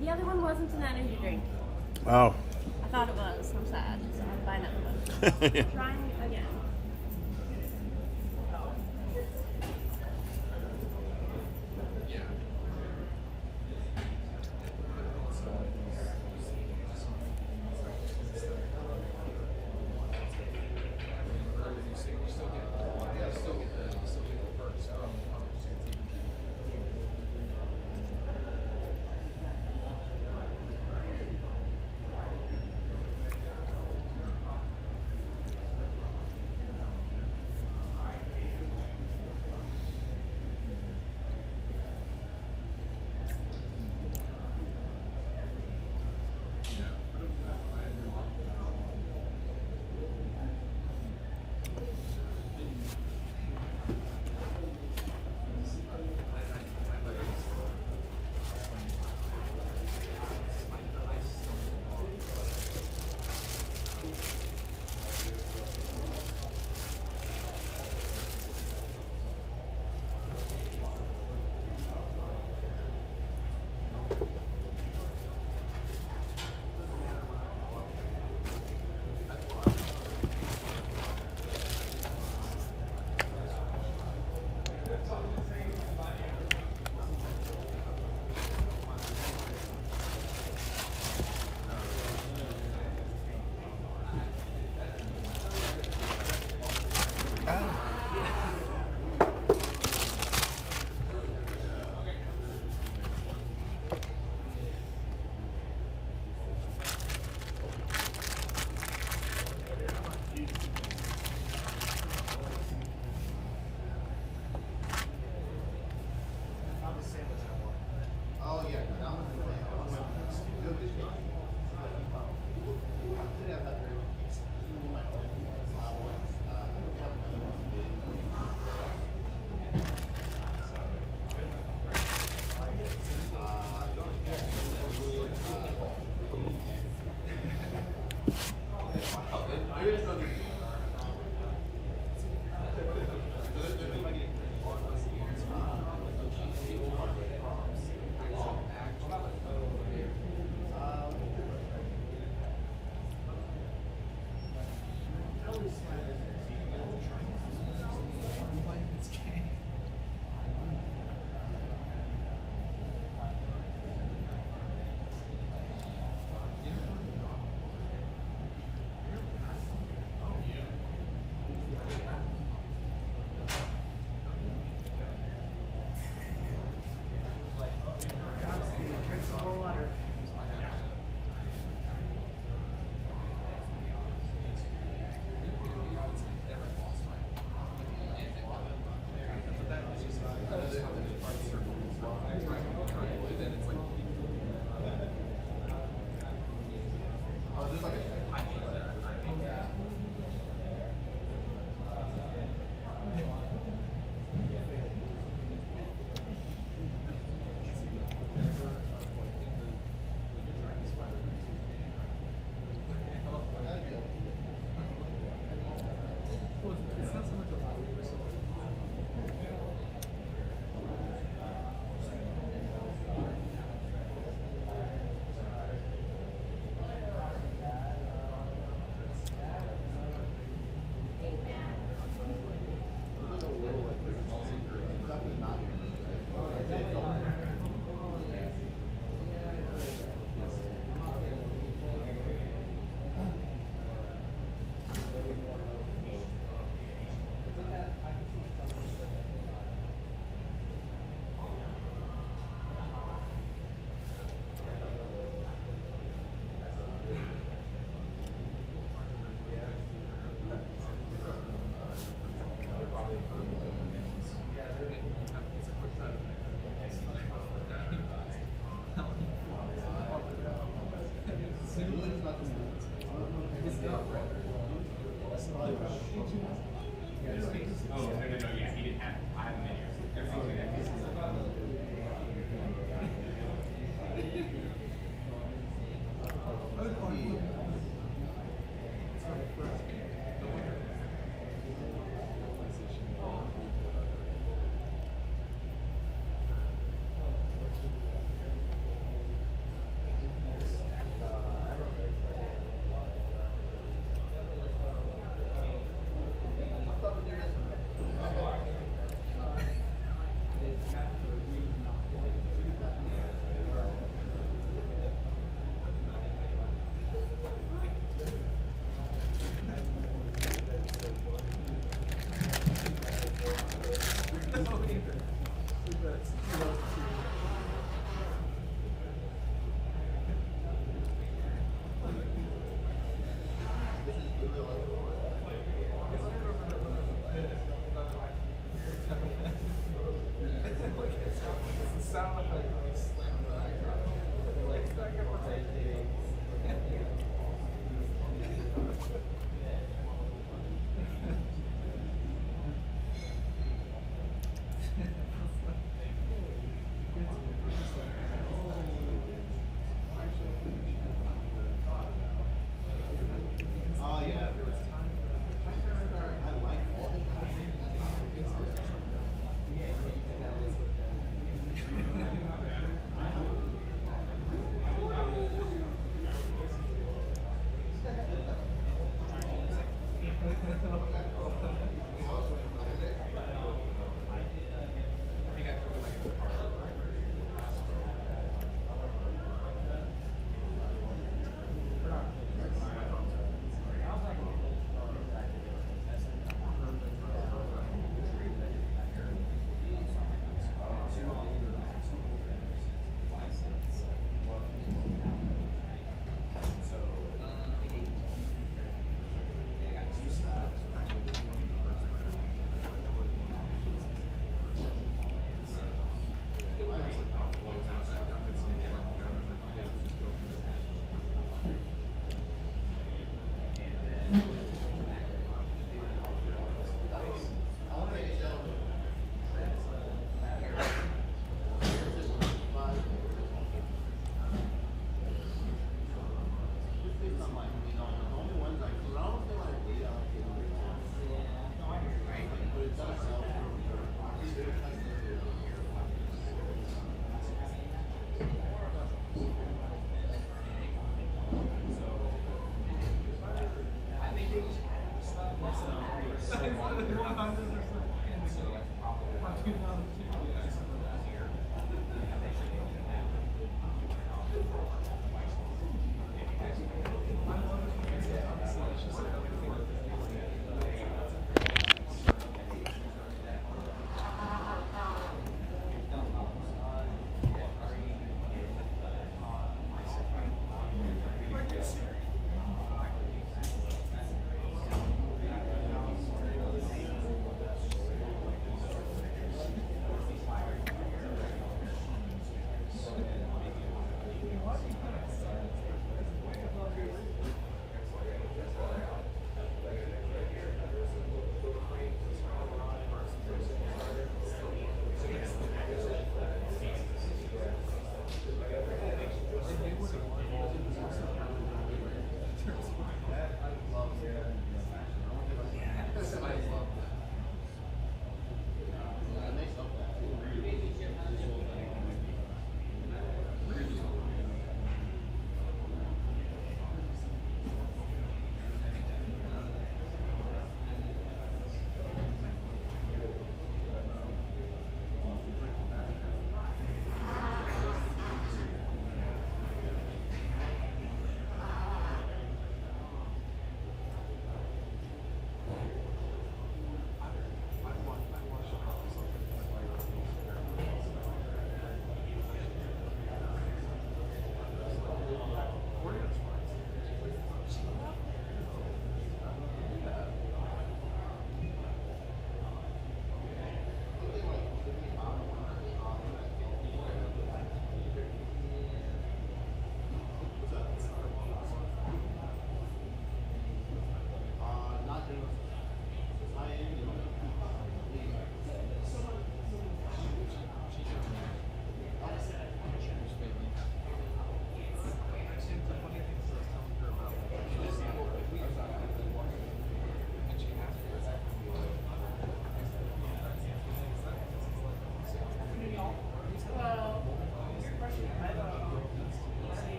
The other one wasn't an energy drink. Oh. I thought it was. I'm sad. So I'm buying another one. Trying again.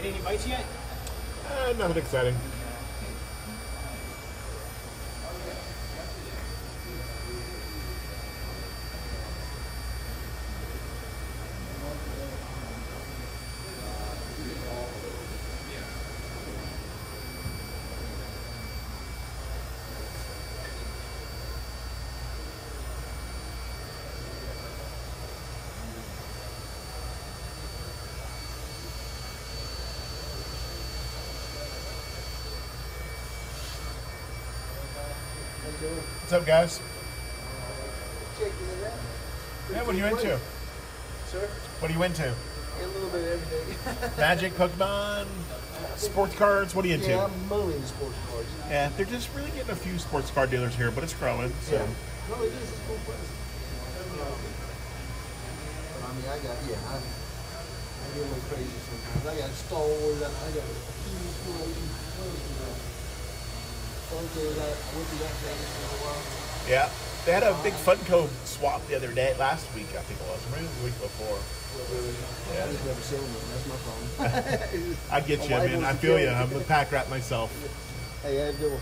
Get any bites yet? Nothing exciting. What's up, guys? Yeah, what are you into? Sir? What are you into? A little bit of everything. Magic, Pokemon, sports cards. What are you into? Yeah, I'm mainly into sports cards. Yeah, they're just really getting a few sports card dealers here, but it's growing. So. Yeah. No, it is. It's a cool place. I mean, I get a little crazy sometimes. I got Star Wars. I got a huge Funko that I went to that place for a while. Yeah, they had a big Funko swap the other day, last week I think it was, maybe the week before. Yeah. I just never seen them. That's my problem. I get you, man. I feel you. I'm a pack rat myself. Hey, how you doing?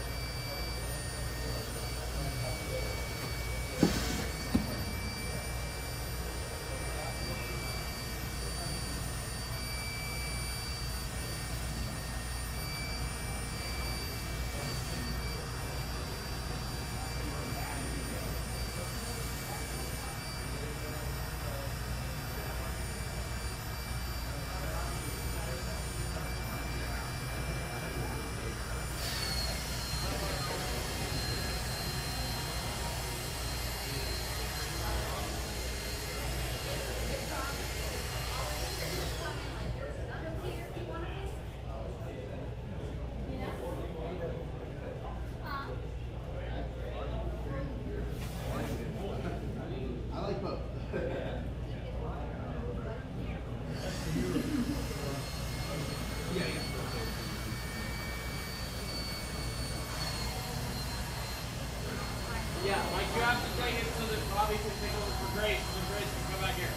Yeah, like you have to take it so that Bobby can take over for Grace, and then Grace can come back here.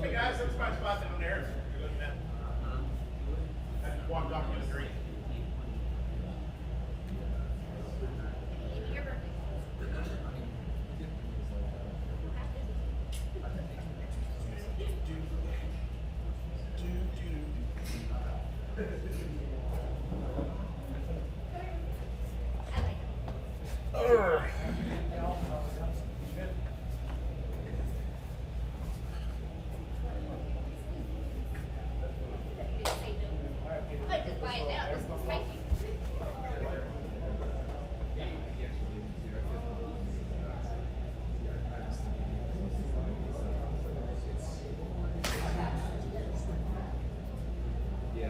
Hey guys, that's my spot down there. I just walked off the street. Yeah,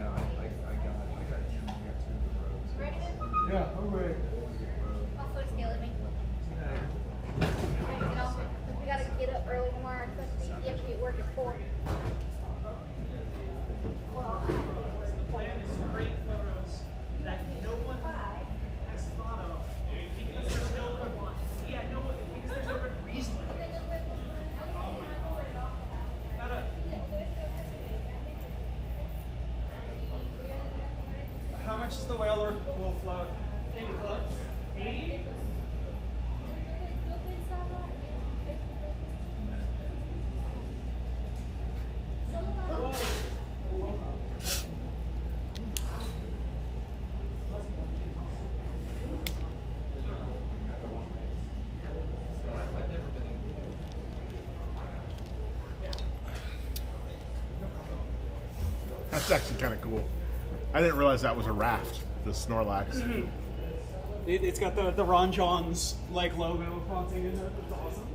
I got him. We got two of the roads. Yeah, I'm ready. Also scaling me. We gotta get up early tomorrow, especially if you have to be at work at 4. How much is the whaler will float? 80? That's actually kind of cool. I didn't realize that was a raft, the Snorlax. It's got the Ron John's like logo fronting in it. It's awesome.